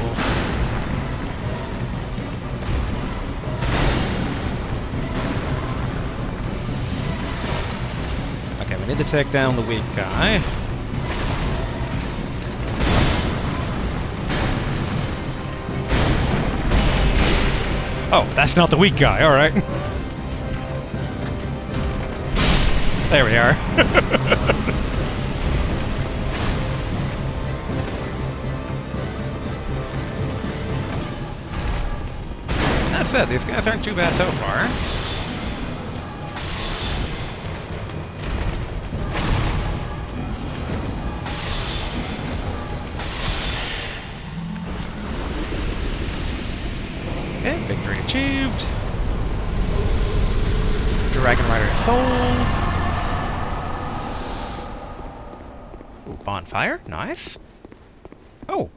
Oof. Okay, we need to take down the weak guy. Oh, that's not the weak guy, alright. There we are. That said, these guys aren't too bad so far. Okay, victory achieved. Dragon Rider sold. Ooh, bonfire, nice. Oh,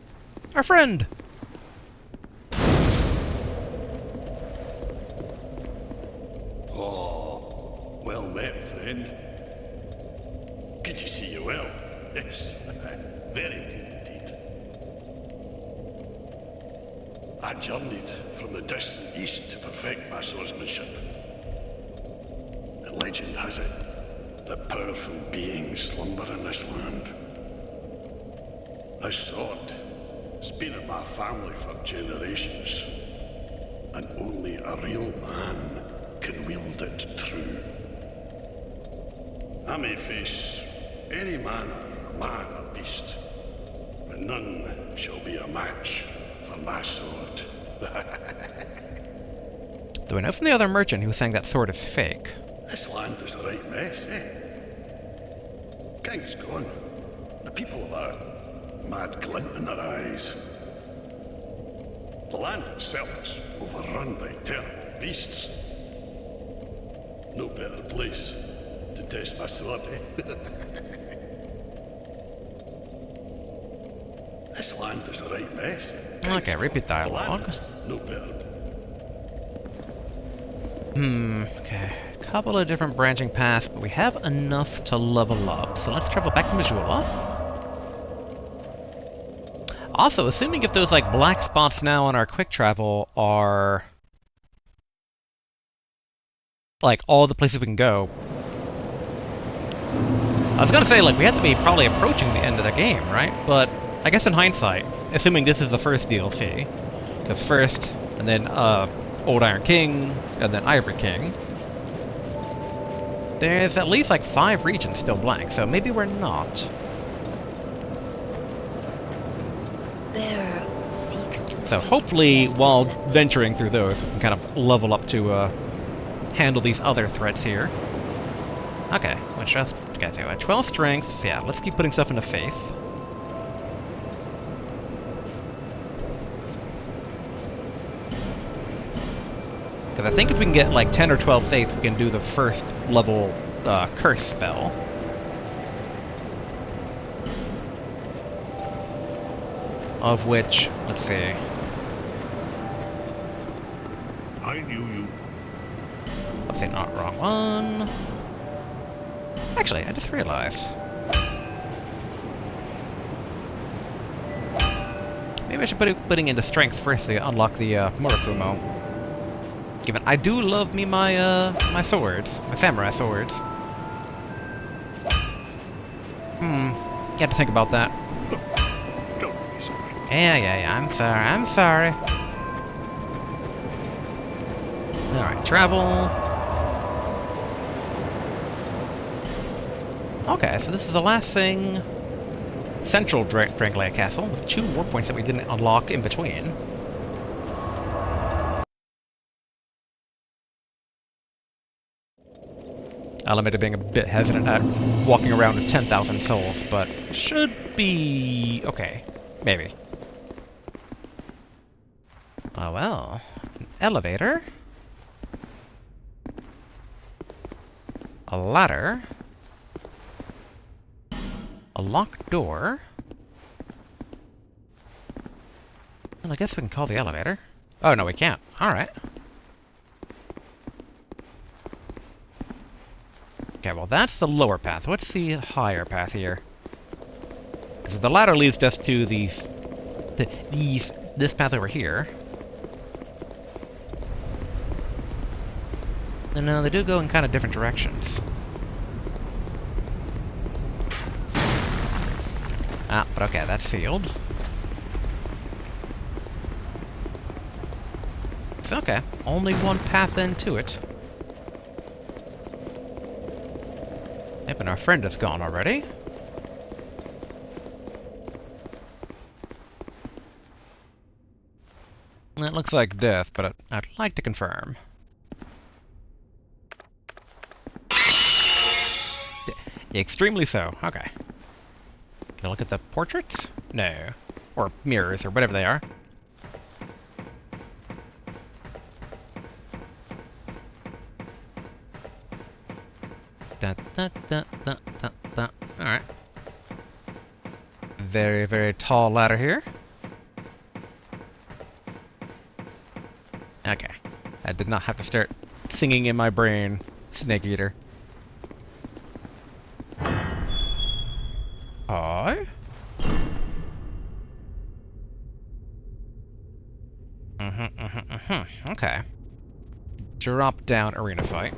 our friend. Oh, well met, friend. Good to see you well. Yes, very good indeed. I journeyed from the distant east to perfect my swordsmanship. And legend has it that powerful beings slumber in this land. This sword has been in my family for generations, and only a real man can wield it true. I may face any man or beast, but none shall be a match for my sword. Do I know from the other merchant who was saying that sword is fake? This land is a right mess, eh? King's gone. The people have a mad glint in their eyes. The land itself is overrun by terrible beasts. No better place to test my sword, eh? This land is a right mess. Okay, repeat dialogue. No better. Okay. A couple of different branching paths, but we have enough to level up. So let's travel back to Missoula. Also, assuming if those like black spots now on our quick travel are like all the places we can go. I was gonna say like we have to be probably approaching the end of the game, right? But I guess in hindsight, assuming this is the first DLC, because first and then Old Iron King and then Ivory King, there's at least like 5 regions still blank, so maybe we're not. So hopefully, while venturing through those, we can kind of level up to handle these other threats here. Okay, which just okay, so 12 strength. Yeah, let's keep putting stuff into faith. Because I think if we can get like 10 or 12 faith, we can do the first level curse spell. Of which, let's see. I knew you. Let's see, not wrong one. Actually, I just realized. Maybe I should putting into strength first to unlock the Murakumo. Given I do love me my my swords, my samurai swords. You have to think about that. Don't be sorry. Yeah, I'm sorry. Alright, travel. Okay, so this is the last thing. Central Drangelic Castle, with 2 war points that we didn't unlock in between. I'll admit to being a bit hesitant at walking around with 10,000 souls, but should be okay. Maybe. Oh well. An elevator. A ladder. A locked door. Well, I guess we can call the elevator. Oh, no, we can't. Alright. Okay, well, that's the lower path. What's the higher path here? Because the ladder leads us to this path over here. And no, they do go in kind of different directions. Ah, but okay, that's sealed. So, okay, only one path then to it. Yep, and our friend is gone already. That looks like death, but I'd like to confirm. Extremely so, okay. Can I look at the portraits? No. Or mirrors, or whatever they are. Alright. Very, very tall ladder here. Okay. I did not have to start singing in my brain, Snake Eater. Hi. Okay. Drop down arena fight.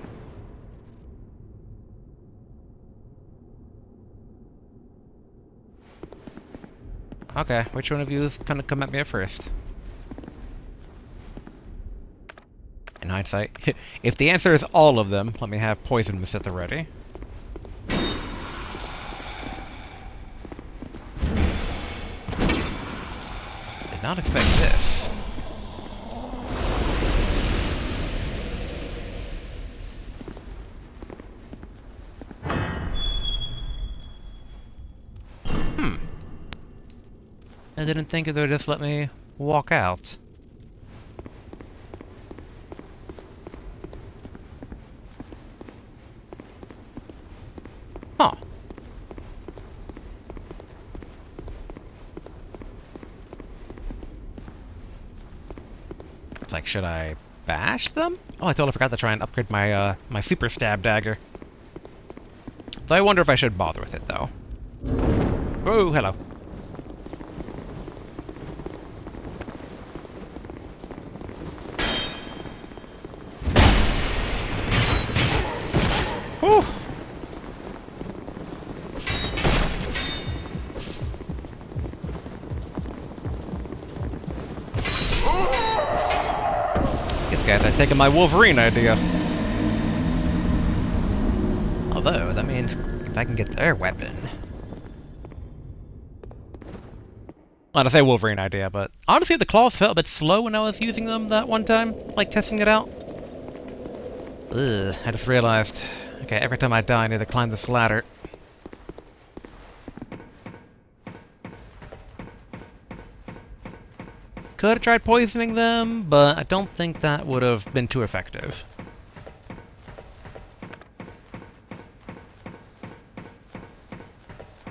Okay, which one of you is gonna come at me at first? In hindsight, if the answer is all of them, let me have poison mist at the ready. Did not expect this. I didn't think they would just let me walk out. Huh. It's like, should I bash them? Oh, I totally forgot to try and upgrade my my super stab dagger. Though I wonder if I should bother with it though. Oh, hello. Whew. These guys are taking my Wolverine idea. Although, that means if I can get their weapon. Well, I say Wolverine idea, but honestly the claws felt a bit slow when I was using them that one time, like testing it out. Ugh, I just realized. Okay, every time I die I need to climb this ladder. Could have tried poisoning them, but I don't think that would have been too effective.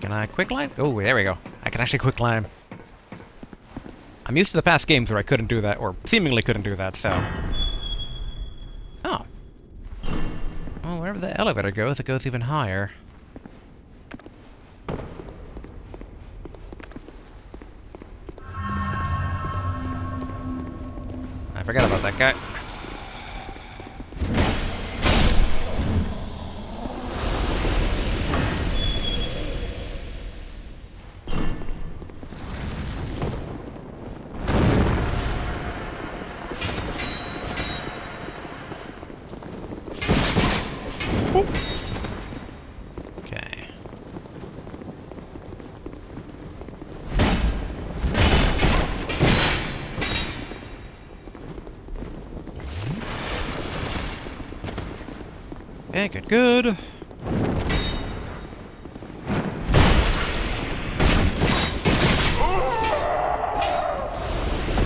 Can I quicklime? Oh, there we go. I can actually quicklime. I'm used to the past games where I couldn't do that, or seemingly couldn't do that, so... Oh. Well, wherever the elevator goes, it goes even higher. I forgot about that guy. Okay. Okay, good, good.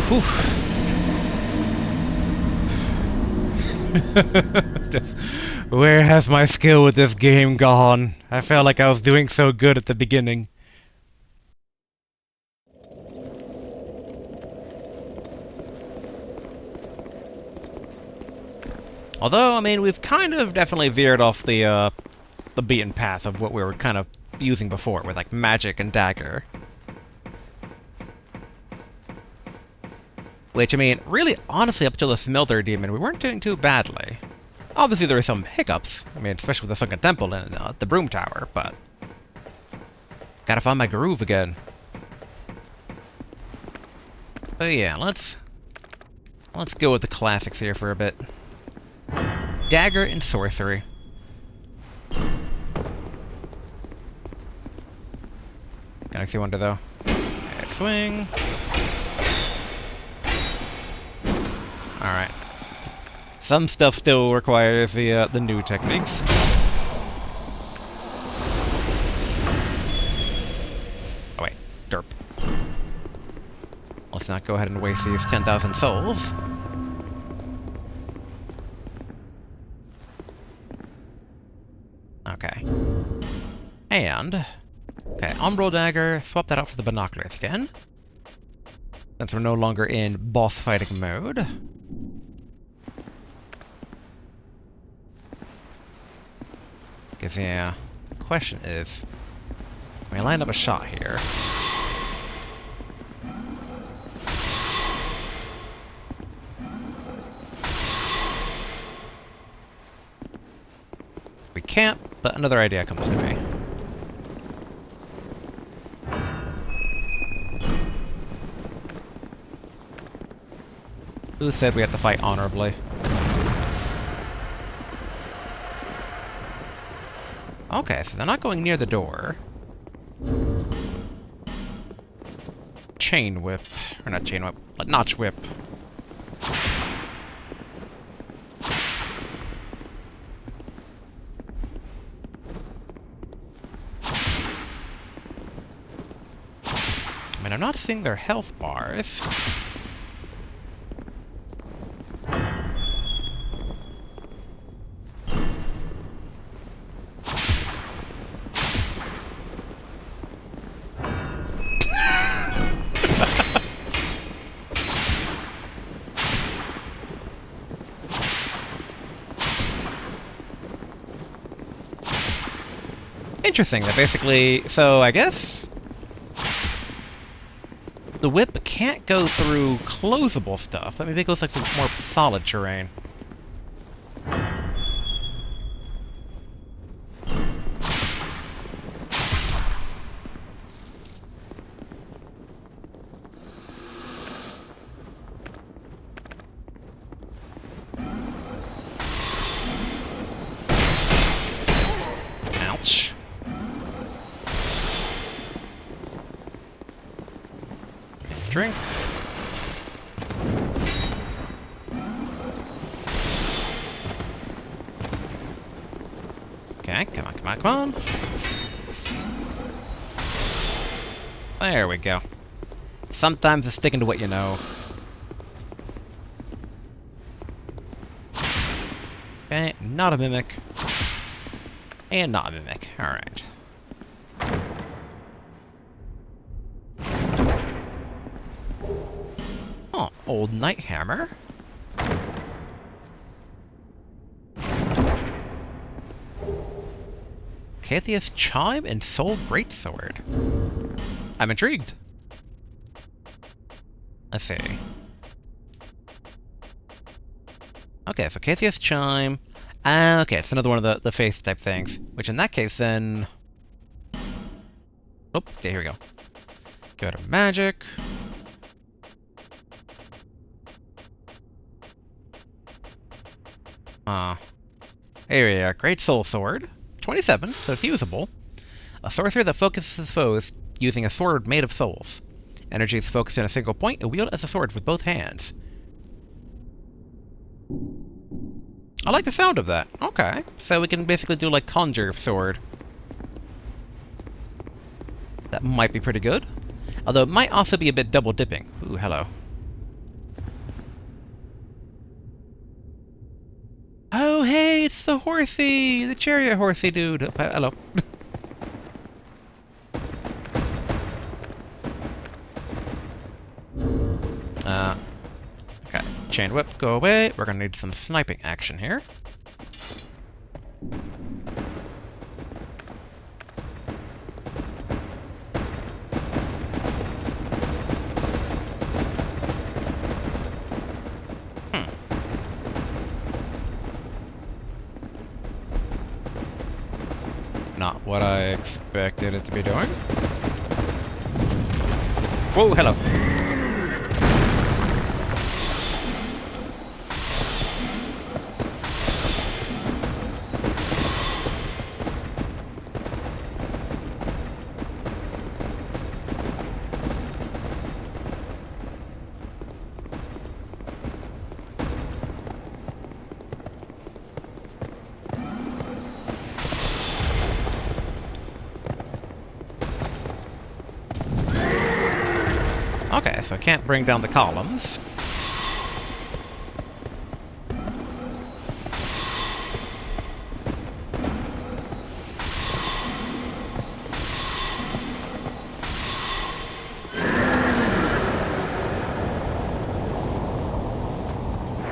Whew. Where has my skill with this game gone? I felt like I was doing so good at the beginning. Although, I mean, we've kind of definitely veered off the beaten path of what we were kind of using before, with like magic and dagger. Which, I mean, really, honestly, up till the Smelter Demon, we weren't doing too badly. Obviously, there were some hiccups. I mean, especially with the Sunken Temple and the Broom Tower, but... Gotta find my groove again. But yeah, let's go with the classics here for a bit. Dagger and sorcery. Galaxy Wonder, though. Right, swing. Alright. Some stuff still requires the new techniques. Oh wait, derp. Let's not go ahead and waste these 10,000 souls. Okay. And... okay, Umbral Dagger, swap that out for the binoculars again. Since we're no longer in boss fighting mode. Because, yeah, the question is, can we line up a shot here? We can't, but another idea comes to me. Who said we have to fight honorably? Okay, so they're not going near the door. Chain whip. Or not chain whip, but notch whip. I mean, I'm not seeing their health bars. Interesting, that basically... so, I guess... the whip can't go through closable stuff, but maybe it goes like through more solid terrain. Ouch. Drink. Okay, come on, come on, come on. There we go. Sometimes it's sticking to what you know. Okay, not a mimic. And not a mimic. Alright. Oh, old knight hammer. Catheus Chime and Soul Greatsword. I'm intrigued. Let's see. Okay, so Catheus Chime. Okay, it's another one of the faith type things. Which in that case then... Oh, yeah, here we go. Go to magic. Here we are. Great Soul Sword. 27, so it's usable. A sorcerer that focuses foes using a sword made of souls. Energy is focused in a single point and wield as a sword with both hands. I like the sound of that. Okay, so we can basically do like Conjure Sword. That might be pretty good. Although it might also be a bit double dipping. Ooh, hello. Oh, hey, it's the horsey! The chariot horsey dude. Hello. Okay. Chain whip, go away. We're gonna need some sniping action here. Not what I expected it to be doing. Whoa, hello. Okay, so I can't bring down the columns.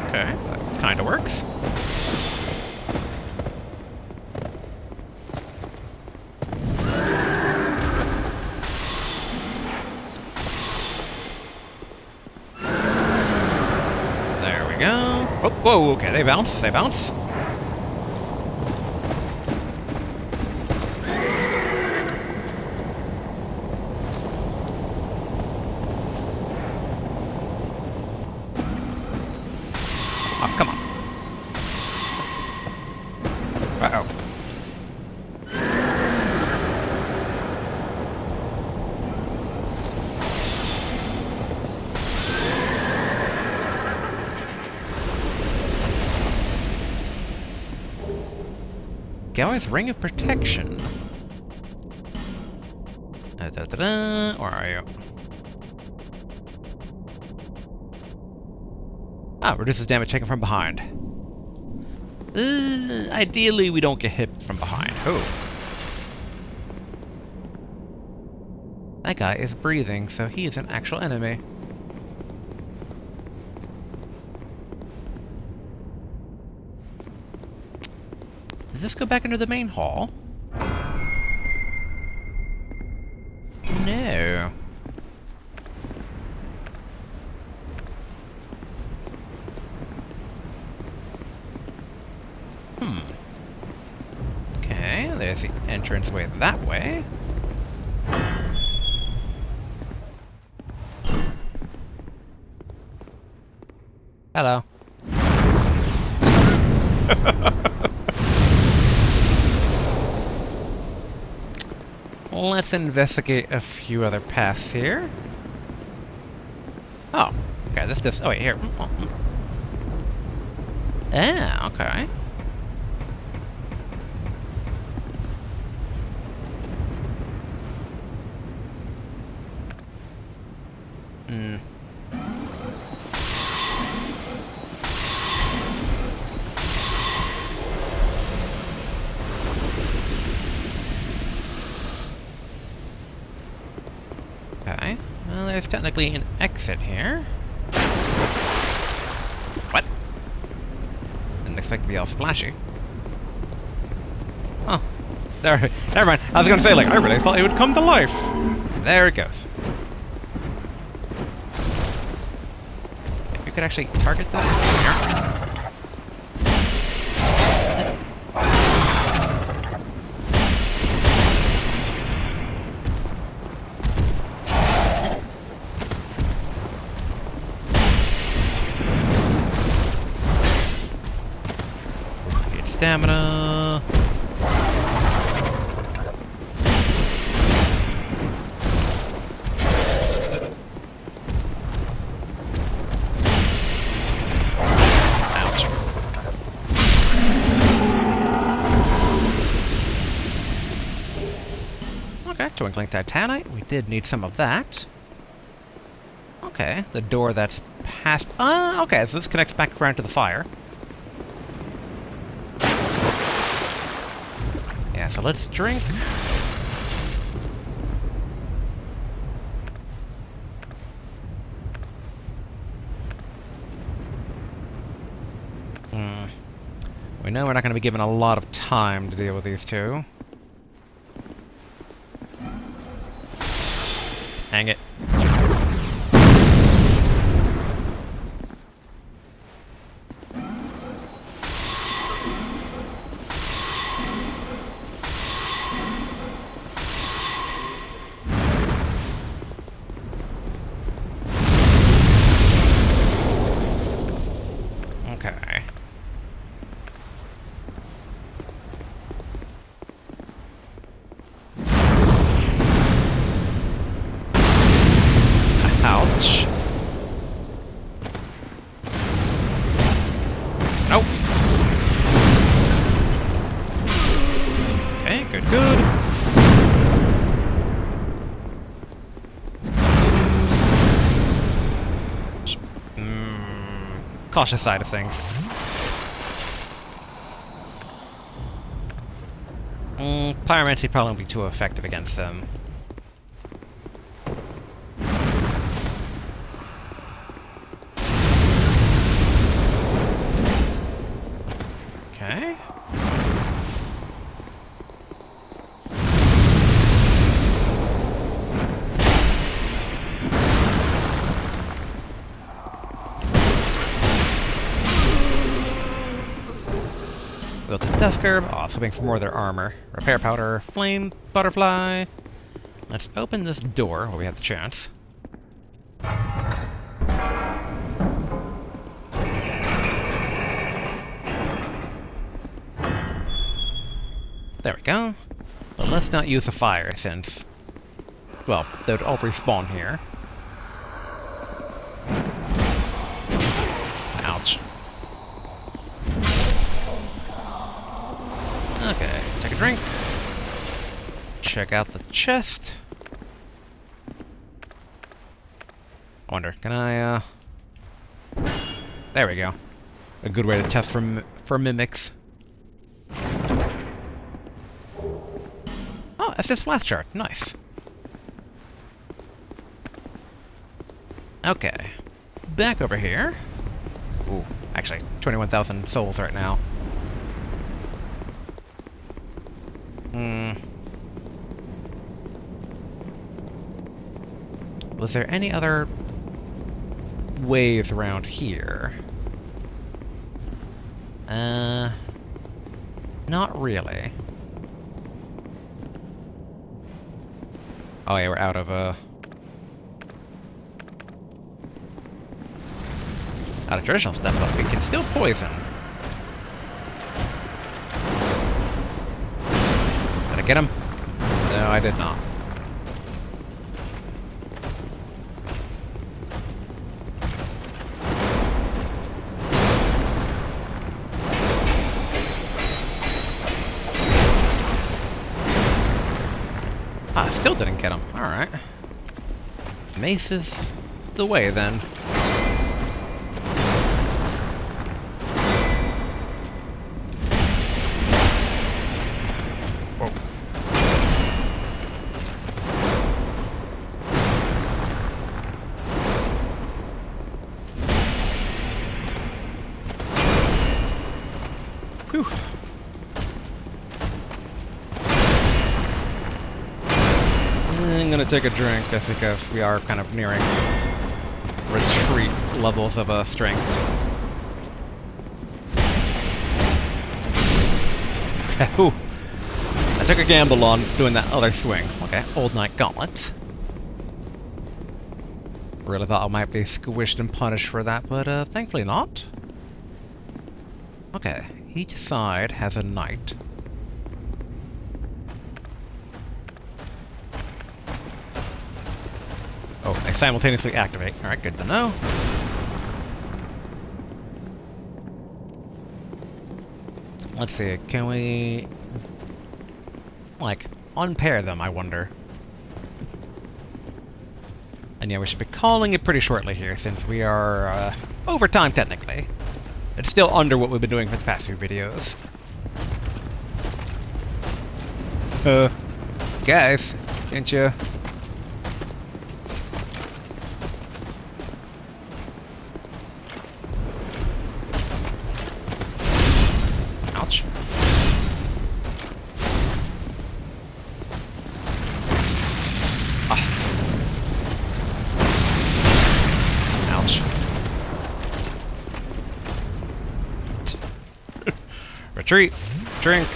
Okay, that kinda works. Oh, whoa, okay, they bounce, they bounce. Oh, come on. Uh-oh. Galway's Ring of Protection. Where are you? Ah, reduces damage taken from behind. Ideally, we don't get hit from behind. Oh. That guy is breathing, so he is an actual enemy. Does this go back into the main hall? No. Okay, there's the entranceway that way. Hello. Let's investigate a few other paths here. Oh, okay, this just... Oh, wait, here. Ah, okay. is technically an exit here. What? Didn't expect to be all splashy. Oh. There. Never mind. I was gonna say, like, I really thought it would come to life. And there it goes. If you could actually target this. Here. Stamina. Ouch. Okay, twinkling titanite. We did need some of that. Okay, the door that's past. Okay, so this connects back around to the fire. Yeah, so let's drink. We know we're not going to be given a lot of time to deal with these two. Hang it. Okay. Ouch. Nope. Okay, good, good. Cautious side of things. Pyromancy probably won't be too effective against them. Okay. Built a Dusk Herb. Oh, I was hoping for more of their armor. Repair powder, flame, butterfly. Let's open this door while we have the chance. There we go. But let's not use the fire since, well, they would all respawn here. Ouch. Okay, take a drink. Check out the chest. I wonder, can I, there we go. A good way to test for mimics. Oh, that's just flash chart. Nice. Okay. Back over here. Ooh, actually, 21,000 souls right now. Was there any other ways around here? Not really. Oh yeah, we're out of traditional stuff, but we can still poison. Did I get him? No, I did not. Ah, still didn't get him. Alright. Mace is the way then. Whew. I'm gonna take a drink just because we are kind of nearing retreat levels of strength. Okay, ooh. I took a gamble on doing that other swing. Okay, Old Knight Gauntlet. Really thought I might be squished and punished for that, but thankfully not. Okay, each side has a knight. Oh, they simultaneously activate. Alright, good to know. Let's see, can we... like, unpair them, I wonder? And yeah, we should be calling it pretty shortly here, since we are, over time, technically. It's still under what we've been doing for the past few videos. Guys, can't you... Ouch. Ah. Ouch. Retreat. Drink.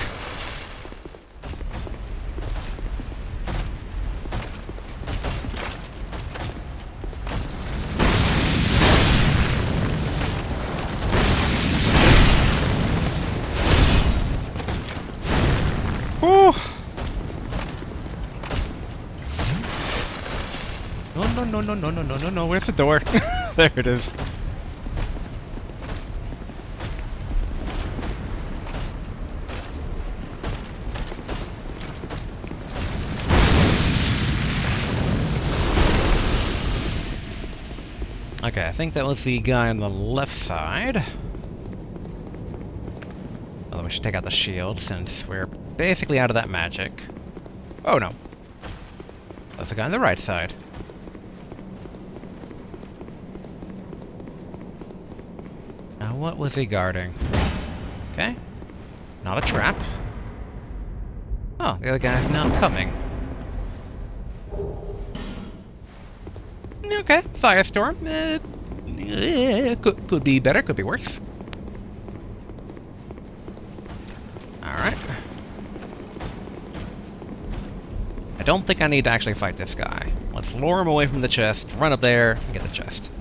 Whew. No. Where's the door? There it is. Okay, I think that was the guy on the left side. Although we should take out the shield since we're basically out of that magic. Oh no. That's the guy on the right side. Now what was he guarding? Okay. Not a trap. Oh, the other guy's not coming. Okay, Firestorm. Could be better, could be worse. Alright. I don't think I need to actually fight this guy. Let's lure him away from the chest, run up there, and get the chest.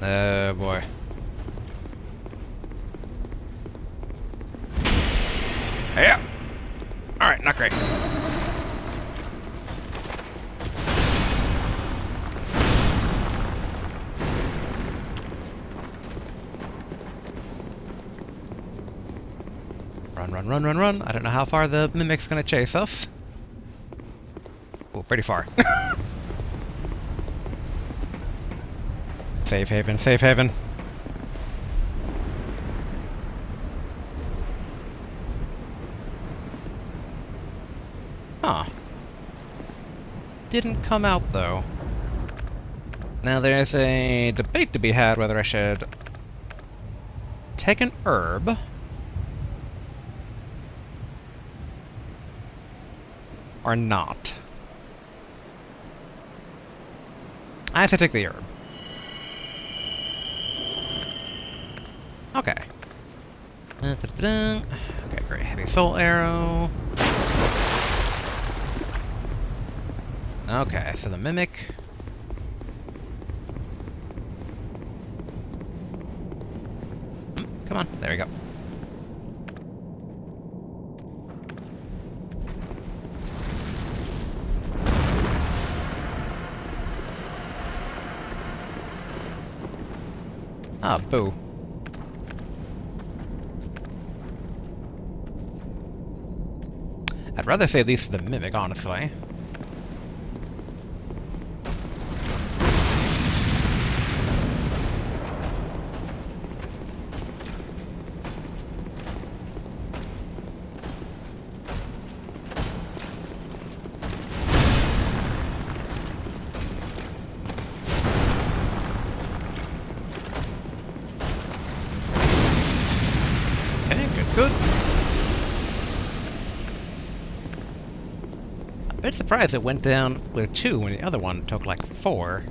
Oh boy. Yeah. Alright, not great. Run. I don't know how far the Mimic's gonna chase us. Oh, pretty far. Safe haven, safe haven. Huh. Didn't come out, though. Now there's a debate to be had whether I should take an herb or not. I have to take the herb. Okay. Okay, great. Heavy soul arrow. Okay, so the mimic. Come on, there we go. Ah, boo. I'd rather say these to the mimic, honestly. bit surprised it went down with 2 when the other one took like 4.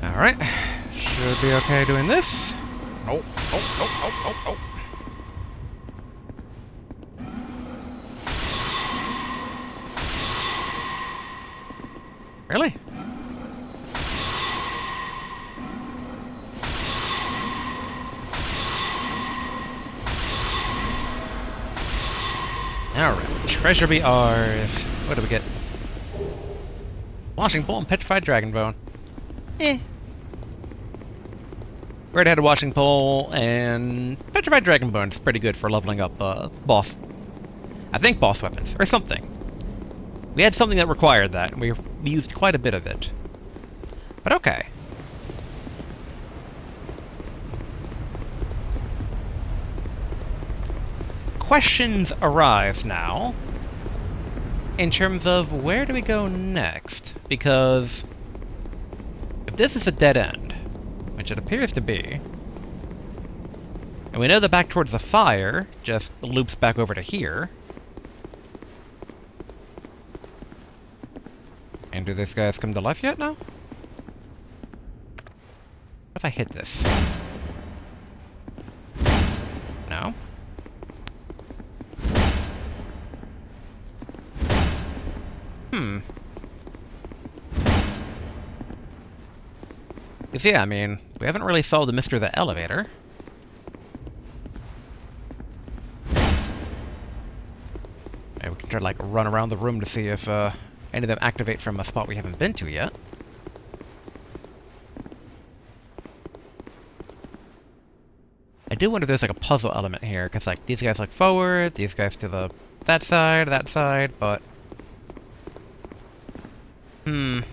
Alright. Should be okay doing this. Nope. Nope. Really? Alright, treasure be ours. What do we get? Washing pole and petrified dragon bone. Eh. We already had a washing pole and petrified dragon bone. It's pretty good for leveling up boss. I think boss weapons or something. We had something that required that, and we used quite a bit of it. But okay. Questions arise now in terms of where do we go next? Because if this is a dead end, which it appears to be, and we know that back towards the fire just loops back over to here. And do these guys come to life yet now? What if I hit this? No. Because yeah, I mean, we haven't really solved the mystery of the elevator. Maybe we can try to like run around the room to see if any of them activate from a spot we haven't been to yet. I do wonder if there's like a puzzle element here, because like these guys look forward, these guys to the that side, but and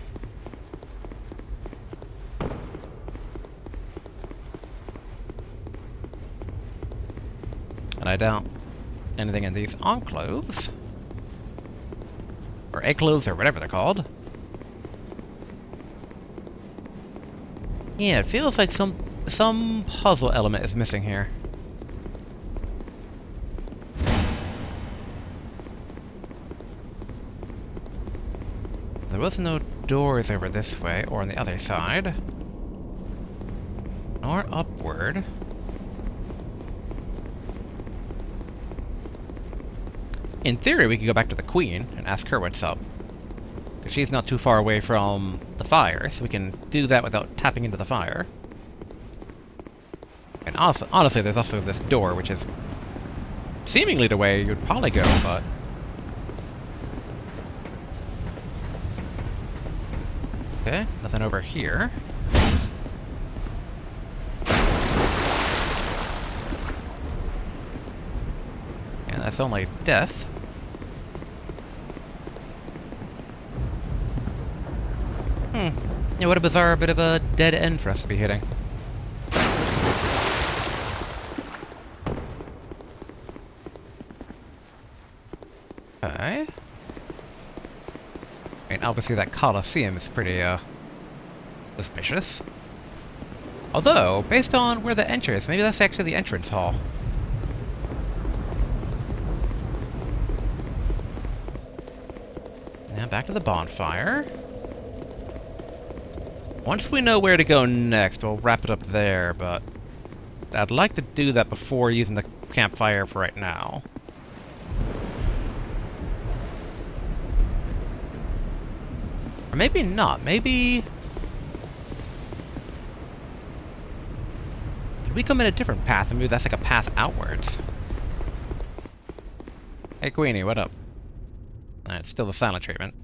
I doubt anything in these encloves or ecloves or whatever they're called. Yeah, it feels like some puzzle element is missing here. There was no doors over this way or on the other side. Nor upward. In theory, we could go back to the Queen and ask her what's up. Because she's not too far away from the fire, so we can do that without tapping into the fire. And honestly, there's also this door, which is seemingly the way you'd probably go, but... Okay, nothing over here. And that's only death. Yeah, what a bizarre bit of a dead end for us to be hitting. Okay. I mean, obviously that Colosseum is pretty, suspicious. Although, based on where the entrance is, maybe that's actually the entrance hall. Now back to the bonfire. Once we know where to go next, we'll wrap it up there, but I'd like to do that before using the campfire for right now. Or maybe not. Maybe... Did we come in a different path, and maybe that's like a path outwards? Hey, Queenie, what up? It's still the silent treatment.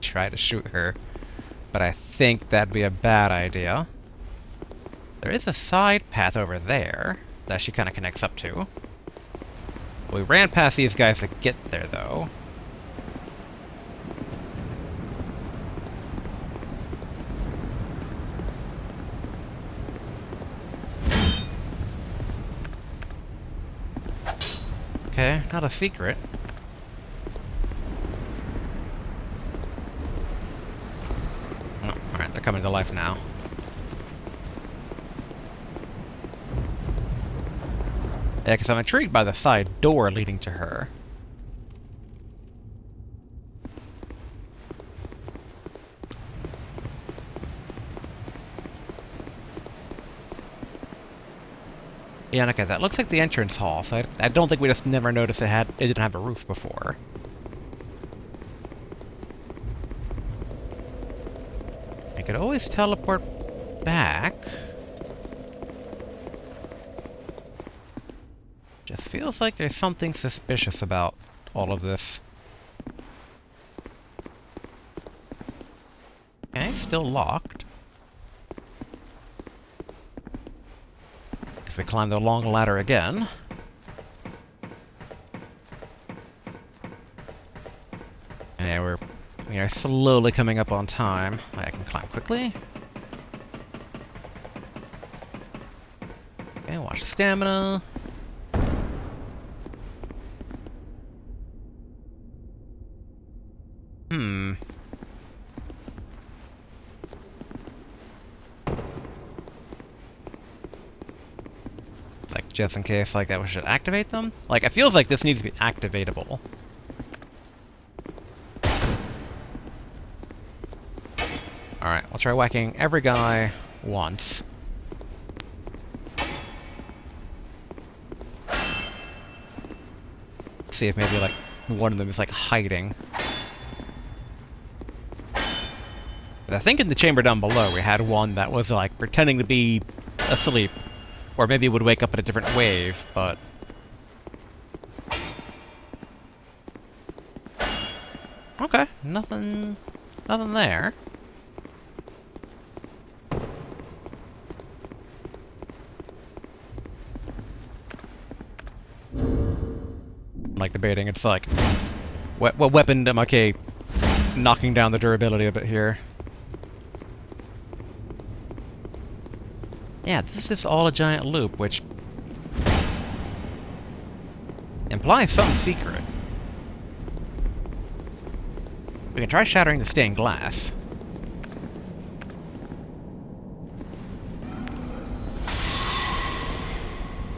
Try to shoot her, but I think that'd be a bad idea. There is a side path over there that she kind of connects up to. We ran past these guys to get there, though. Okay, not a secret. Oh, alright, they're coming to life now. Yeah, because I'm intrigued by the side door leading to her. Yeah, okay, that looks like the entrance hall, so I don't think we just never noticed it didn't have a roof before. I could always teleport back. Just feels like there's something suspicious about all of this. Okay, still locked. Guess we climb the long ladder again. And yeah, we are slowly coming up on time. I can climb quickly. Okay, watch the stamina. Like, just in case, like, that we should activate them? Like, it feels like this needs to be activatable. Alright, we'll try whacking every guy once. See if maybe, like, one of them is, like, hiding. But I think in the chamber down below we had one that was, like, pretending to be asleep. Or maybe it would wake up at a different wave, but... Okay, nothing there. I'm, like, debating, it's like... What weapon am I knocking down the durability a bit here? Yeah, this is all a giant loop, which implies some secret. We can try shattering the stained glass.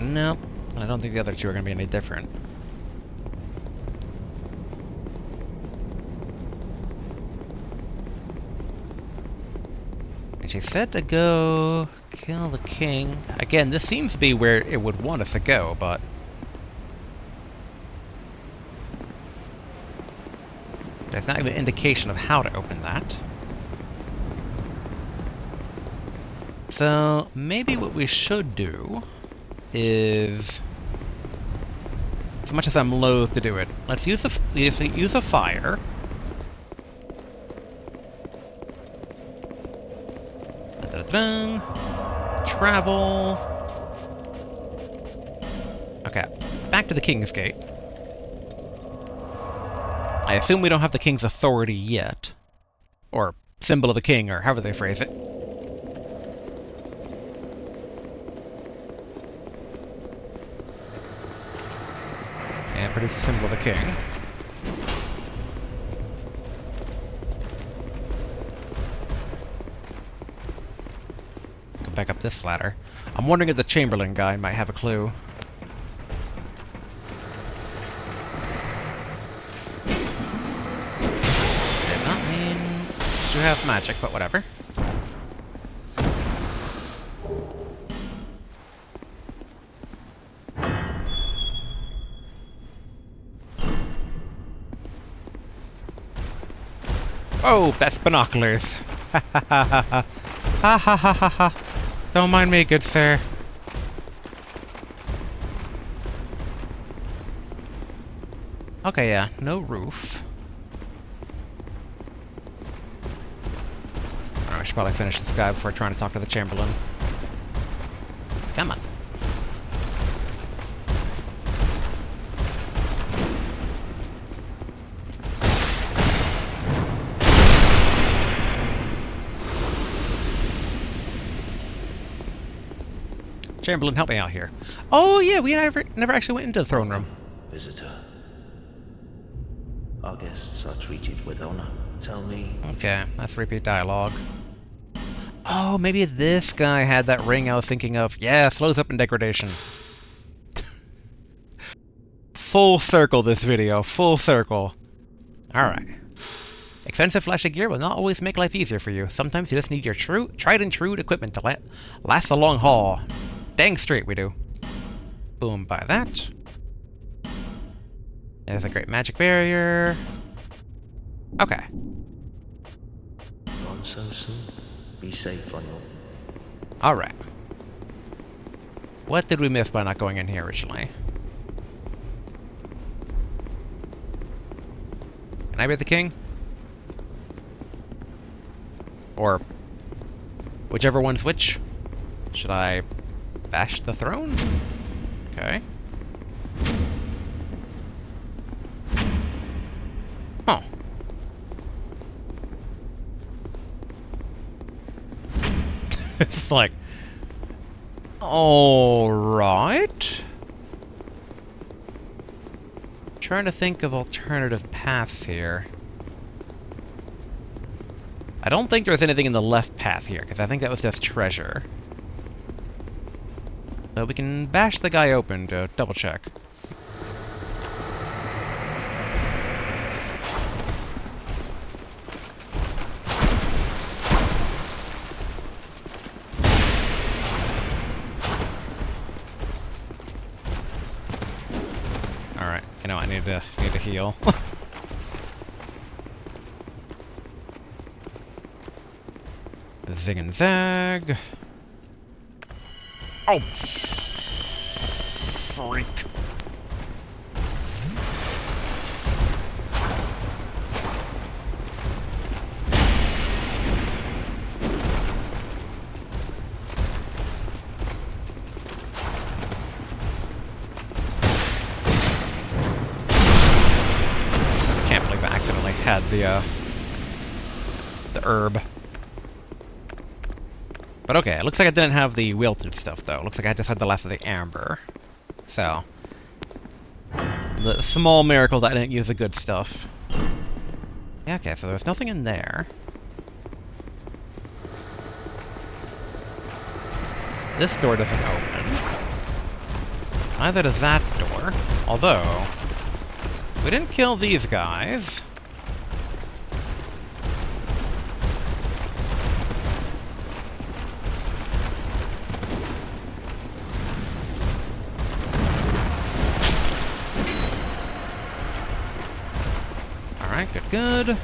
Nope, I don't think the other two are going to be any different. And she said to go kill the king. Again, this seems to be where it would want us to go, but... there's not even an indication of how to open that. So, maybe what we should do is... as much as I'm loath to do it, let's use a fire. Travel. Okay, back to the King's Gate. I assume we don't have the King's authority yet. Or symbol of the King, or however they phrase it. And produce the symbol of the King. Back up this ladder. I'm wondering if the Chamberlain guy might have a clue. Did not mean to have magic, but whatever. Oh, that's binoculars. Ha ha ha ha ha. Ha ha ha ha ha. Don't mind me, good sir. Okay, yeah, no roof. Alright, I should probably finish this guy before trying to talk to the Chamberlain. Come on. Chamberlain, help me out here. Oh yeah, we never actually went into the throne room. Visitor. Our guests are treated with honor. Tell me. Okay, that's repeat dialogue. Oh, maybe this guy had that ring I was thinking of. Yeah, slows up in degradation. full circle this video. Full circle. Alright. Expensive flashy gear will not always make life easier for you. Sometimes you just need your tried and true equipment to last the long haul. Dang straight we do. Boom, buy that. There's a great magic barrier. Okay. Gone so soon. Be safe on your... Alright. What did we miss by not going in here originally? Can I be the king? Or whichever one's which? Should I bash the throne? Okay. Oh. It's like, alright. Trying to think of alternative paths here. I don't think there's anything in the left path here, because I think that was just treasure. So we can bash the guy open to double check. Alright, you know, I need to heal. Zig and zag. Oh, freak. Can't believe I accidentally had the herb. But okay, it looks like I didn't have the wilted stuff, though. It looks like I just had the last of the amber. So, the small miracle that I didn't use the good stuff. Yeah, okay, so there's nothing in there. This door doesn't open. Neither does that door. Although, we didn't kill these guys. Alright, good.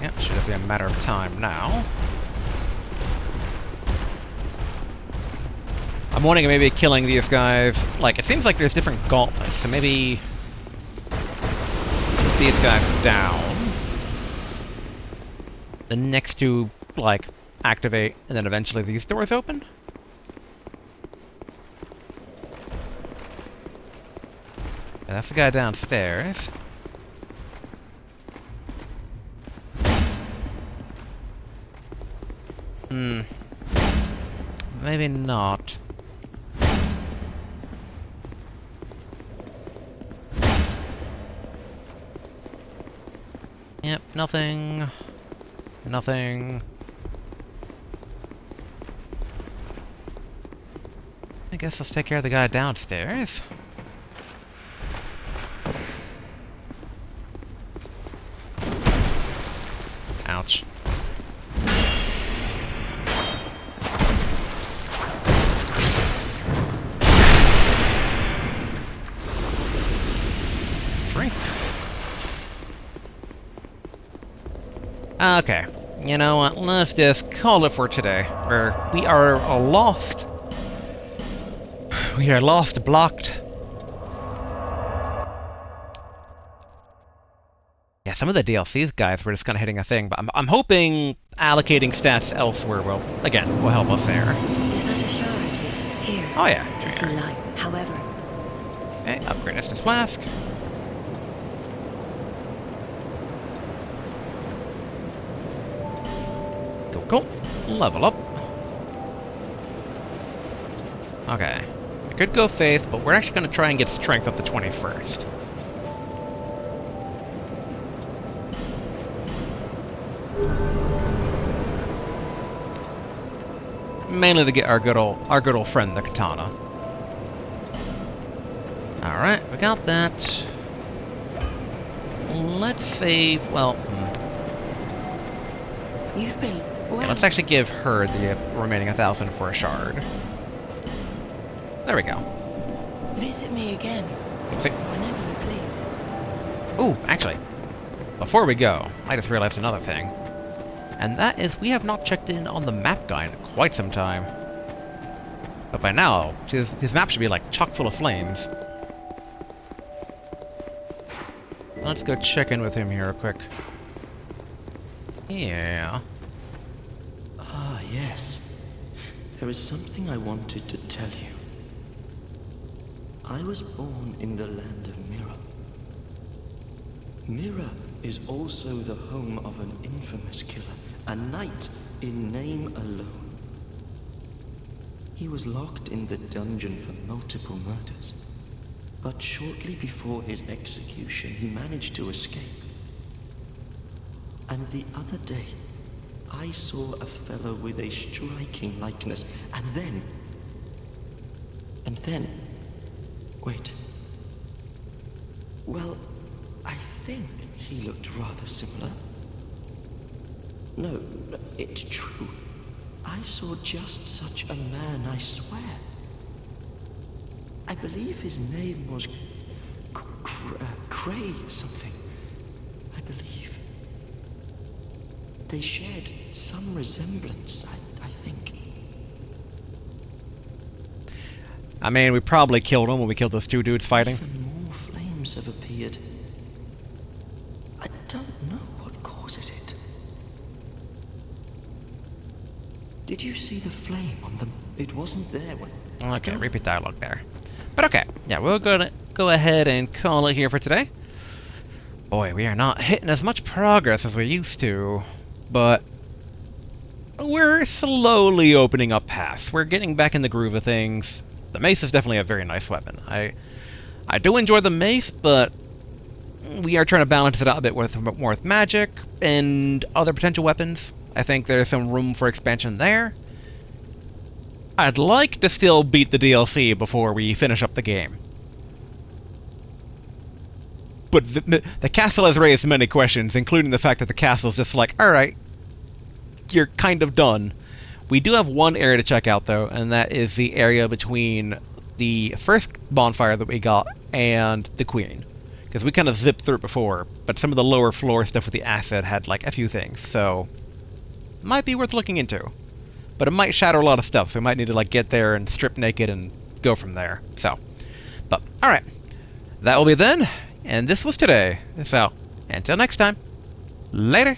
Yep, should just be a matter of time now. I'm wondering maybe killing these guys, like, it seems like there's different gauntlets, so maybe put these guys down. The next two, like, activate, and then eventually these doors open? Yeah, that's the guy downstairs. Maybe not. Yep, nothing. Nothing. I guess let's take care of the guy downstairs. Ouch. Drink. Okay. You know what? Let's just call it for today. We are lost. We are lost, blocked. Yeah, some of the DLC guys were just kind of hitting a thing, but I'm hoping allocating stats elsewhere will help us there. Is that a shard here? Oh yeah. To see light. However, Okay, upgrade Estus Flask. Cool. Level up. Okay. I could go Faith, but we're actually going to try and get Strength up to 21st. mainly to get our good old friend the katana. All right, we got that. Let's save. Well, You've been well. yeah, let's actually give her the remaining 1,000 for a shard. There we go. Visit me again. See. Whenever you please. Ooh, actually, before we go, I just realized another thing. And that is we have not checked in on the map guy in quite some time. But by now, his map should be like chock full of flames. Let's go check in with him here real quick. Yeah. Ah, yes. There is something I wanted to tell you. I was born in the land of Mirror. Mirror is also the home of an infamous killer, a knight in name alone. He was locked in the dungeon for multiple murders, but shortly before his execution, he managed to escape. And the other day, I saw a fellow with a striking likeness, and then... Wait. Well, I think he looked rather similar. No, it's true. I saw just such a man, I swear. I believe his name was Cray something. I believe. They shared some resemblance, I think. I mean, we probably killed him when we killed those two dudes fighting. Even more flames have appeared. I don't know what causes it. Did you see the flame on them? It wasn't there when... Okay, repeat dialogue there. But okay, yeah, we're gonna go ahead and call it here for today. Boy, we are not hitting as much progress as we used to, but we're slowly opening up paths. We're getting back in the groove of things. The mace is definitely a very nice weapon. I do enjoy the mace, but we are trying to balance it out a bit with more with magic and other potential weapons. I think there's some room for expansion there. I'd like to still beat the DLC before we finish up the game. But the castle has raised many questions, including the fact that the castle's just like, alright, you're kind of done. We do have one area to check out, though, and that is the area between the first bonfire that we got and the Queen. Because we kind of zipped through it before, but some of the lower floor stuff with the acid had, like, a few things, so... might be worth looking into. But it might shatter a lot of stuff, so we might need to, like, get there and strip naked and go from there. So, but, alright. That will be then, and this was today. So, until next time, later!